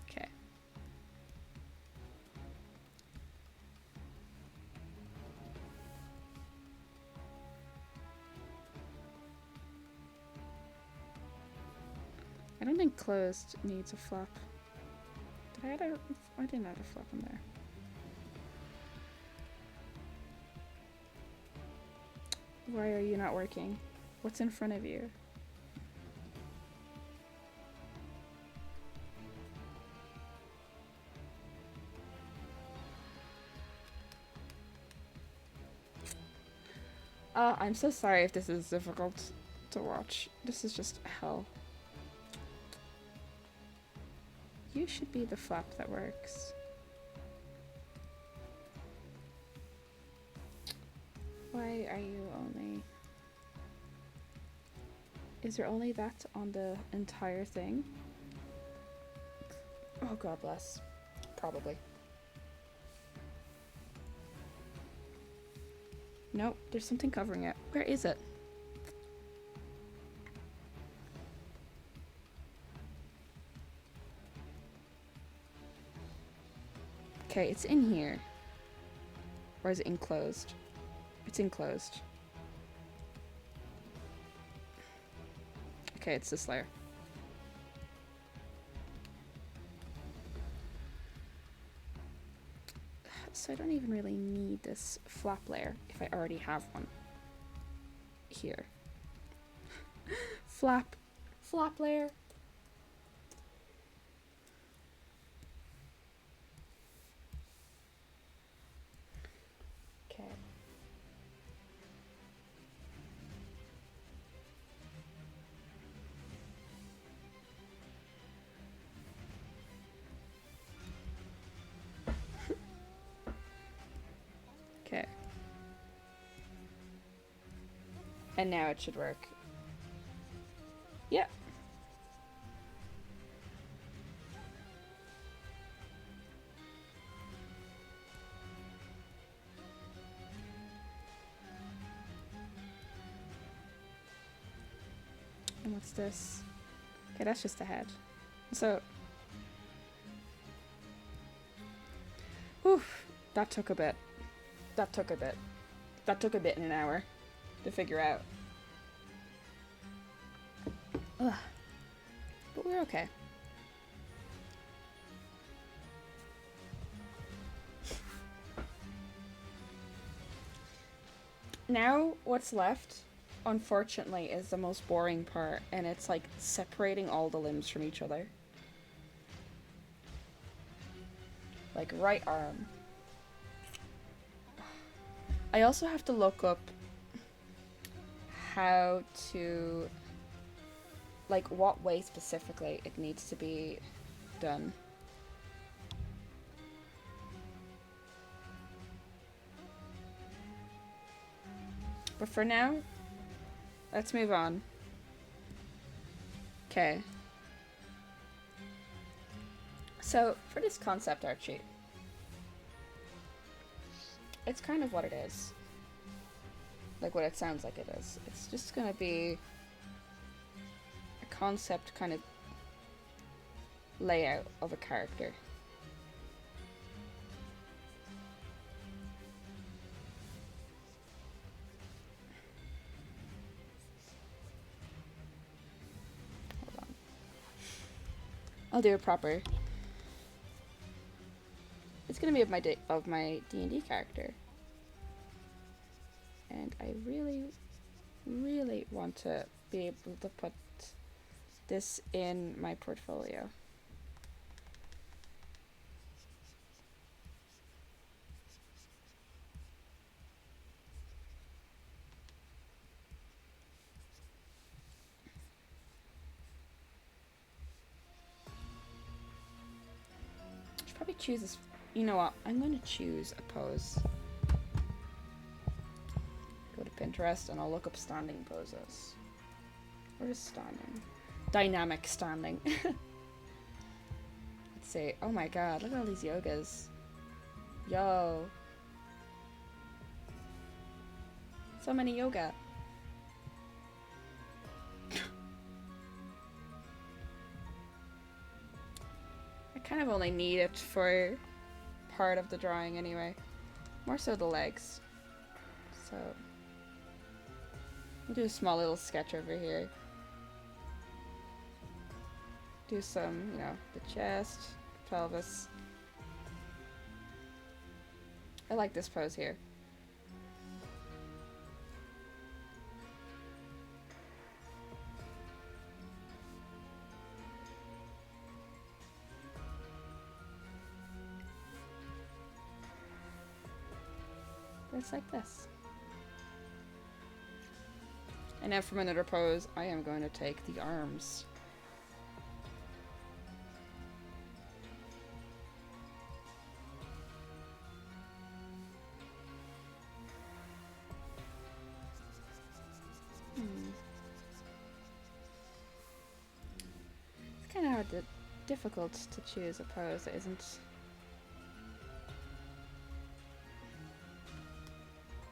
Okay. I don't think closed needs a flap. Did I add a... I didn't add a flap in there. Why are you not working? What's in front of you? I'm so sorry if this is difficult to watch. This is just hell. You should be the flap that works. Why are you only... Is there only that on the entire thing? Oh, God bless. Probably. Nope, there's something covering it. Where is it? Okay, it's in here. Or is it enclosed? It's enclosed. Okay, it's this layer. So I don't even really need this flap layer if I already have one here. Flap layer. And now it should work. Yeah. And what's this? Okay, that's just a head. So, whew, that took a bit. That took a bit. That took a bit in an hour to figure out. Ugh. But we're okay. Now, what's left, unfortunately, is the most boring part, and it's like separating all the limbs from each other. Like right arm. I also have to look up how to, like, what way specifically it needs to be done. But for now, let's move on. Okay. So, for this concept art sheet, it's kind of what it is. Like what it sounds like it is. It's just gonna be a concept kind of layout of a character. Hold on. I'll do it proper. It's gonna be of my D&D character. And I really, really want to be able to put this in my portfolio. I should probably choose this. You know what? I'm going to choose a pose. Go to Pinterest and I'll look up standing poses. Or just standing. Dynamic standing. Let's see. Oh my god, look at all these yogas. Yo. So many yoga. I kind of only need it for part of the drawing anyway. More so the legs. So I'll do a small little sketch over here. Do some, you know, the chest, pelvis. I like this pose here. It's like this. And now from another pose, I am going to take the arms. It's kind of hard to, difficult to choose a pose that isn't.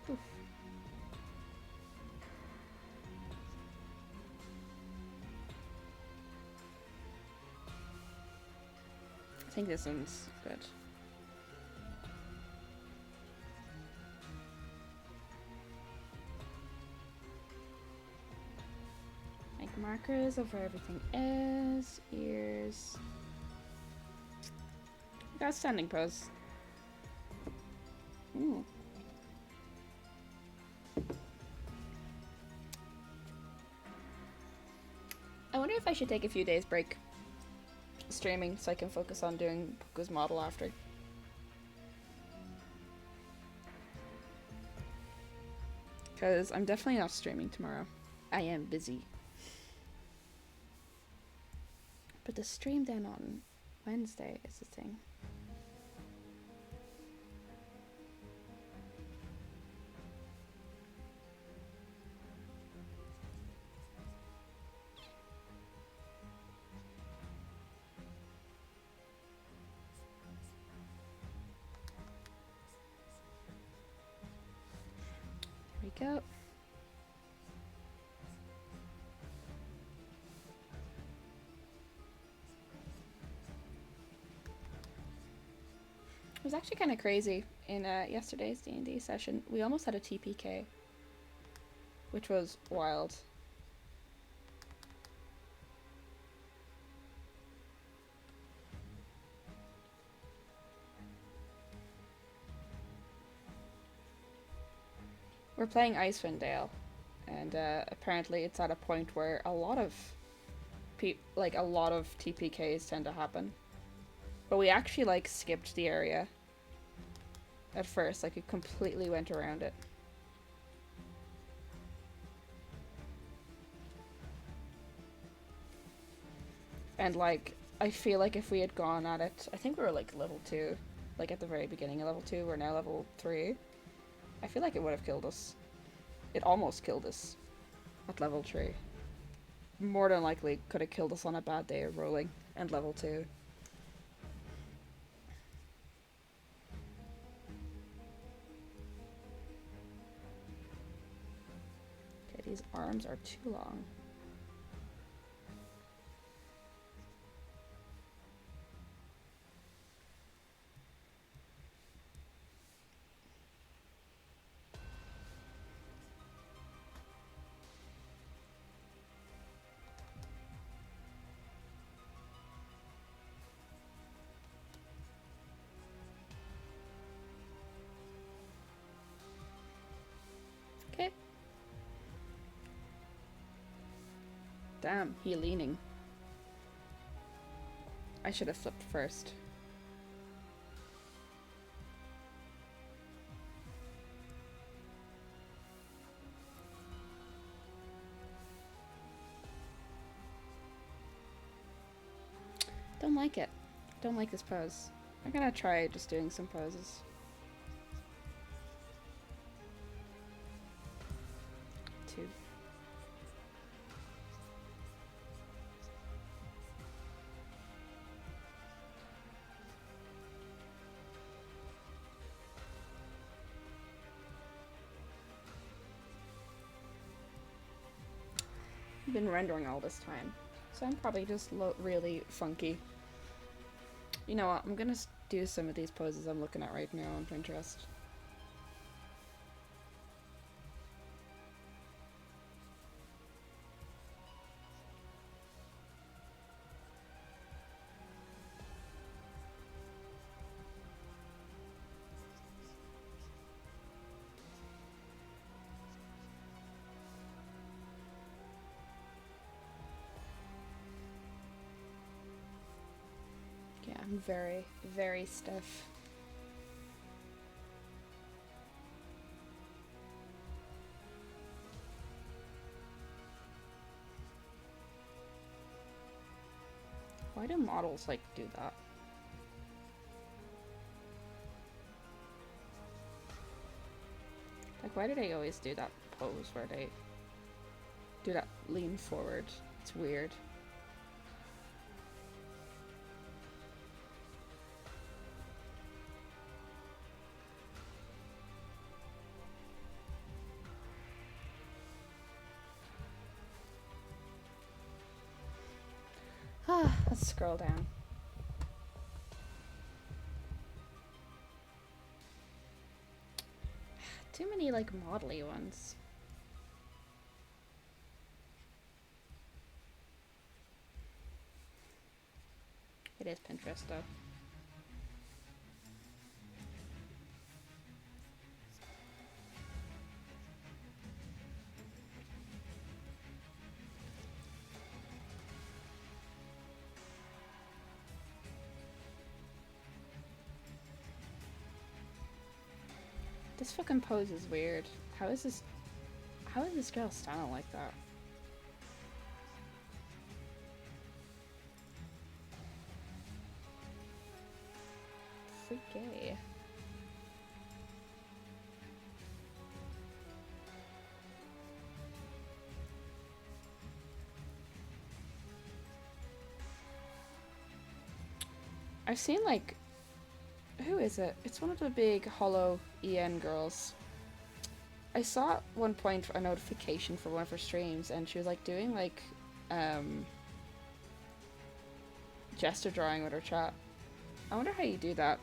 Oof. I think this one's good. Make markers of where everything is. Ears. We got a standing pose. Ooh. I wonder if I should take a few days break streaming so I can focus on doing Púca's model after. Because I'm definitely not streaming tomorrow. I am busy. But the stream then on Wednesday is the thing. go. It was actually kind of crazy in yesterday's D&D session. We almost had a TPK, which was wild. We're playing Icewind Dale, and apparently it's at a point where a lot of TPKs tend to happen. But we actually like skipped the area at first, like it completely went around it. And like I feel like if we had gone at it, I think we were like level 2, like at the very beginning of level 2, we're now level 3. I feel like it would have killed us. It almost killed us at level 3. More than likely could have killed us on a bad day of rolling and level 2. Okay, these arms are too long. Okay. Damn, he leaning. I should have flipped first. Don't like it. Don't like this pose. I'm gonna try just doing some poses. Two. I've been rendering all this time, so I'm probably just really funky. You know what? I'm gonna do some of these poses I'm looking at right now on Pinterest. Yeah, I'm very, very stiff. Why do models like do that? Like, why do they always do that pose where they do that lean forward? It's weird. Let's scroll down. Too many like modelly ones. It is Pinterest though. This fucking pose is weird. How is this girl standing like that? Freaky. I've seen like, who is it? It's one of the big hollow EN girls. I saw at one point a notification for one of her streams, and she was like doing like gesture drawing with her chat. I wonder how you do that,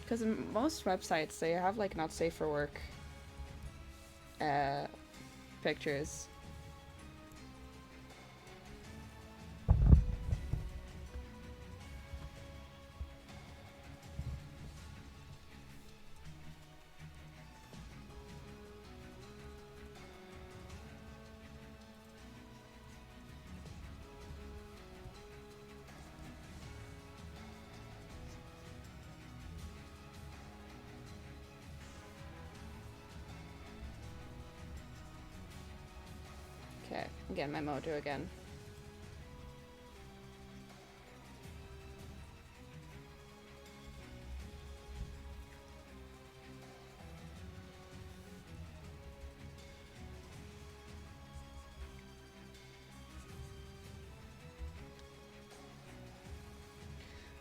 because in most websites they have like not safe for work pictures. Okay, I'm getting my mojo again.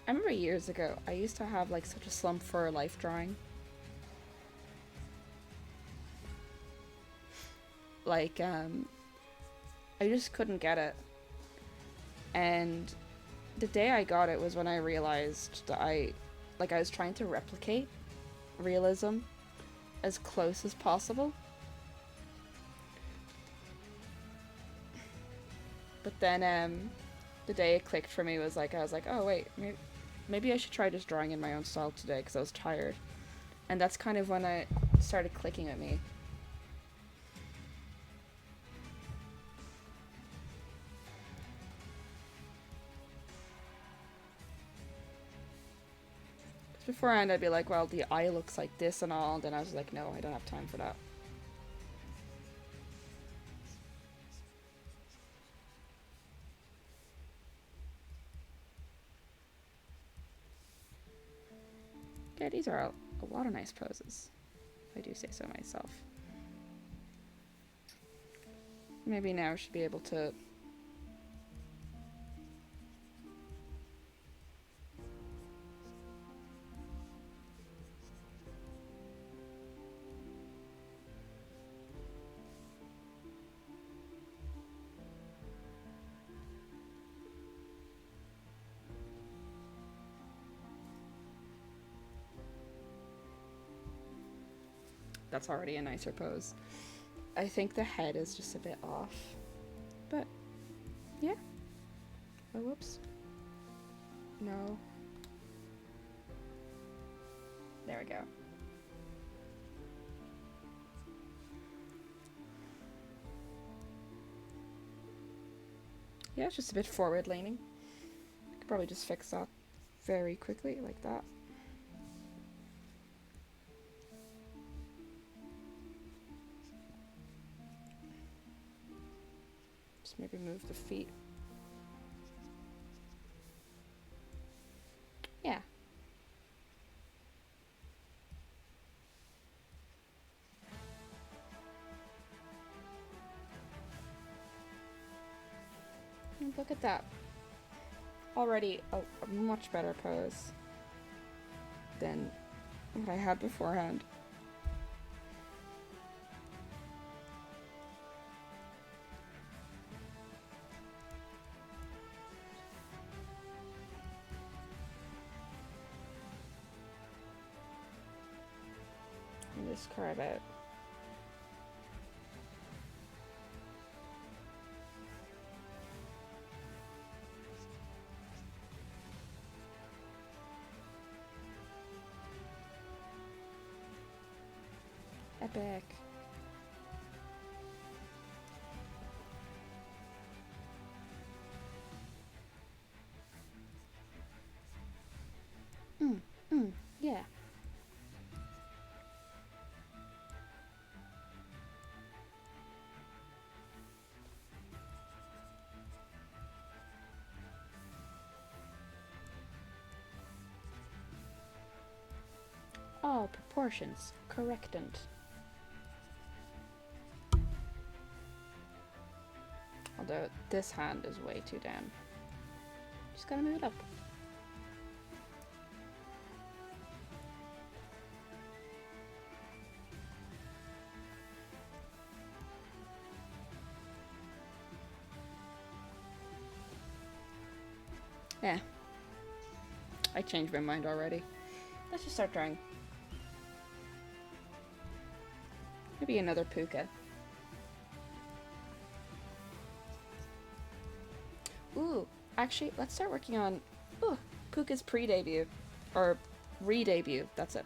I remember years ago, I used to have like such a slump for life drawing. Like, I just couldn't get it. And the day I got it was when I realized that I was trying to replicate realism as close as possible. But then, the day it clicked for me was like, I was like, oh wait, maybe I should try just drawing in my own style today, because I was tired. And that's kind of when it started clicking at me. Beforehand, I'd be like, well, the eye looks like this and all, and then I was like, no, I don't have time for that. Yeah, these are a lot of nice poses, if I do say so myself. Maybe now I should be able to... That's already a nicer pose. I think the head is just a bit off. But, yeah. Oh, whoops. No. There we go. Yeah, it's just a bit forward leaning. I could probably just fix that very quickly, like that. Just maybe move the feet. Yeah. And look at that. Already a much better pose than what I had beforehand. And just carve out. Epic. Yeah. All proportions correctant. Although this hand is way too down. Just gotta move it up. Yeah. I changed my mind already. Let's just start drawing. Maybe another Púca. Ooh, actually, let's start working on Púca's pre-debut. Or re-debut, that's it.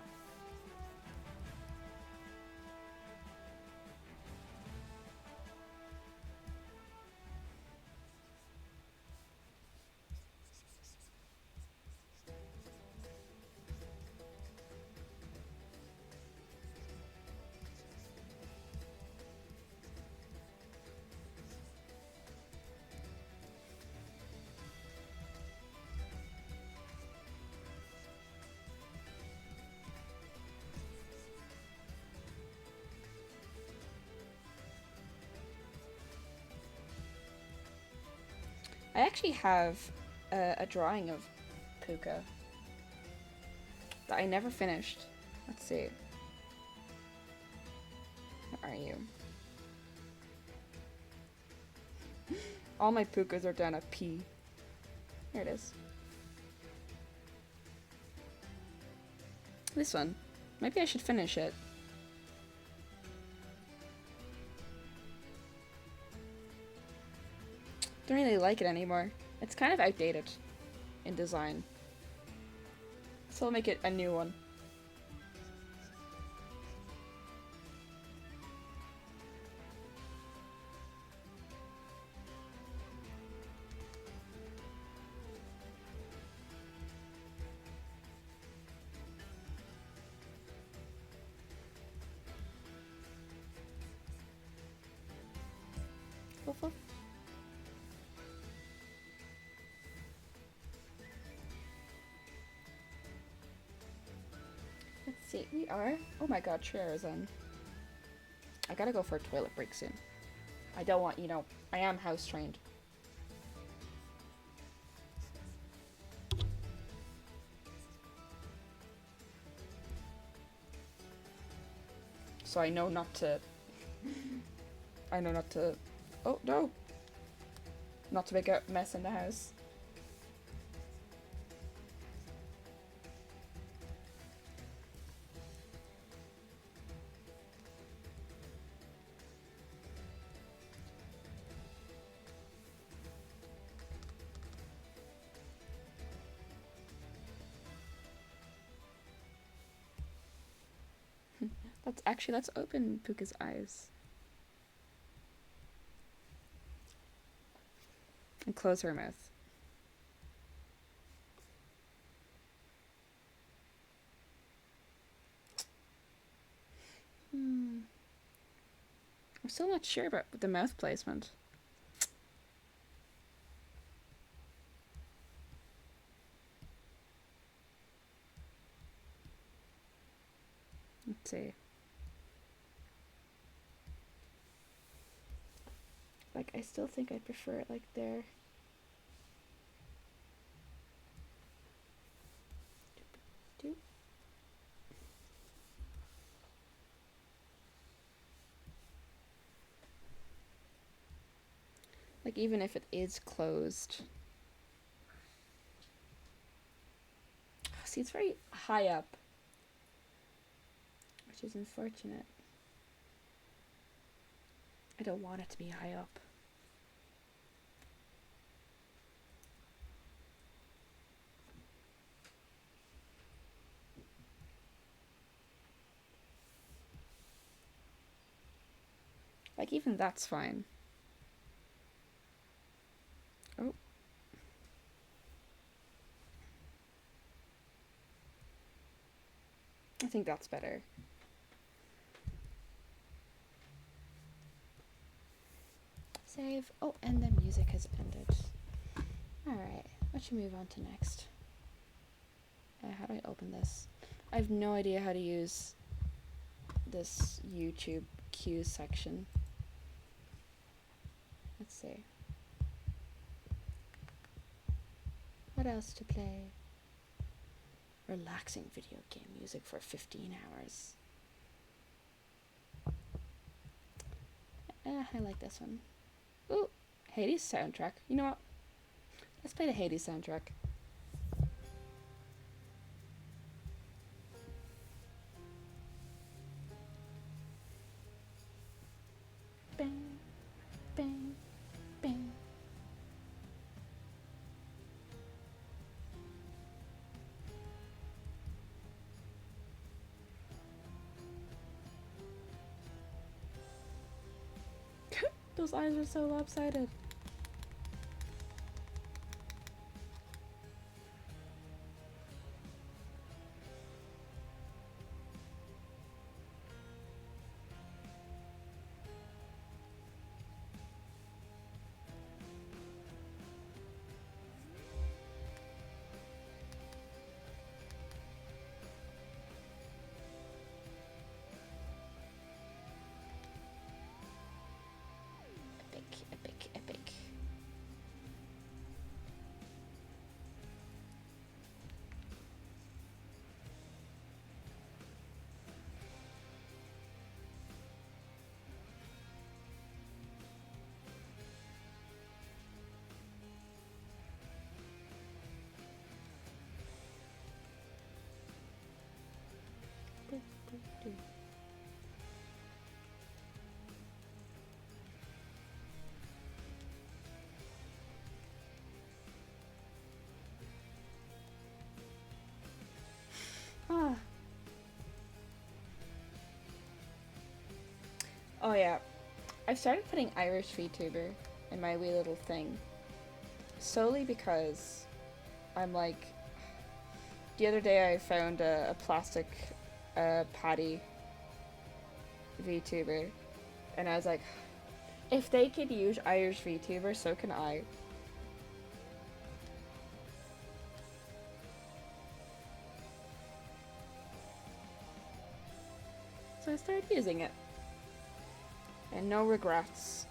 I actually have a drawing of Púca that I never finished. Let's see. Where are you? All my Púcas are down at P. Here it is. This one. Maybe I should finish it. Don't really like it anymore. It's kind of outdated in design. So I'll make it a new one. Woof, woof. Let's see, we are... Oh my god, Trier is in. I gotta go for a toilet break soon. I don't want, you know, I am house trained. So I know not to... I know not to... Oh, no! Not to make a mess in the house. Let's open Púca's eyes. And close her mouth. I'm still not sure about the mouth placement. Let's see. Like, I still think I prefer it like there. Like, even if it is closed. See, it's very high up, which is unfortunate. I don't want it to be high up. Like, even that's fine. Oh. I think that's better. Save. Oh, and the music has ended. Alright, what should we move on to next? How do I open this? I have no idea how to use this YouTube cues section. Let's see. What else to play? Relaxing video game music for 15 hours. I like this one. Ooh, Hades soundtrack. You know what? Let's play the Hades soundtrack. Those eyes are so lopsided. Epic, epic, epic. Ah. Oh yeah, I've started putting Irish VTuber in my wee little thing, solely because I'm like, the other day I found a plastic patty VTuber, and I was like, if they could use Irish VTuber, so can I. So I started using it. And no regrets.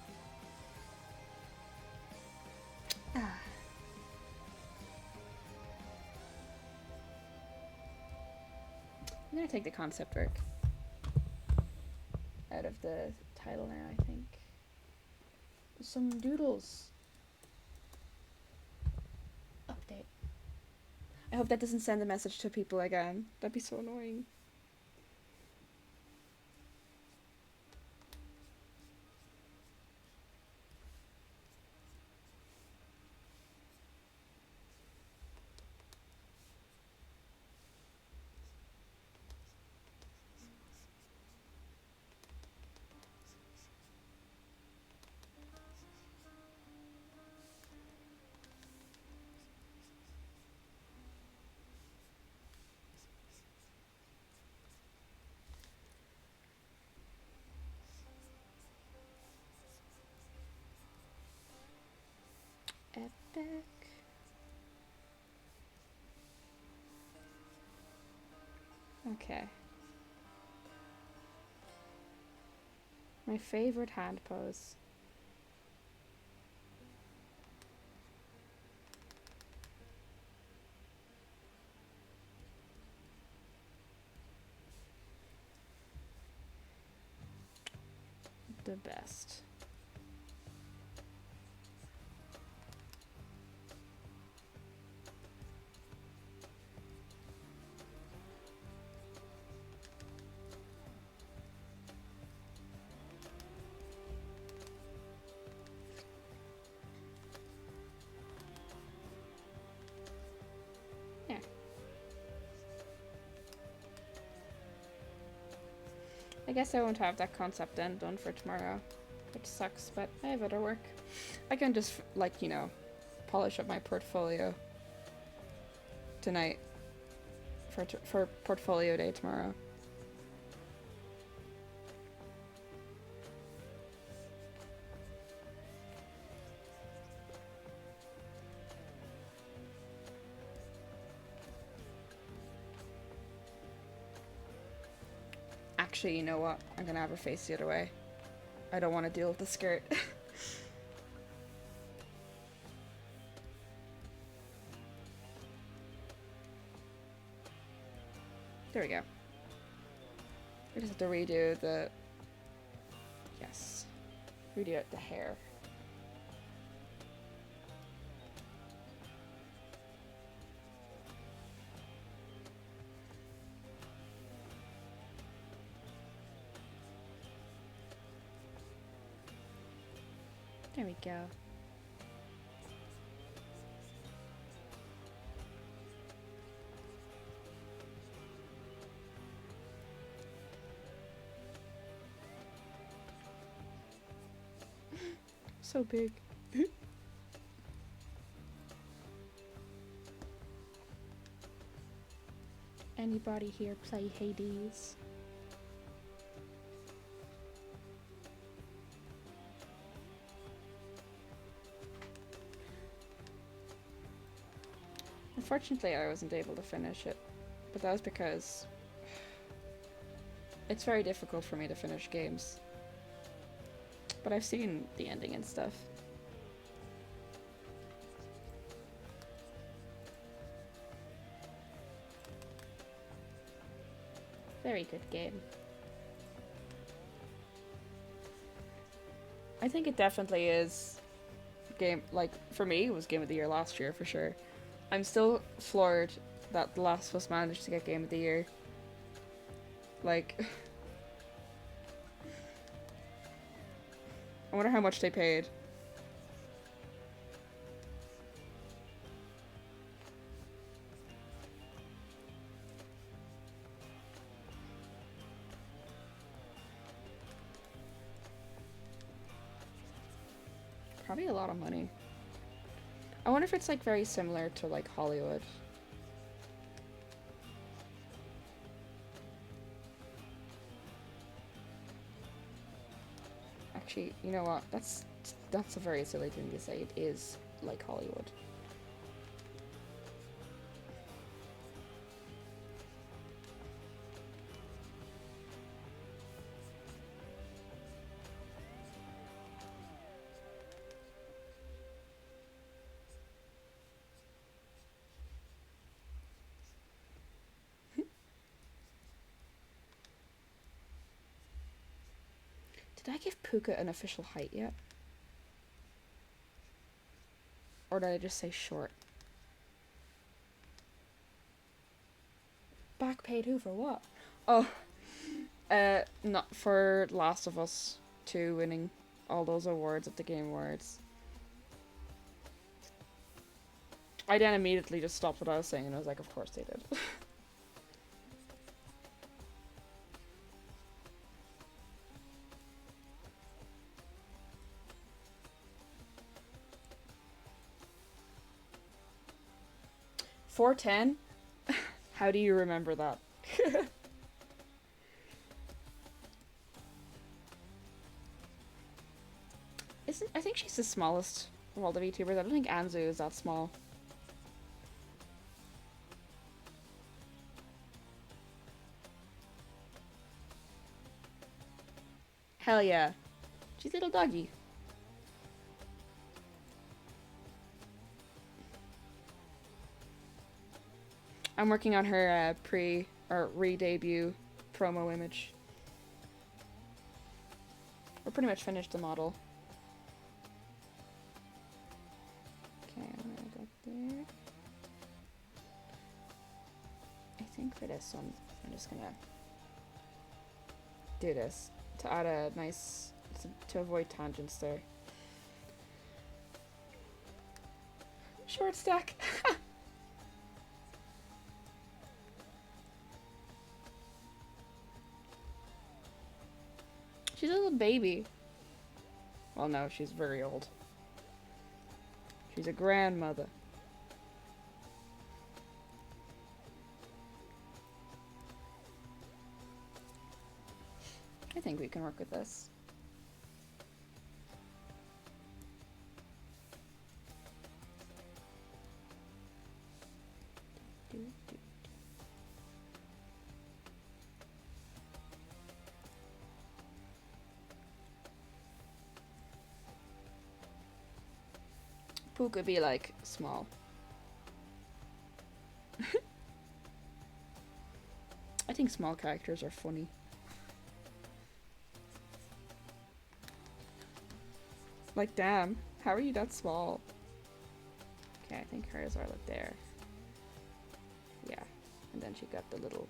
I'm gonna take the concept work out of the title now, I think. Some doodles. Update. I hope that doesn't send a message to people again. That'd be so annoying. Epic. Okay. My favorite hand pose. The best. Yeah. I guess I won't have that concept then done for tomorrow, which sucks, but I have other work. I can just, like, you know, polish up my portfolio tonight for portfolio day tomorrow. Actually, you know what? I'm gonna have her face the other way. I don't want to deal with the skirt. There we go. I just have to redo the... Yes. Redo the hair. There we go. so big. Anybody here play Hades? Unfortunately, I wasn't able to finish it, but that was because it's very difficult for me to finish games. But I've seen the ending and stuff. Very good game. I think it definitely is game, like, for me, it was Game of the Year last year for sure. I'm still floored that The Last of Us managed to get Game of the Year. Like, I wonder how much they paid. Probably a lot of money. I wonder if it's like very similar to like Hollywood. Actually, you know what? That's a very silly thing to say. It is like Hollywood. Did I give Púca an official height yet? Or did I just say short? Back paid who for what? Oh, not for Last of Us 2 winning all those awards at the Game Awards. I then immediately just stopped what I was saying and I was like, of course they did. $4.10? How do you remember that? I think she's the smallest of all the VTubers. I don't think Anzu is that small. Hell yeah. She's a little doggy. I'm working on her re-debut promo image. We're pretty much finished the model. Okay, I'm gonna go there. I think for this one, I'm just gonna do this to add a nice, to avoid tangents there. Short stack. She's a little baby. Well, no, she's very old. She's a grandmother. I think we can work with this. Púca be like small. I think small characters are funny. Like, damn, how are you that small? Okay, I think hers are like there. Yeah, and then she got the little...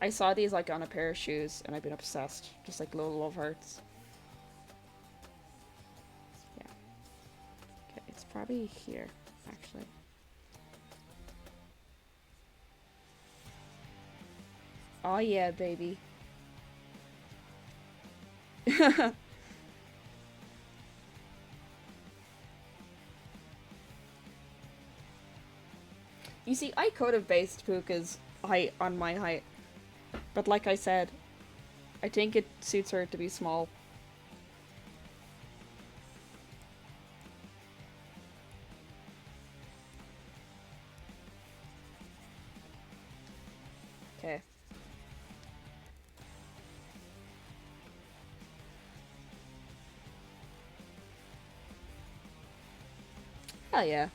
I saw these like on a pair of shoes and I've been obsessed. Just like little love hearts. Yeah. Okay, it's probably here, actually. Oh yeah, baby. You see, I could have based Púca's height on my height. But like I said, I think it suits her to be small. Okay. Hell yeah.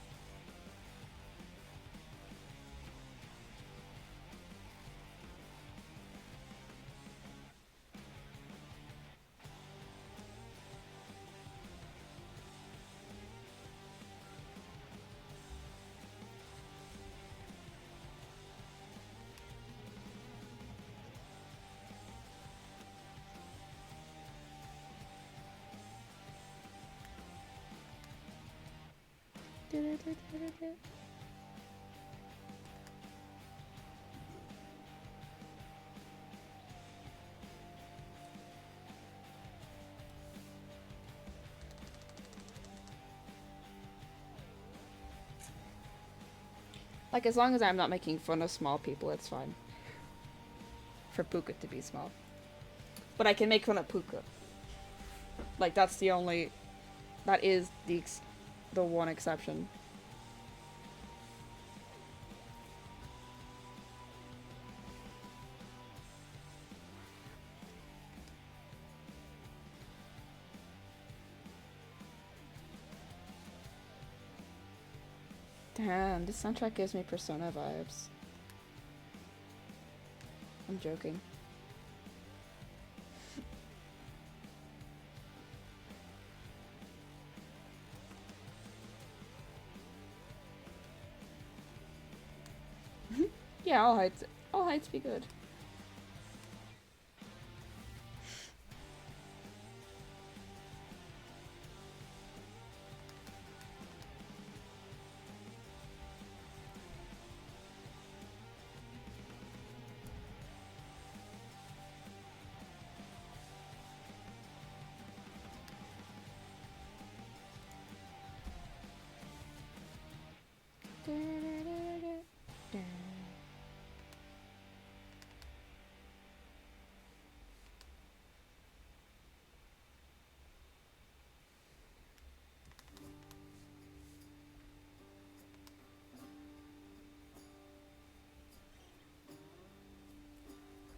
Like, as long as I'm not making fun of small people, it's fine. For Púca to be small. But I can make fun of Púca. Like, that's the only... That is the one exception. Damn, this soundtrack gives me Persona vibes. I'm joking. Yeah, all heights be good.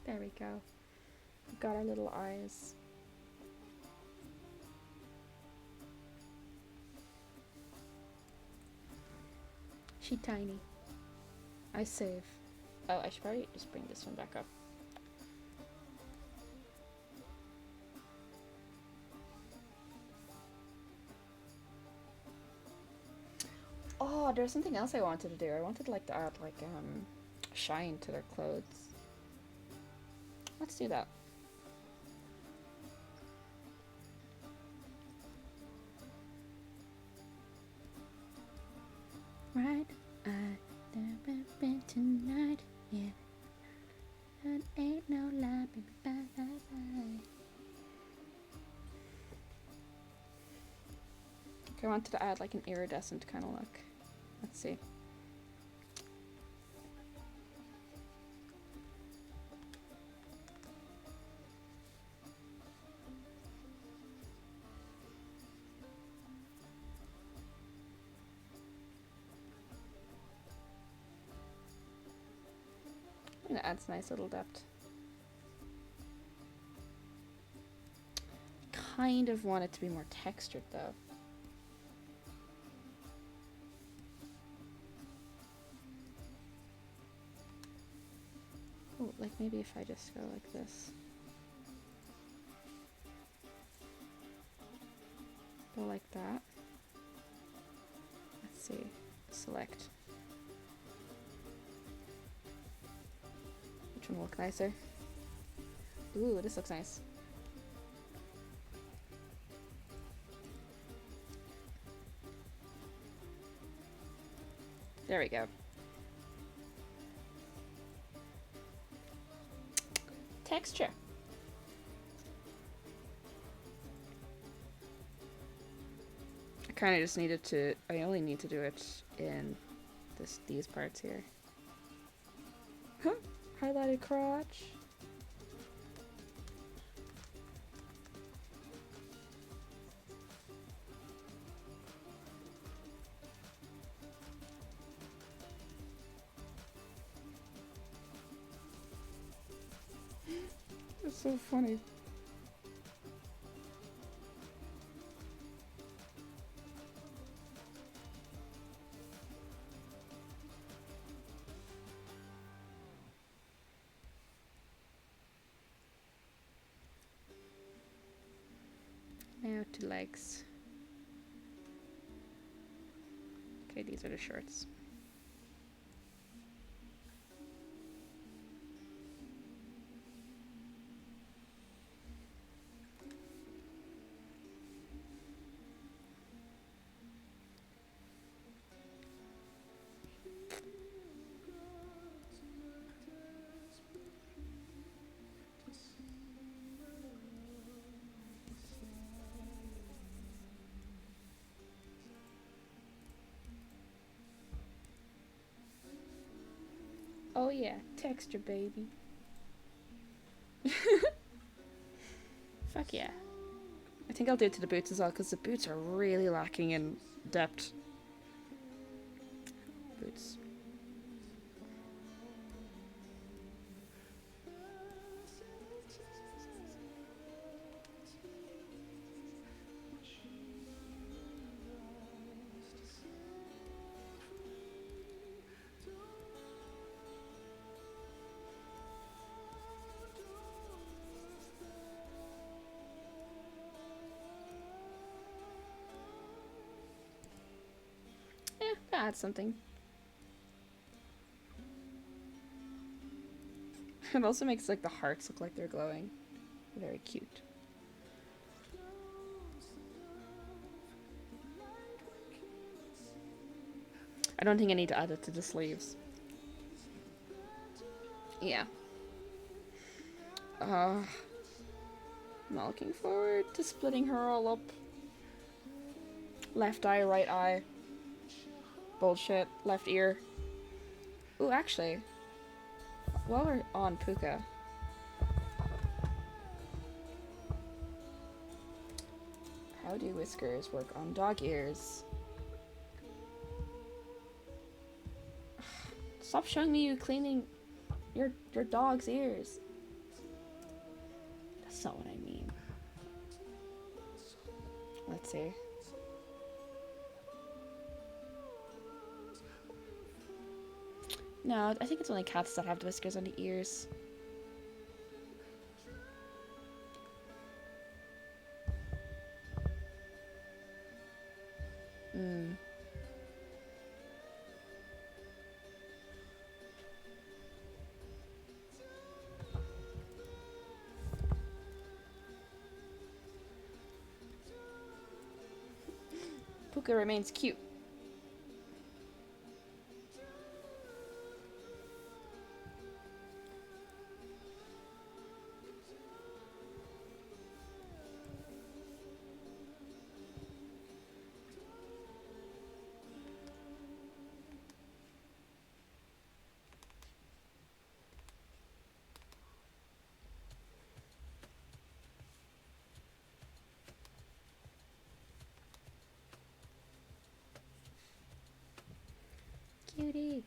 There we go. We've got our little eyes. She tiny. I save. Oh, I should probably just bring this one back up. Oh, there's something else I wanted to do. I wanted like to add like shine to their clothes. Let's do that. Right, tonight, yeah. And ain't no lie, baby, bye, bye, bye. Okay, I wanted to add like an iridescent kind of look. Let's see. And it adds nice little depth. Kind of want it to be more textured though. Oh, like maybe if I just go like this. Go like that. Let's see. Select. Which one will look nicer? Ooh, this looks nice. There we go. Texture. I kind of just needed to, I only need to do it in these parts here. Highlighted crotch. It's so funny. Now to legs. Okay, these are the shorts. Oh yeah, texture baby. Fuck yeah. I think I'll do it to the boots as well, because the boots are really lacking in depth. Boots. Yeah, that adds something. It also makes like the hearts look like they're glowing. Very cute. I don't think I need to add it to the sleeves. Yeah. I'm not looking forward to splitting her all up. Left eye, right eye. Bullshit. Left ear. Ooh, actually, while we're on Púca, how do whiskers work on dog ears? Stop showing me you cleaning your dog's ears. That's not what I mean. Let's see. No, I think it's only cats that have the whiskers on the ears. Púca remains cute. Cutie.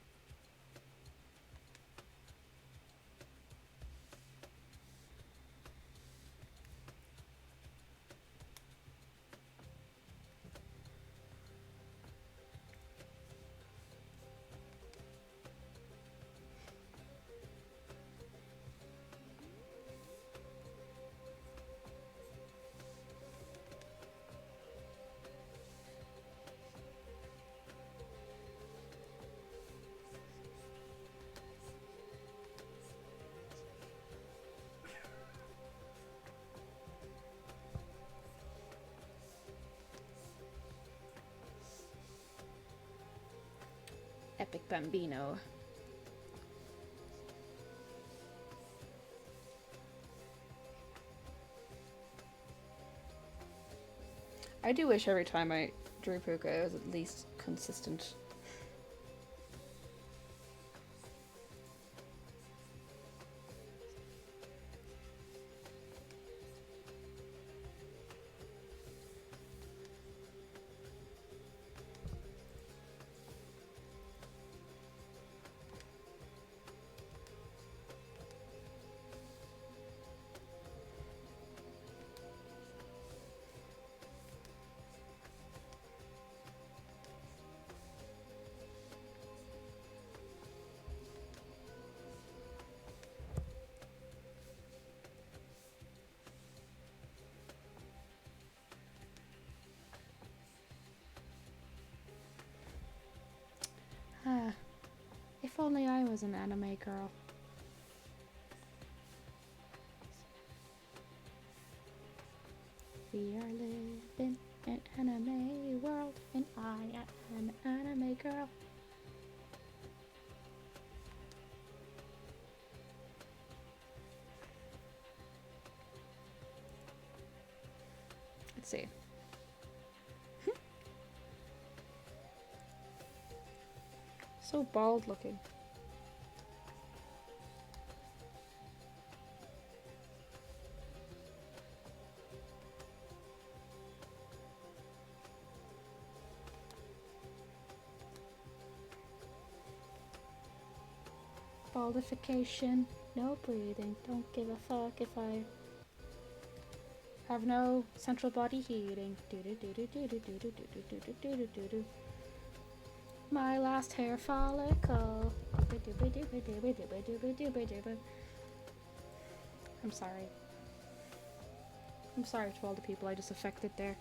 Epic Bambino. I do wish every time I drew Púca it was at least consistent. only I was an anime girl. We are living in an anime world, and I am an anime girl. Let's see. So bald looking. Baldification, no breathing, don't give a fuck if I have no central body heating. My last hair follicle. I'm sorry. I'm sorry to all the people I just affected there.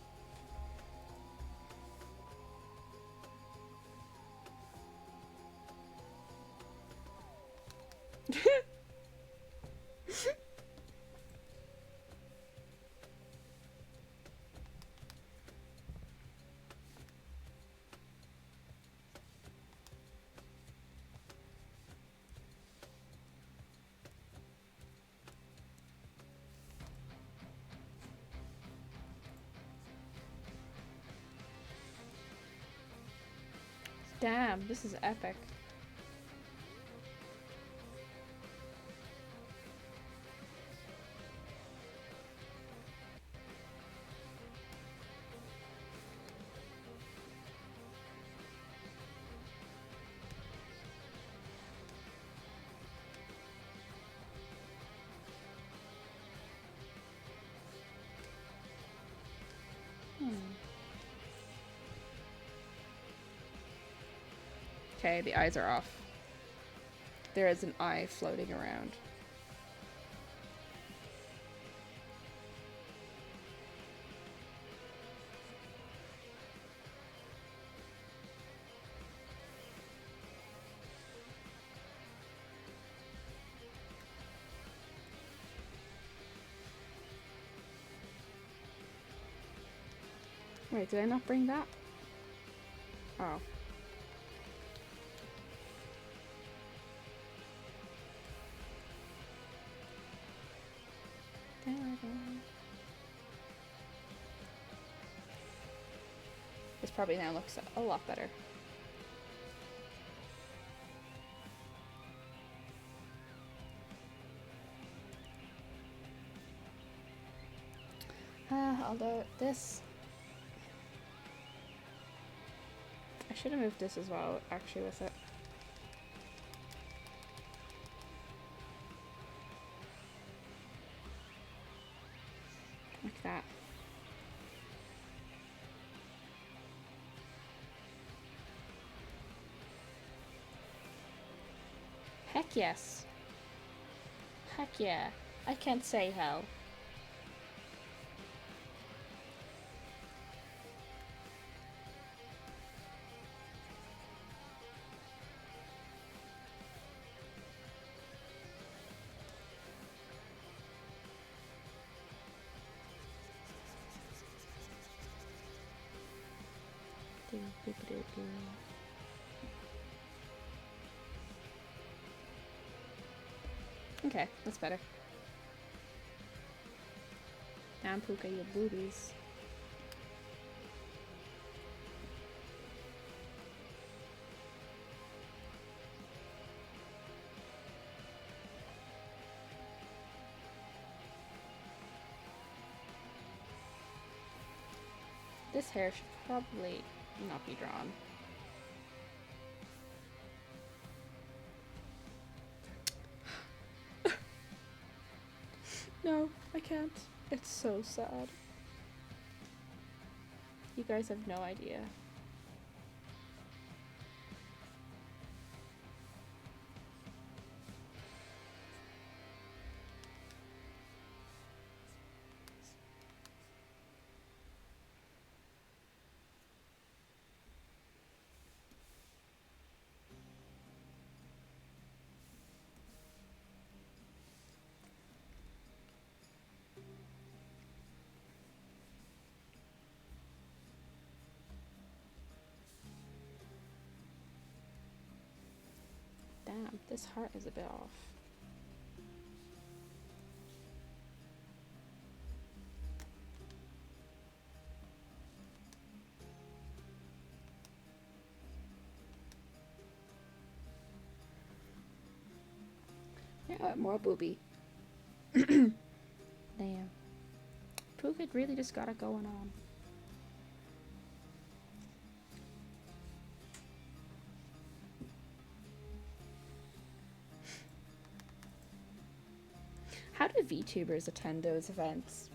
Damn, this is epic. Okay, the eyes are off. There is an eye floating around. Wait, did I not bring that? Oh. This probably now looks a lot better. Although this... I should have moved this as well, actually, with it. Like that. Heck yes. Heck yeah. I can't say how. Okay, that's better. Damn, Púca, your boobies. This hair should probably not be drawn. No, I can't. It's so sad. You guys have no idea. This heart is a bit off. Yeah, more booby. Damn. Púca really just got it going on. How do VTubers attend those events?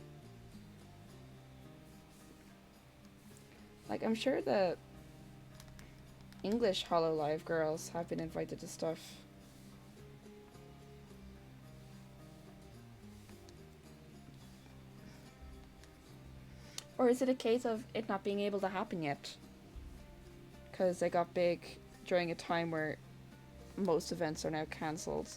Like, I'm sure the English Hololive girls have been invited to stuff. Or is it a case of it not being able to happen yet? Because they got big during a time where most events are now cancelled.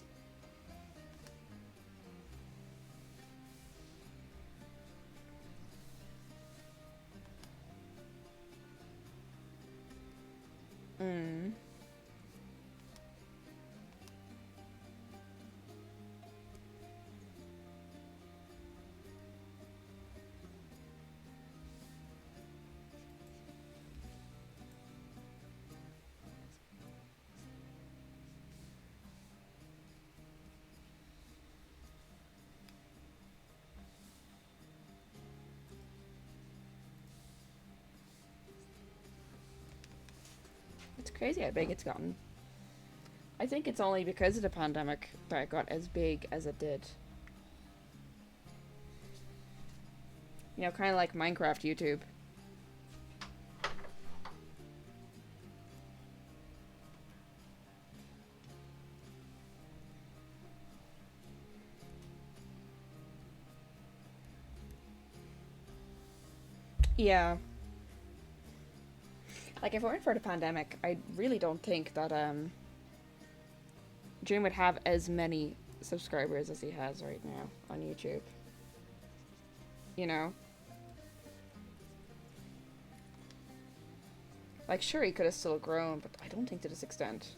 It's crazy how big it's gotten. I think it's only because of the pandemic that it got as big as it did. You know, kind of like Minecraft YouTube. Yeah. Like, if it weren't for the pandemic, I really don't think that June would have as many subscribers as he has right now on YouTube. You know? Like, sure, he could have still grown, but I don't think to this extent.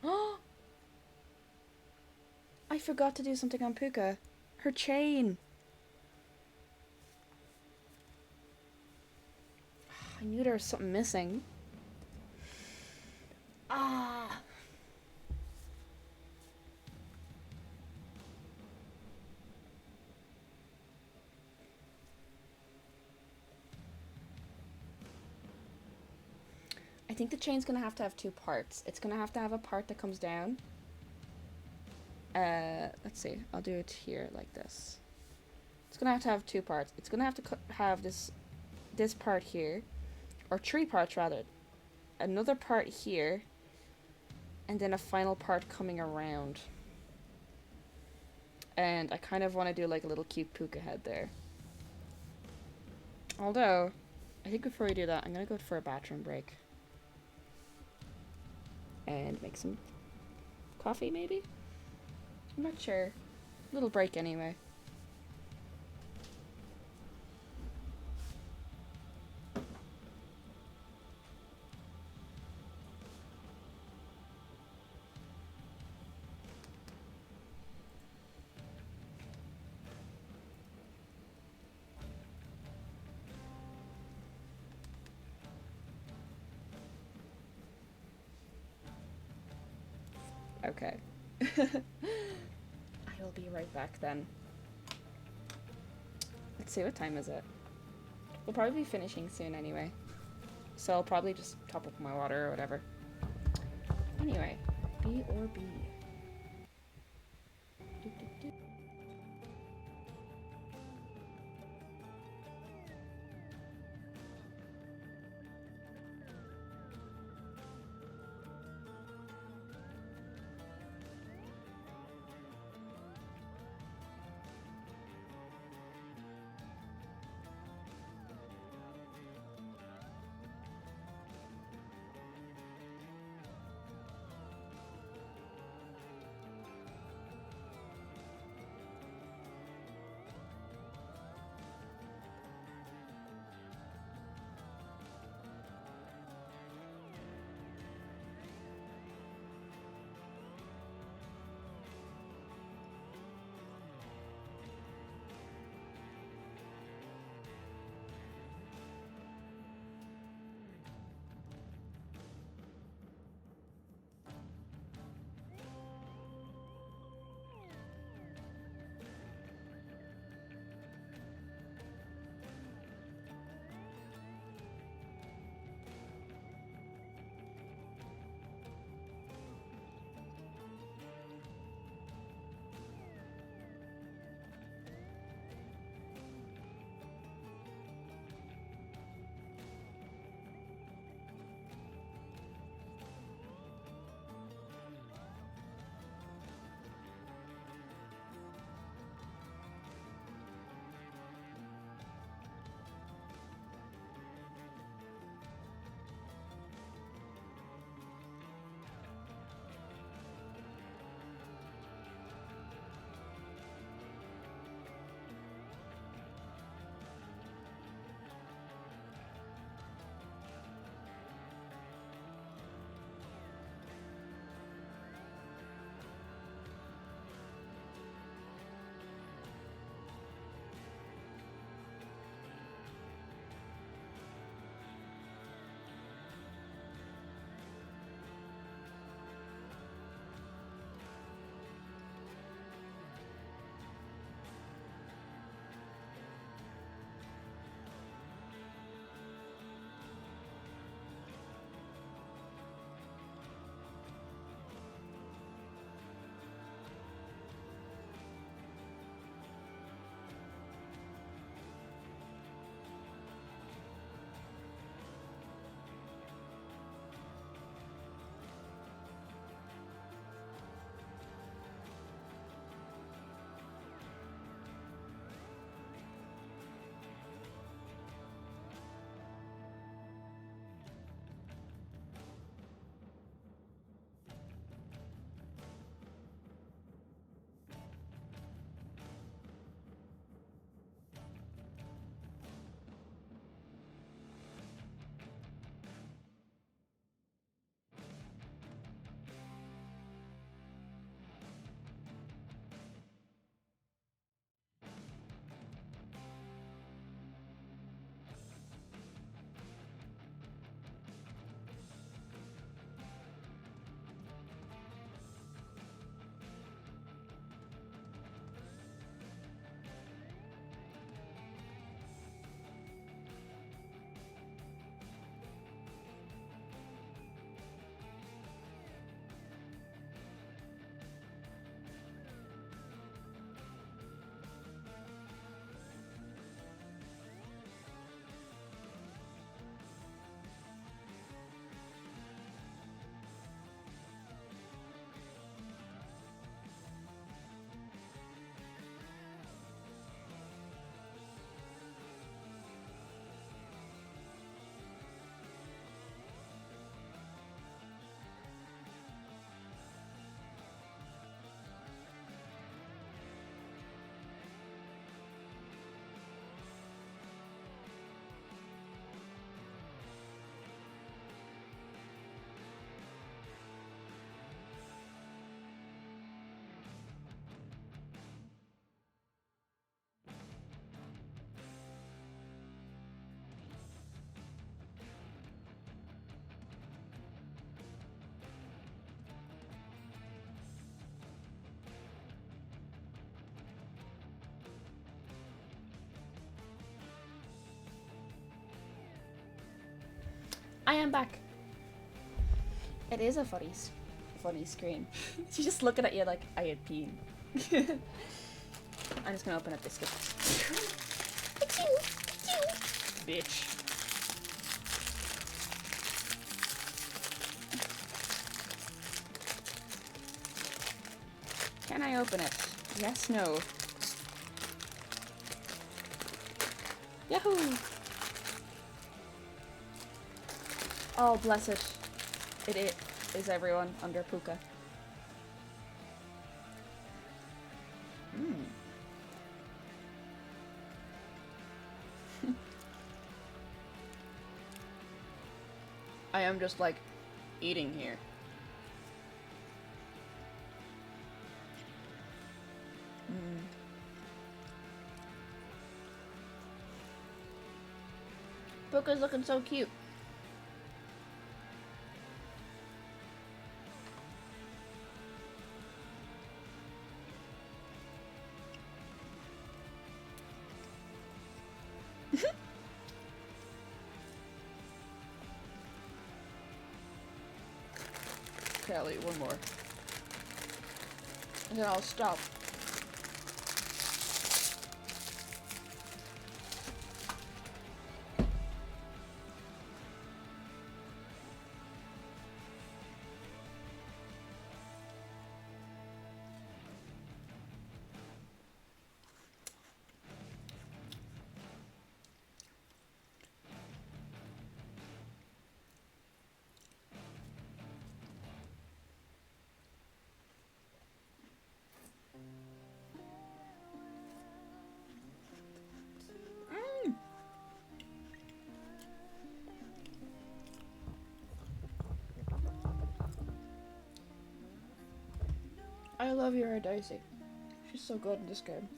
Oh! I forgot to do something on Púca. Her chain! I knew there was something missing. Ah! I think the chain's gonna have to have two parts. It's gonna have to have a part that comes down. Let's see. I'll do it here like this. It's gonna have to have two parts. It's gonna have to have this part here, or three parts rather. Another part here, and then a final part coming around. And I kind of want to do like a little cute Púca head there. Although, I think before we do that, I'm gonna go for a bathroom break. And make some coffee, maybe? I'm not sure. Little break anyway. Okay. I will be right back then. Let's see, what time is it? We'll probably be finishing soon anyway. So I'll probably just top up my water or whatever. Anyway, B or B. Do. I am back. It is a funny screen. She's just looking at you like I had peeing. I'm just gonna open a biscuit. Bitch. Can I open it? Yes, no. Yahoo! Oh, bless it. It is everyone under Púca. I am just like eating here. Púca's looking so cute. Okay, I'll eat one more. And then I'll stop. I love your Daisy. She's so good in this game.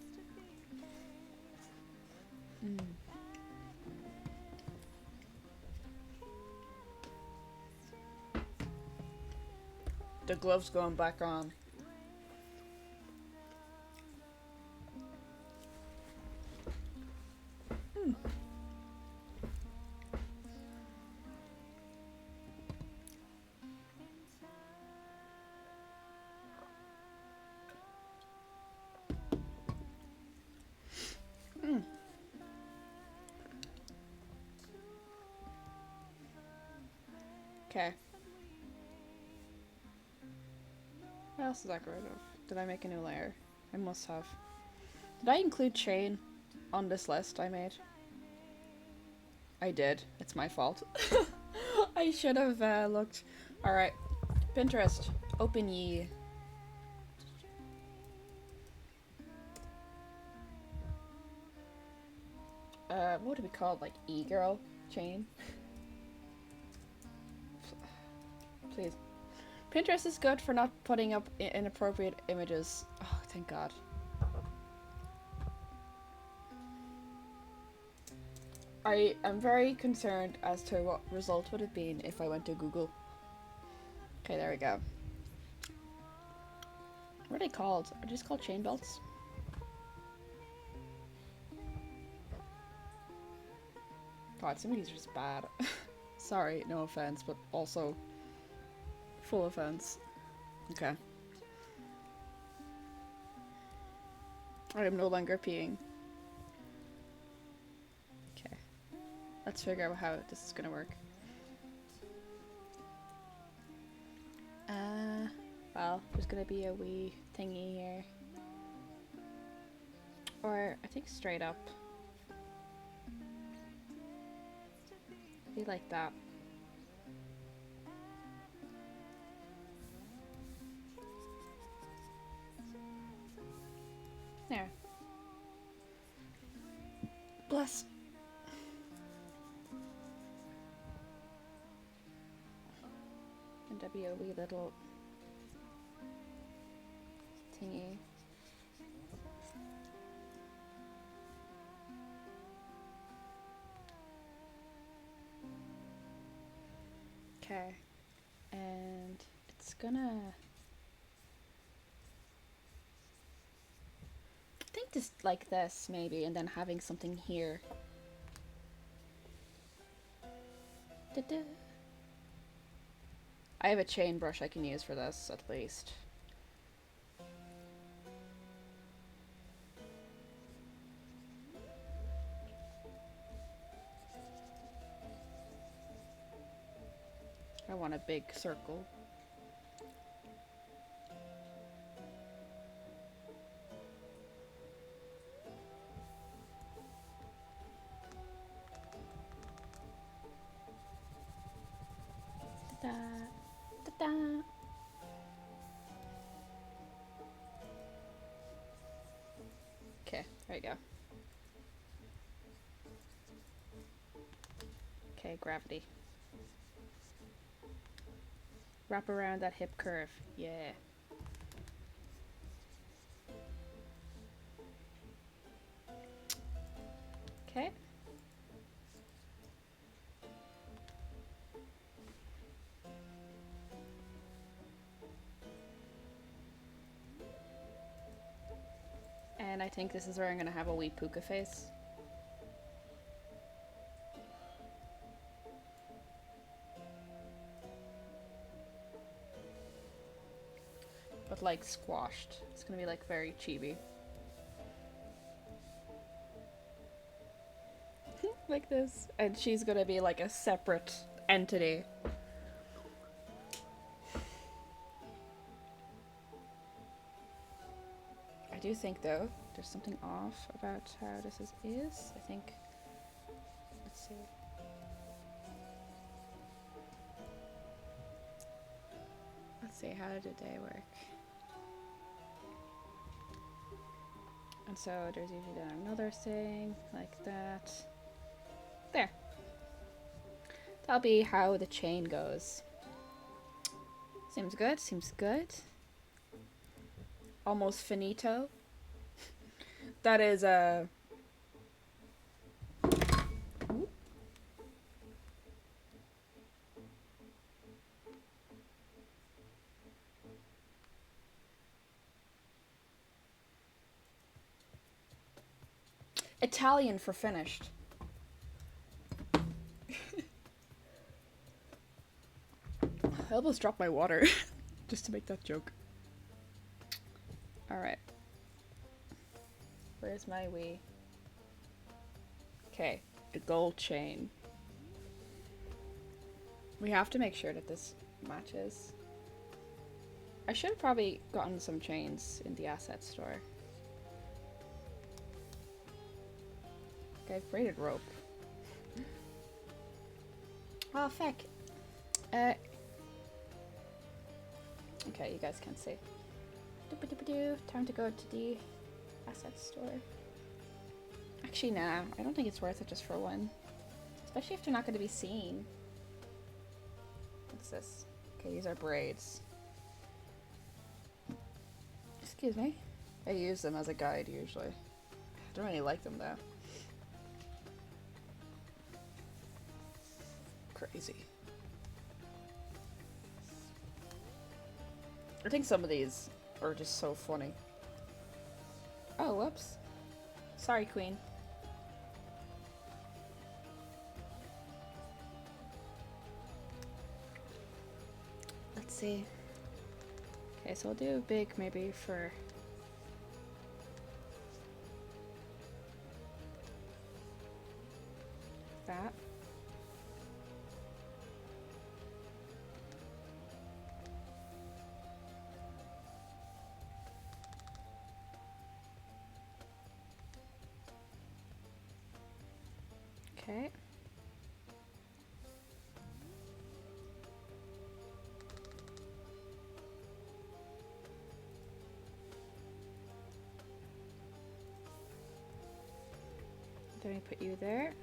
The glove's going back on. Okay. What else did I get rid of? Did I make a new layer? I must have. Did I include chain on this list I made? I did. It's my fault. I should have looked. Alright. Pinterest. Open ye. What would it be called? Like e-girl chain? Please. Pinterest is good for not putting up inappropriate images. Oh, thank God. I am very concerned as to what result would have been if I went to Google. Okay, there we go. What are they called? Are they just called chain belts? God, some of these are just bad. Sorry, no offense, but also full offense. Okay. I am no longer peeing. Okay. Let's figure out how this is gonna work. Well, there's gonna be a wee thingy here. Or, I think straight up. Be like that. There. Bless. And there'll be a wee little thingy. Okay. And it's gonna... I think just like this, maybe, and then having something here. Da-da. I have a chain brush I can use for this, at least. I want a big circle. Da-da, da-da. Okay, there you go. Okay, gravity. Wrap around that hip curve. Yeah. Okay. And I think this is where I'm gonna have a wee Púca face. But like squashed. It's gonna be like very chibi. Like this. And she's gonna be like a separate entity. I do think though, there's something off about how this is. I think, let's see. Let's see, how did they work? And so there's usually then another thing like that. There. That'll be how the chain goes. Seems good, seems good. Almost finito. That is a... Italian for finished. I almost dropped my water just to make that joke. Alright. Where's my wee? Okay, the gold chain. We have to make sure that this matches. I should have probably gotten some chains in the asset store. Okay, I've braided rope. Oh, feck. Okay, you guys can't see. Time to go to the asset store. Actually, nah. I don't think it's worth it just for one. Especially if they're not going to be seen. What's this? Okay, these are braids. Excuse me. I use them as a guide usually. I don't really like them though. Crazy. I think some of these are just so funny. Oh, whoops. Sorry, Queen. Let's see. Okay, so I'll do a big maybe for... that. Okay. Then we put you there.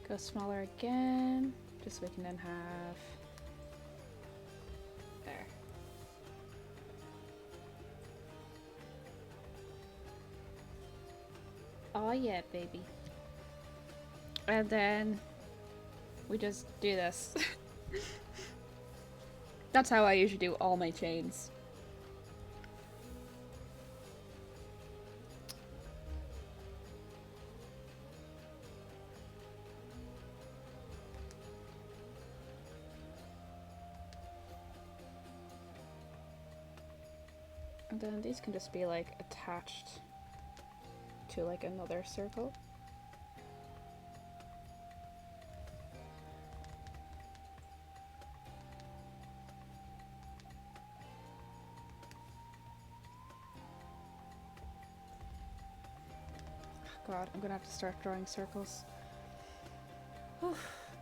Go smaller again, just so we can then have there. Oh yeah, baby. And then we just do this. That's how I usually do all my chains. And then these can just be like attached to like another circle. God, I'm gonna have to start drawing circles.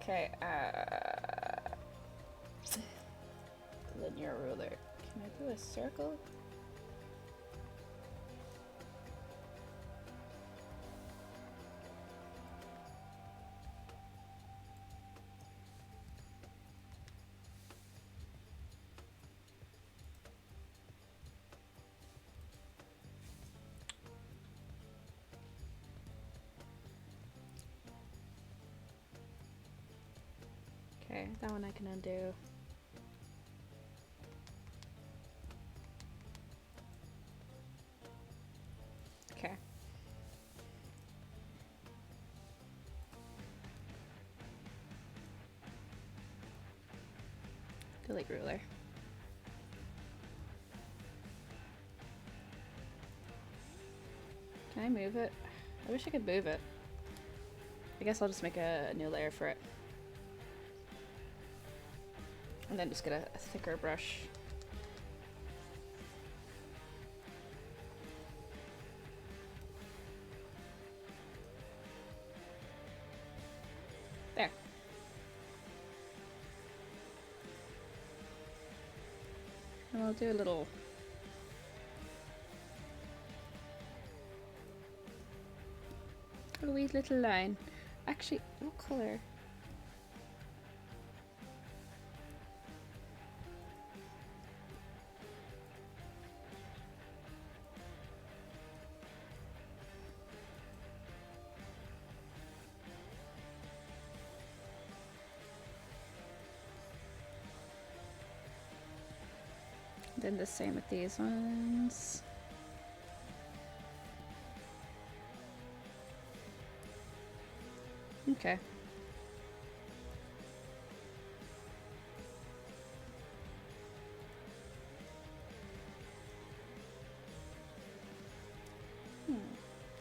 Okay, linear ruler. Can I do a circle? Okay, that one I can undo. Okay. Delete ruler. Can I move it? I wish I could move it. I guess I'll just make a new layer for it. And then just get a thicker brush. There. And I'll do a little wee little line. Actually, what color? Then the same with these ones. Okay.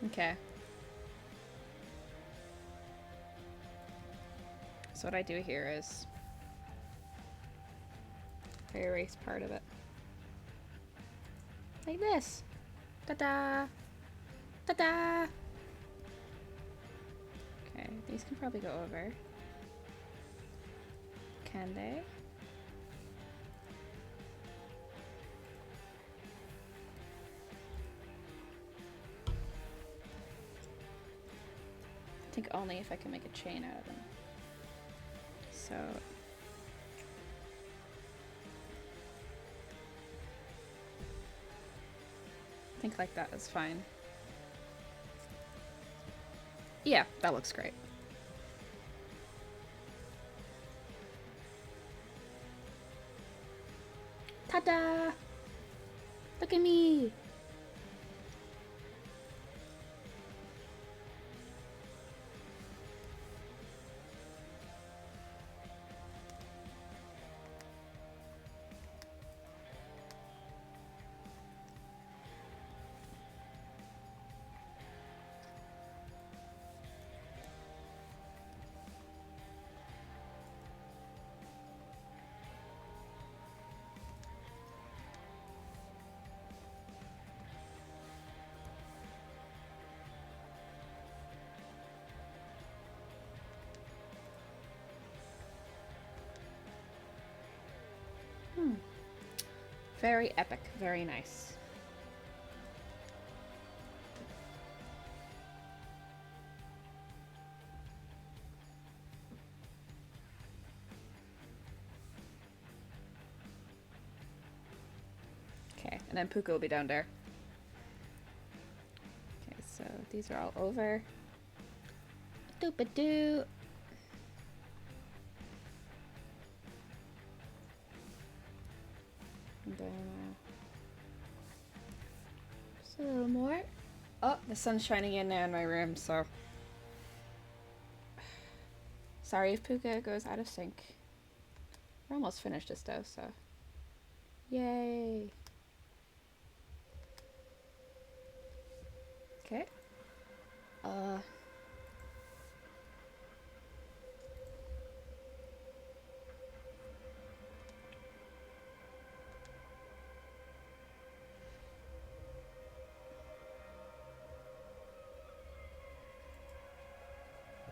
Okay. So what I do here is I erase part of it. Like this. Ta-da! Ta-da! Okay, these can probably go over. Can they? I think only if I can make a chain out of them. So I think like that is fine. Yeah, that looks great. Ta-da! Look at me! Very epic, very nice. Okay, and then Púca will be down there. Okay, so these are all over. Doop-a-doo. And then just a little more. Oh, the sun's shining in now in my room, so sorry if Púca goes out of sync. We're almost finished this though, so yay. Okay.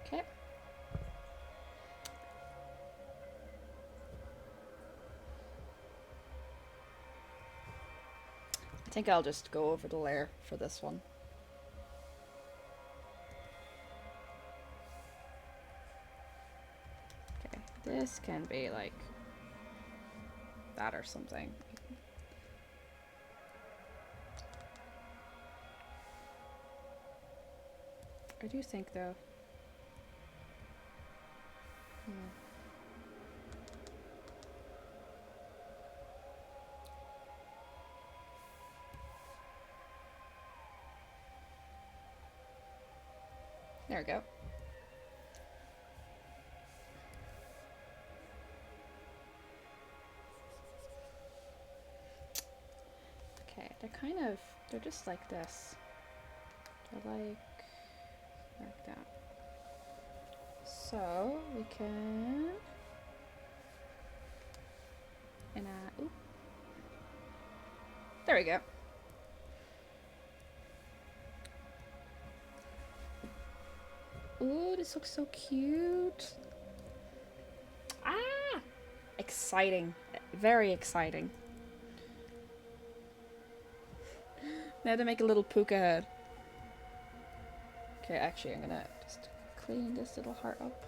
Okay. I think I'll just go over the layer for this one. Okay, this can be like that or something. I do think though. There we go. Okay, they're just like this. They're like that. So we can, ooh. There we go. Ooh, this looks so cute. Ah! Exciting. Very exciting. Now to make a little Púca head. Okay, actually I'm gonna just clean this little heart up.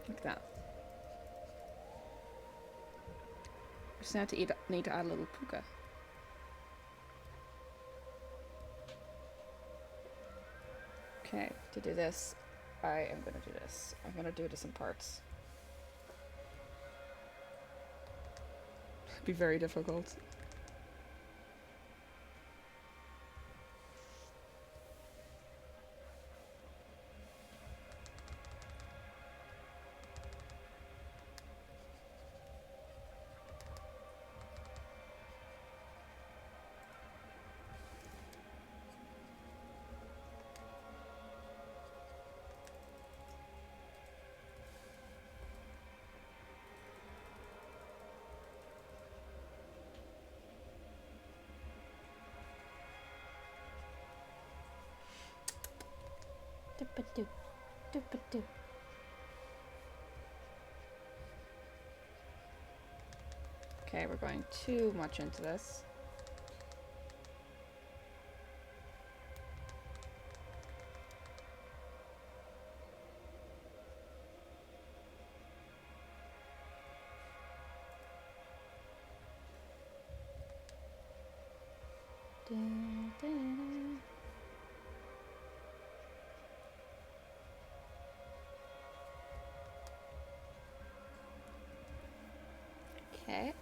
Like that. Just now need to add a little Púca. Okay, to do this, I am gonna do this. I'm gonna do this in parts. It'd be very difficult. Okay, we're going too much into this. Okay.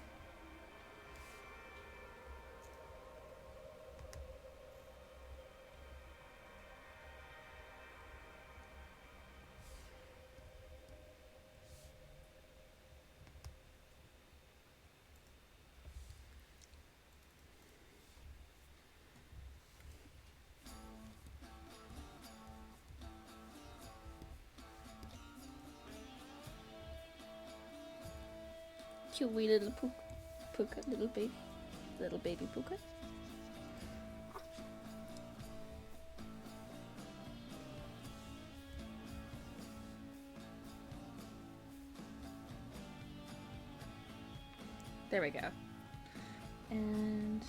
Cute wee little Púca, little baby Púca. There we go. And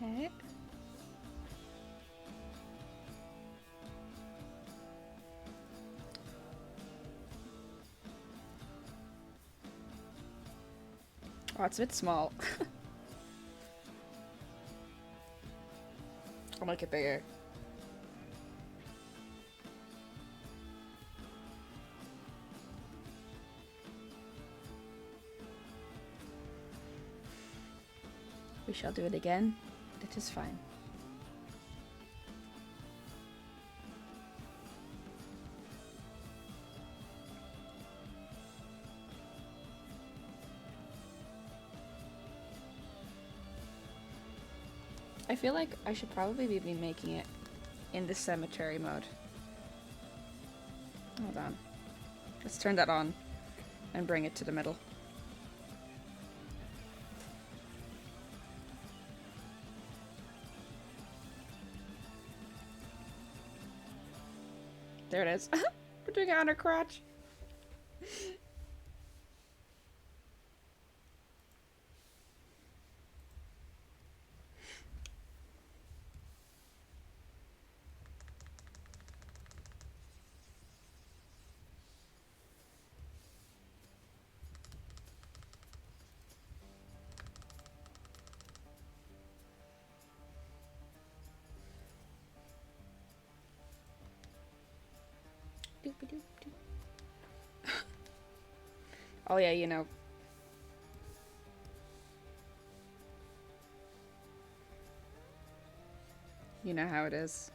Okay. Oh, it's a bit small. I'll make it bigger. We shall do it again. It is fine. I feel like I should probably be making it in the cemetery mode. Hold on. Let's turn that on and bring it to the middle. There it is. We're doing it on her crotch. Oh yeah, you know. You know how it is.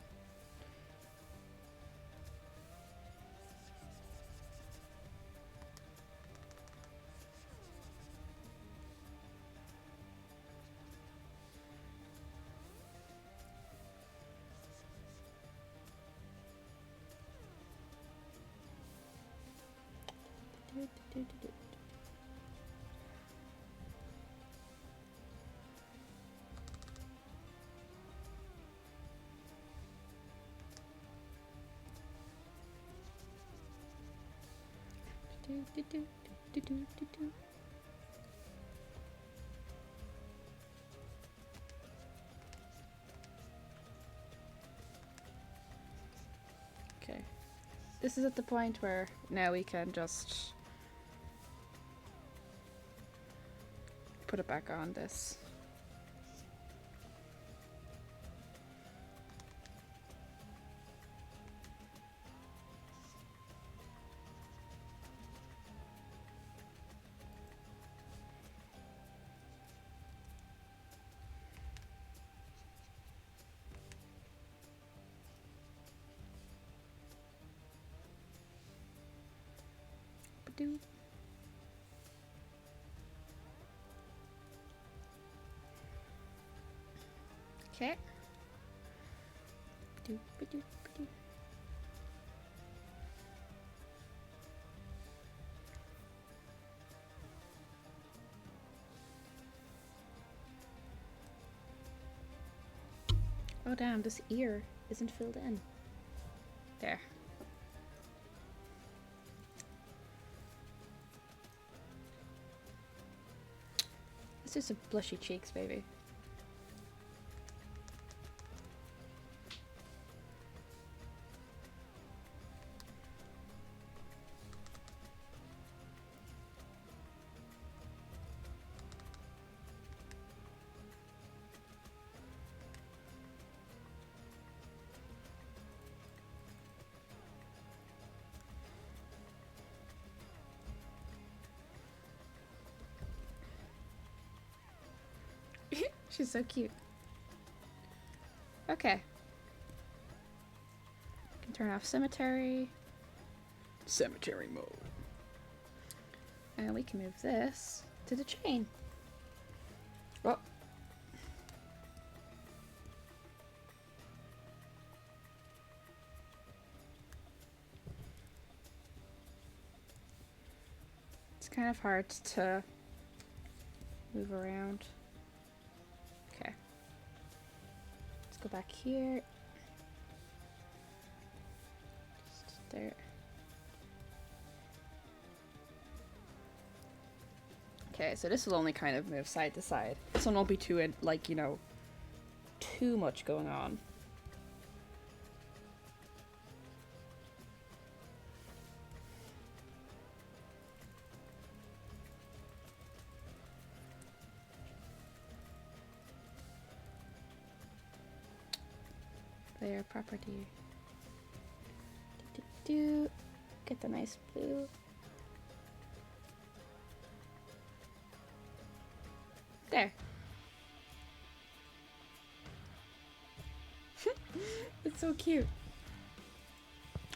Okay. This is at the point where now we can just put it back on this. Okay. Oh damn, this ear isn't filled in. There. Let's do some blushy cheeks, baby. She's so cute. Okay. Can turn off cemetery. Cemetery mode. And we can move this to the chain. Oh. It's kind of hard to move around. Okay. Let's go back here. Just there. Okay, so this will only kind of move side to side. This one won't be too, like, you know, too much going on. Player property. Get the nice blue. There. It's so cute.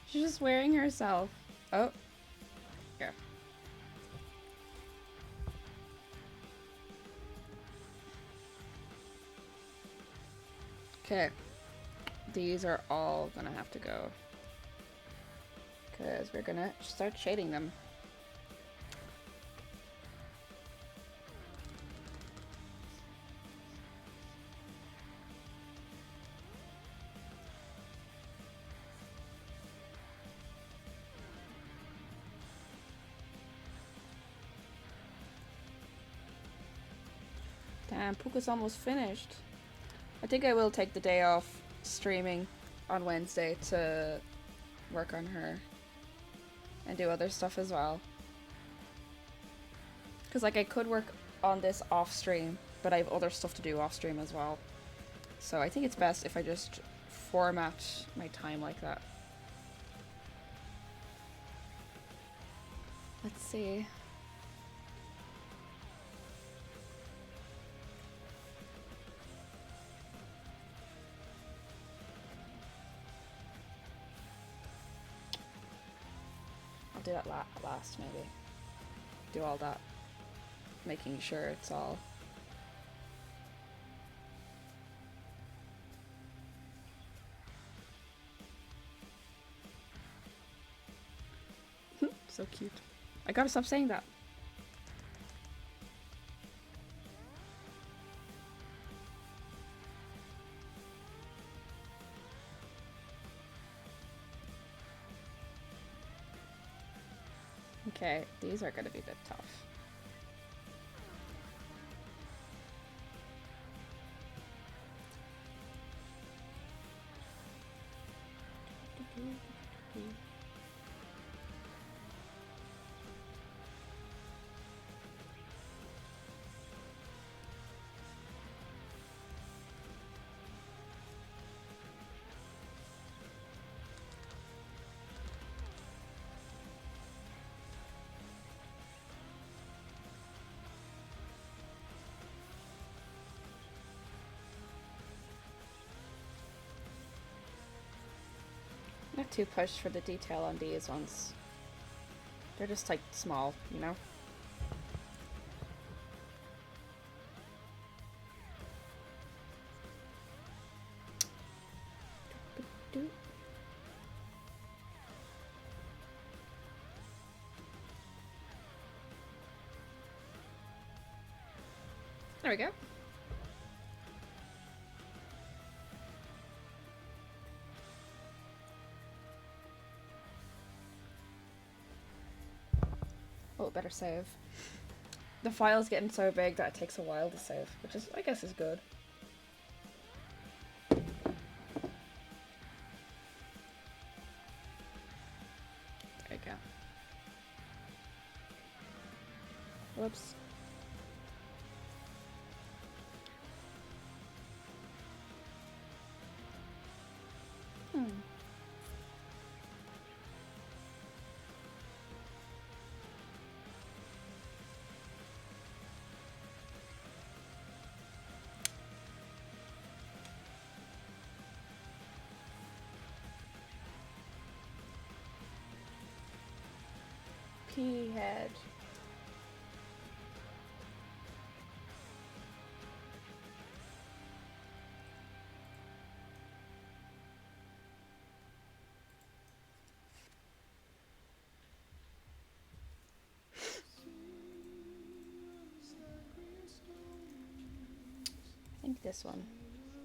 She's just wearing herself. Oh. Here. Okay. These are all gonna have to go. Because we're gonna start shading them. Damn, Púca's almost finished. I think I will take the day off streaming on Wednesday to work on her and do other stuff as well. Because like I could work on this off stream, but I have other stuff to do off stream as well. So I think it's best if I just format my time like that. Let's see. I'll do that last maybe. Do all that. Making sure it's all... So cute. I gotta stop saying that. Okay, these are gonna be a bit tough. Not too pushed for the detail on these ones. They're just like small, you know? There we go. Oh, better save. The file's getting so big that it takes a while to save, which is, I guess, is good. There you go. Whoops. P head. I think this one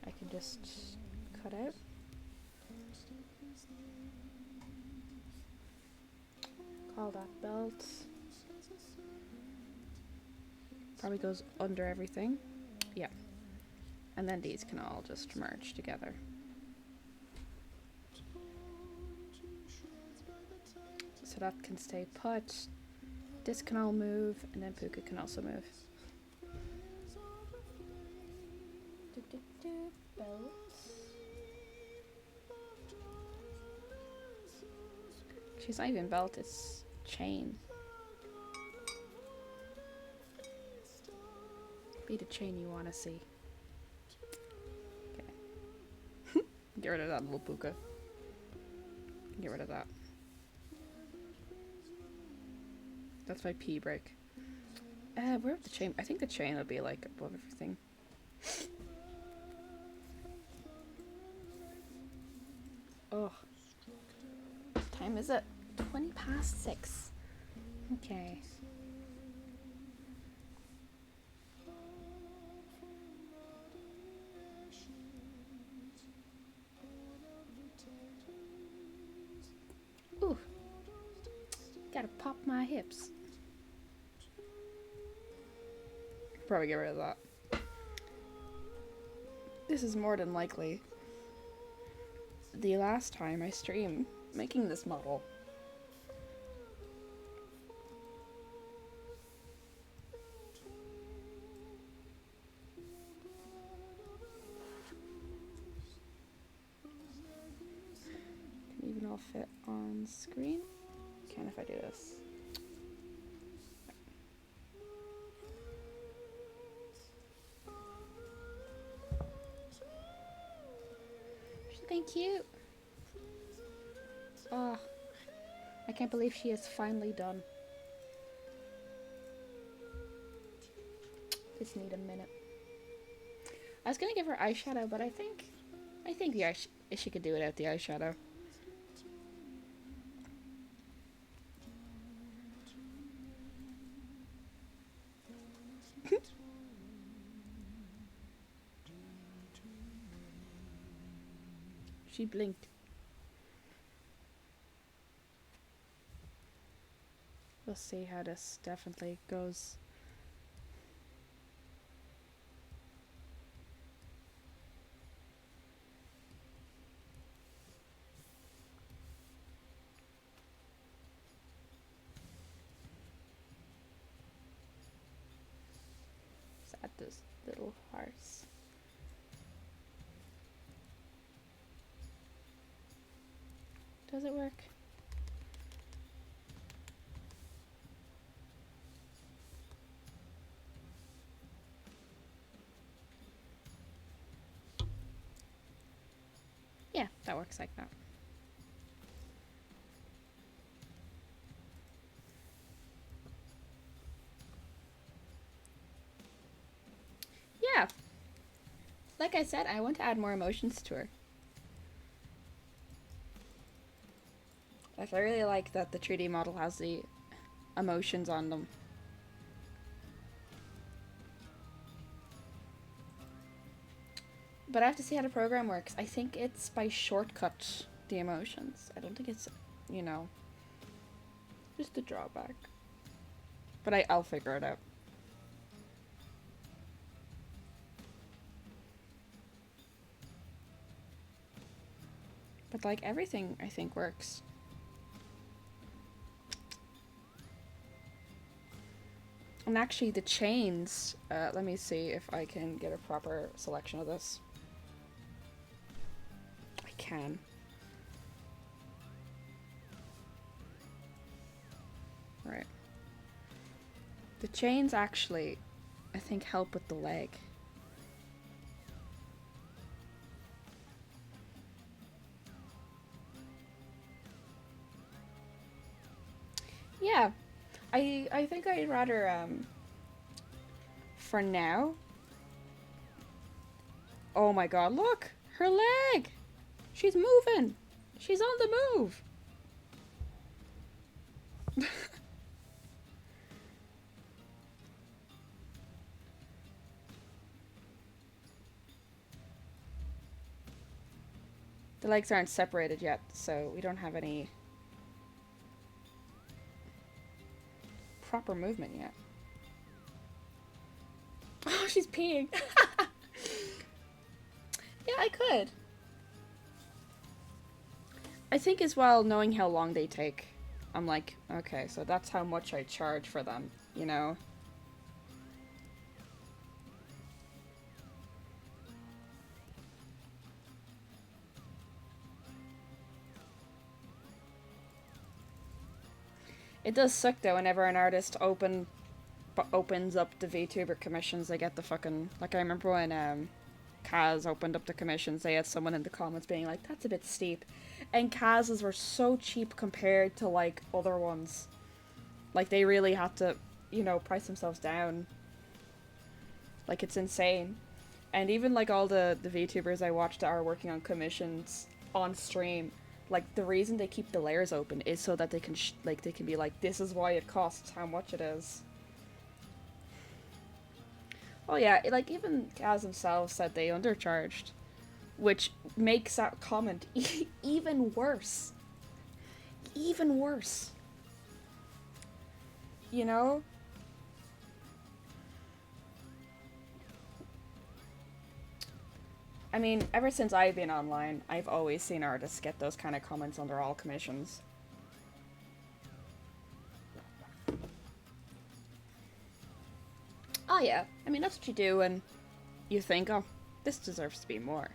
I can just cut out. Call that belt. Probably goes under everything. Yeah. And then these can all just merge together. So that can stay put. This can all move, and then Púca can also move. Belt. She's not even belt, it's chain. Be the chain you want to see. Okay. Get rid of that little Púca. Get rid of that. That's my pee break. Where would the chain? I think the chain will be like above everything. Oh. What time is it? 20 past 6. Okay. Ooh. Gotta pop my hips. Probably get rid of that. This is more than likely the last time I stream making this model. Can even all fit on screen? Can if I do this. She's looking cute. Oh, I can't believe she is finally done. Just need a minute. I was gonna give her eyeshadow, but I think she could do without the eyeshadow. She blinked. We'll see how this definitely goes. Let's add this little hearts. Does it work? Yeah, that works like that. Yeah. Like I said, I want to add more emotions to her. Like, I really like that the 3D model has the emotions on them. But I have to see how the program works. I think it's by shortcut, the emotions. I don't think it's, you know, just a drawback. But I'll figure it out. But like everything, I think works. And actually the chains, let me see if I can get a proper selection of this. I can. Right. The chains actually, I think, help with the leg. Yeah. I think I'd rather, for now. Oh my god, look! Her leg! She's moving! She's on the move! The legs aren't separated yet, so we don't have any proper movement yet. Oh, she's peeing! I could. I think as well, knowing how long they take, I'm like, okay, so that's how much I charge for them, you know? It does suck though whenever an artist opens up the VTuber commissions, they get the fucking, like, I remember when Kaz opened up the commissions, they had someone in the comments being like, that's a bit steep. And Kaz's were so cheap compared to, like, other ones. Like, they really had to, you know, price themselves down. Like, it's insane. And even, like, all the VTubers I watched that are working on commissions on stream, like, the reason they keep the layers open is so that they can, they can be like, this is why it costs how much it is. Oh yeah, like, even Kaz themselves said they undercharged. Which makes that comment even worse. Even worse. You know? I mean, ever since I've been online, I've always seen artists get those kind of comments under all commissions. Oh yeah, I mean, that's what you do and you think, oh, this deserves to be more.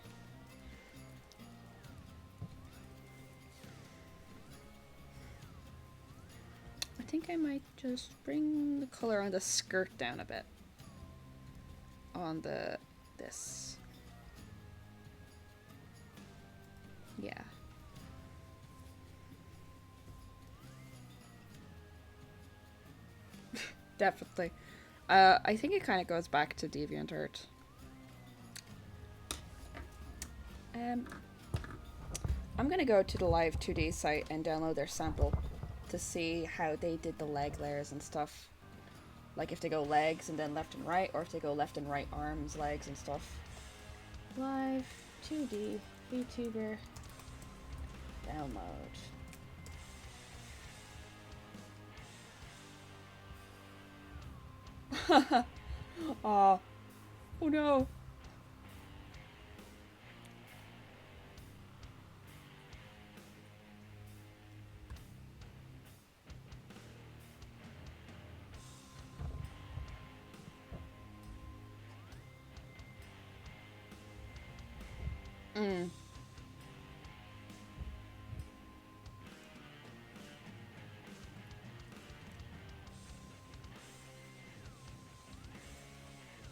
I think I might just bring the color on the skirt down a bit. On this. Yeah. Definitely. I think it kind of goes back to DeviantArt. I'm gonna go to the Live2D site and download their sample to see how they did the leg layers and stuff. Like if they go legs and then left and right, or if they go left and right arms, legs and stuff. Live2D, VTuber, download. Oh no.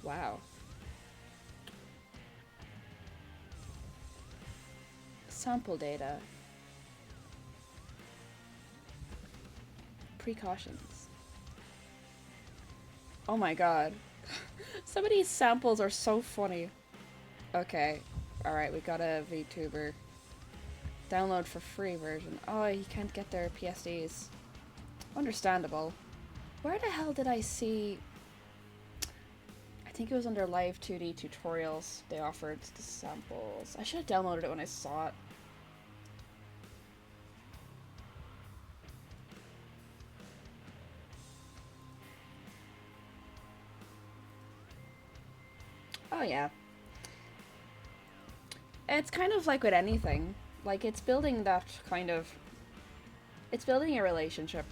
Wow. Sample data. Precautions. Oh my god. Some of these samples are so funny. Okay. Alright, we got a VTuber. Download for free version. Oh, you can't get their PSDs. Understandable. Where the hell did I see... I think it was under Live2D tutorials they offered the samples. I should have downloaded it when I saw it. Oh yeah. It's kind of like with anything. Like, it's building that kind of... It's building a relationship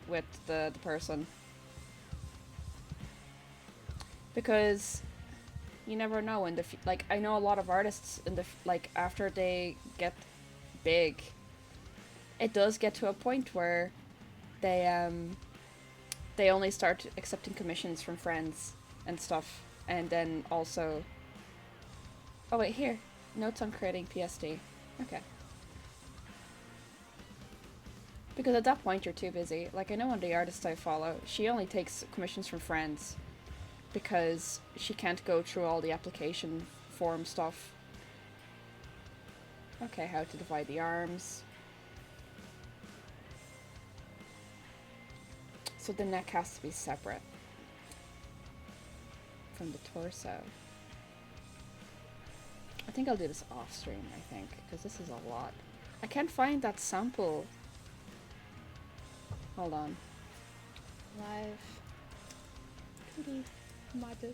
with the person. Because you never know in the... Like, I know a lot of artists in the... Like, after they get big, it does get to a point where they only start accepting commissions from friends and stuff. And then also... Oh wait, here. Notes on creating PSD. Okay. Because at that point you're too busy. Like, I know one of the artists I follow, she only takes commissions from friends because she can't go through all the application form stuff. Okay, how to divide the arms. So the neck has to be separate from the torso. I think I'll do this off stream, I think, because this is a lot. I can't find that sample. Hold on. Live2D model.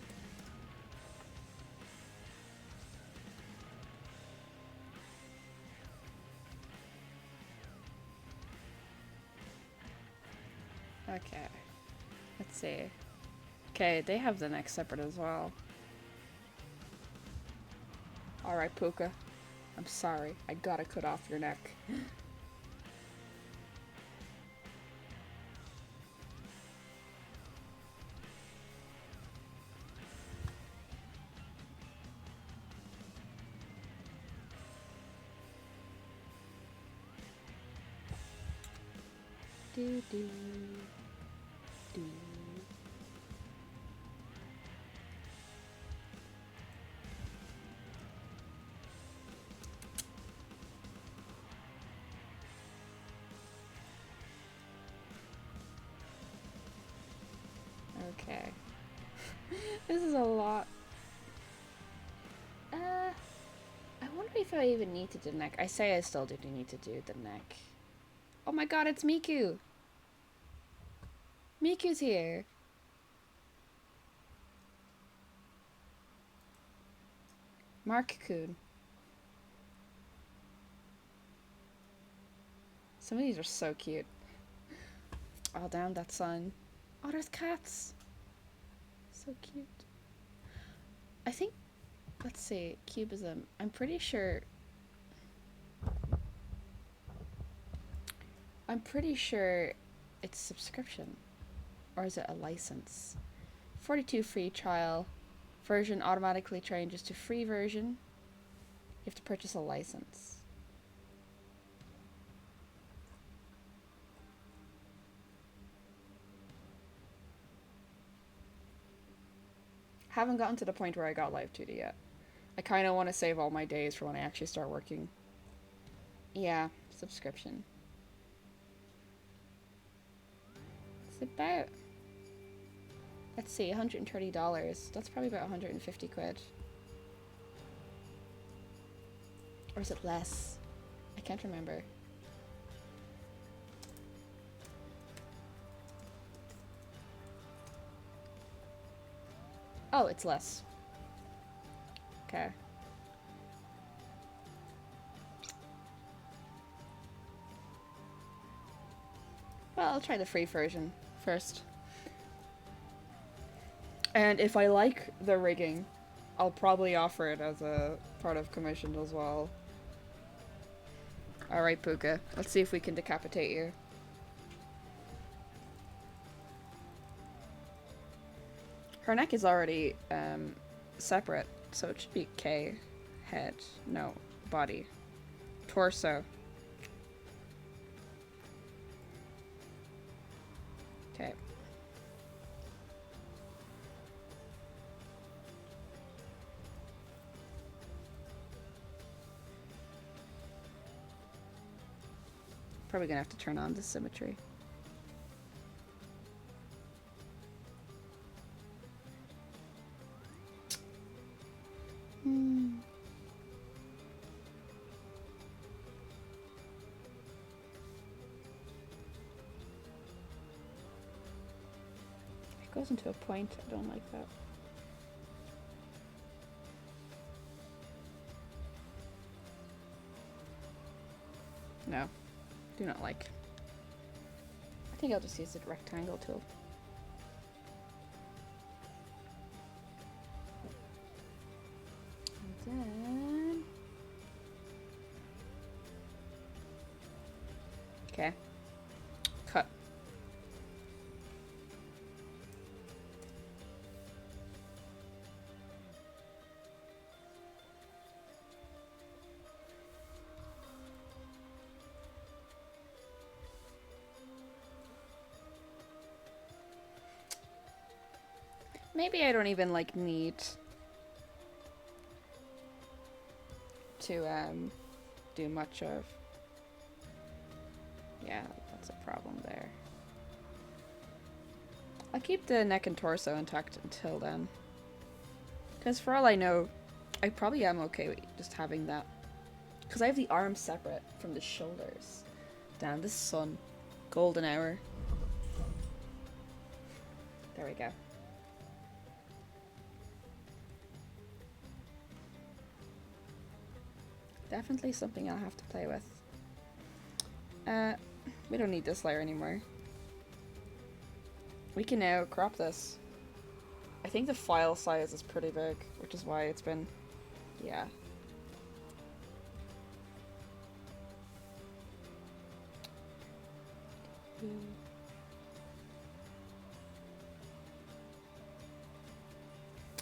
Okay. Let's see. Okay, they have the neck separate as well. Alright, Púca. I'm sorry. I gotta cut off your neck. Do do do. Okay. This is a lot. I wonder if I even need to do the neck. I say I still do need to do the neck. Oh my god, it's Miku! Miku's here! Mark-kun. Some of these are so cute. Oh, damn, that sun. Oh, there's cats! So cute. I think, let's see, Cubism. I'm pretty sure it's subscription. Or is it a license? 42 free trial. Version automatically changes to free version. You have to purchase a license. Haven't gotten to the point where I got Live2D yet. I kind of want to save all my days for when I actually start working. Yeah, subscription. It's about, let's see, $130. That's probably about 150 quid. Or is it less? I can't remember. Oh, it's less. Okay. Well, I'll try the free version first. And if I like the rigging, I'll probably offer it as a part of commission as well. Alright, Púca. Let's see if we can decapitate you. Her neck is already separate, so it should be K. Head. No. Body. Torso. Okay. Probably gonna have to turn on the symmetry. It goes into a point. I don't like that. No. Do not like. I think I'll just use the rectangle tool. And then... Okay. Cut. Maybe I don't even like need to do much of. Yeah, that's a problem there. I'll keep the neck and torso intact until then. Because for all I know, I probably am okay with just having that. Because I have the arms separate from the shoulders. Damn, this sun. Golden hour. There we go. Definitely something I'll have to play with. We don't need this layer anymore. We can now crop this. I think the file size is pretty big, which is why it's been... yeah.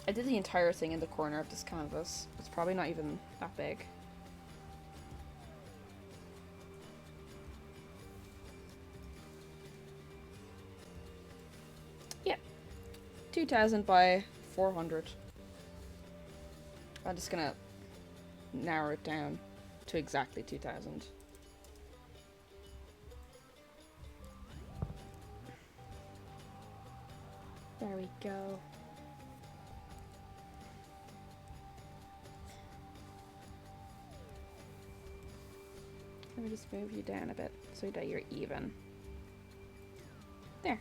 I did the entire thing in the corner of this canvas. It's probably not even that big. Yeah. 2000 by 400. I'm just gonna narrow it down to exactly 2000. There we go. Let me just move you down a bit so that you're even. There.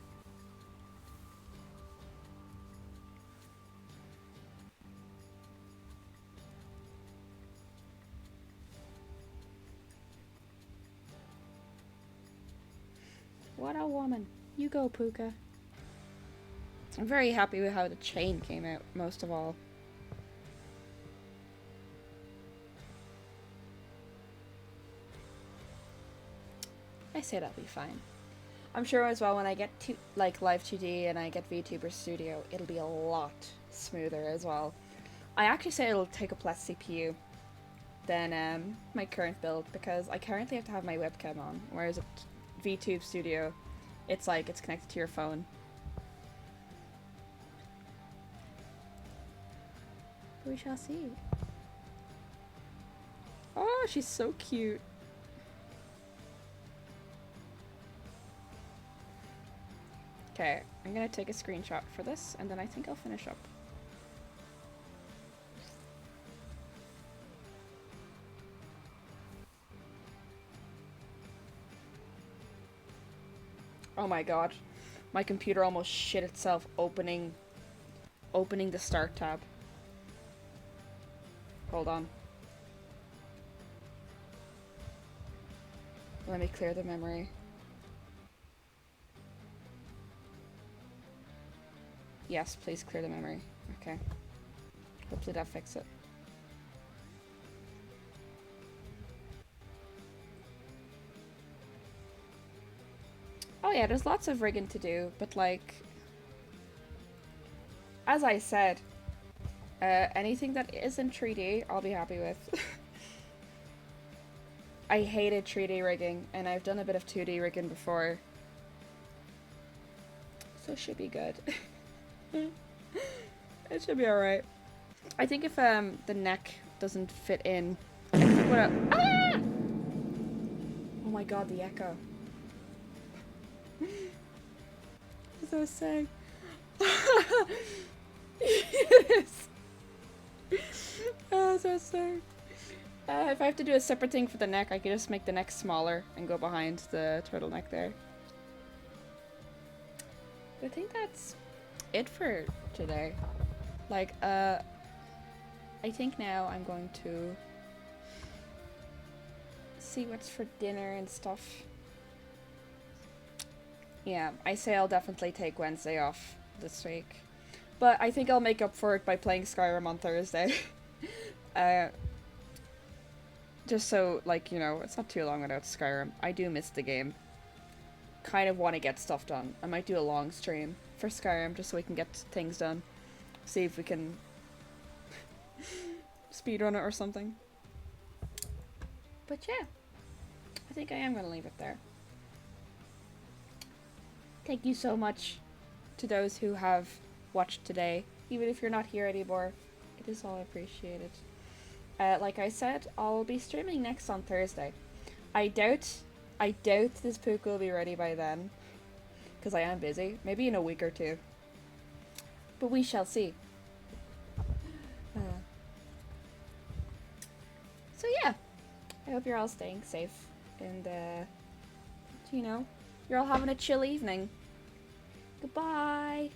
What a woman. You go, Púca. I'm very happy with how the chain came out, most of all. I say that'll be fine. I'm sure as well when I get to like Live2D and I get Vtuber Studio, it'll be a lot smoother as well. I actually say it'll take up less CPU than my current build because I currently have to have my webcam on, whereas at VTube Studio, it's like it's connected to your phone. We shall see. Oh, she's so cute. Okay, I'm gonna take a screenshot for this, and then I think I'll finish up. Oh my god. My computer almost shit itself opening the start tab. Hold on. Let me clear the memory. Yes, please clear the memory. Okay. Hopefully that'll fix it. Oh yeah, there's lots of rigging to do, but like... as I said, anything that isn't 3D, I'll be happy with. I hated 3D rigging, and I've done a bit of 2D rigging before. So it should be good. It should be alright. I think if the neck doesn't fit in, I think what ah! Oh my god, the echo. As I was saying. Yes. As I was saying. If I have to do a separate thing for the neck, I could just make the neck smaller and go behind the turtleneck there. But I think that's it for today. Like, I think now I'm going to see what's for dinner and stuff. Yeah, I say I'll definitely take Wednesday off this week. But I think I'll make up for it by playing Skyrim on Thursday. Just so, like, you know, it's not too long without Skyrim. I do miss the game. Kind of want to get stuff done. I might do a long stream for Skyrim just so we can get things done. See if we can speedrun it or something. But yeah, I think I am going to leave it there. Thank you so much to those who have watched today. Even if you're not here anymore, it is all appreciated. Like I said, I'll be streaming next on Thursday. I doubt this Púca will be ready by then, because I am busy. Maybe in a week or two. But we shall see. So yeah, I hope you're all staying safe, and you know, you're all having a chill evening. Goodbye.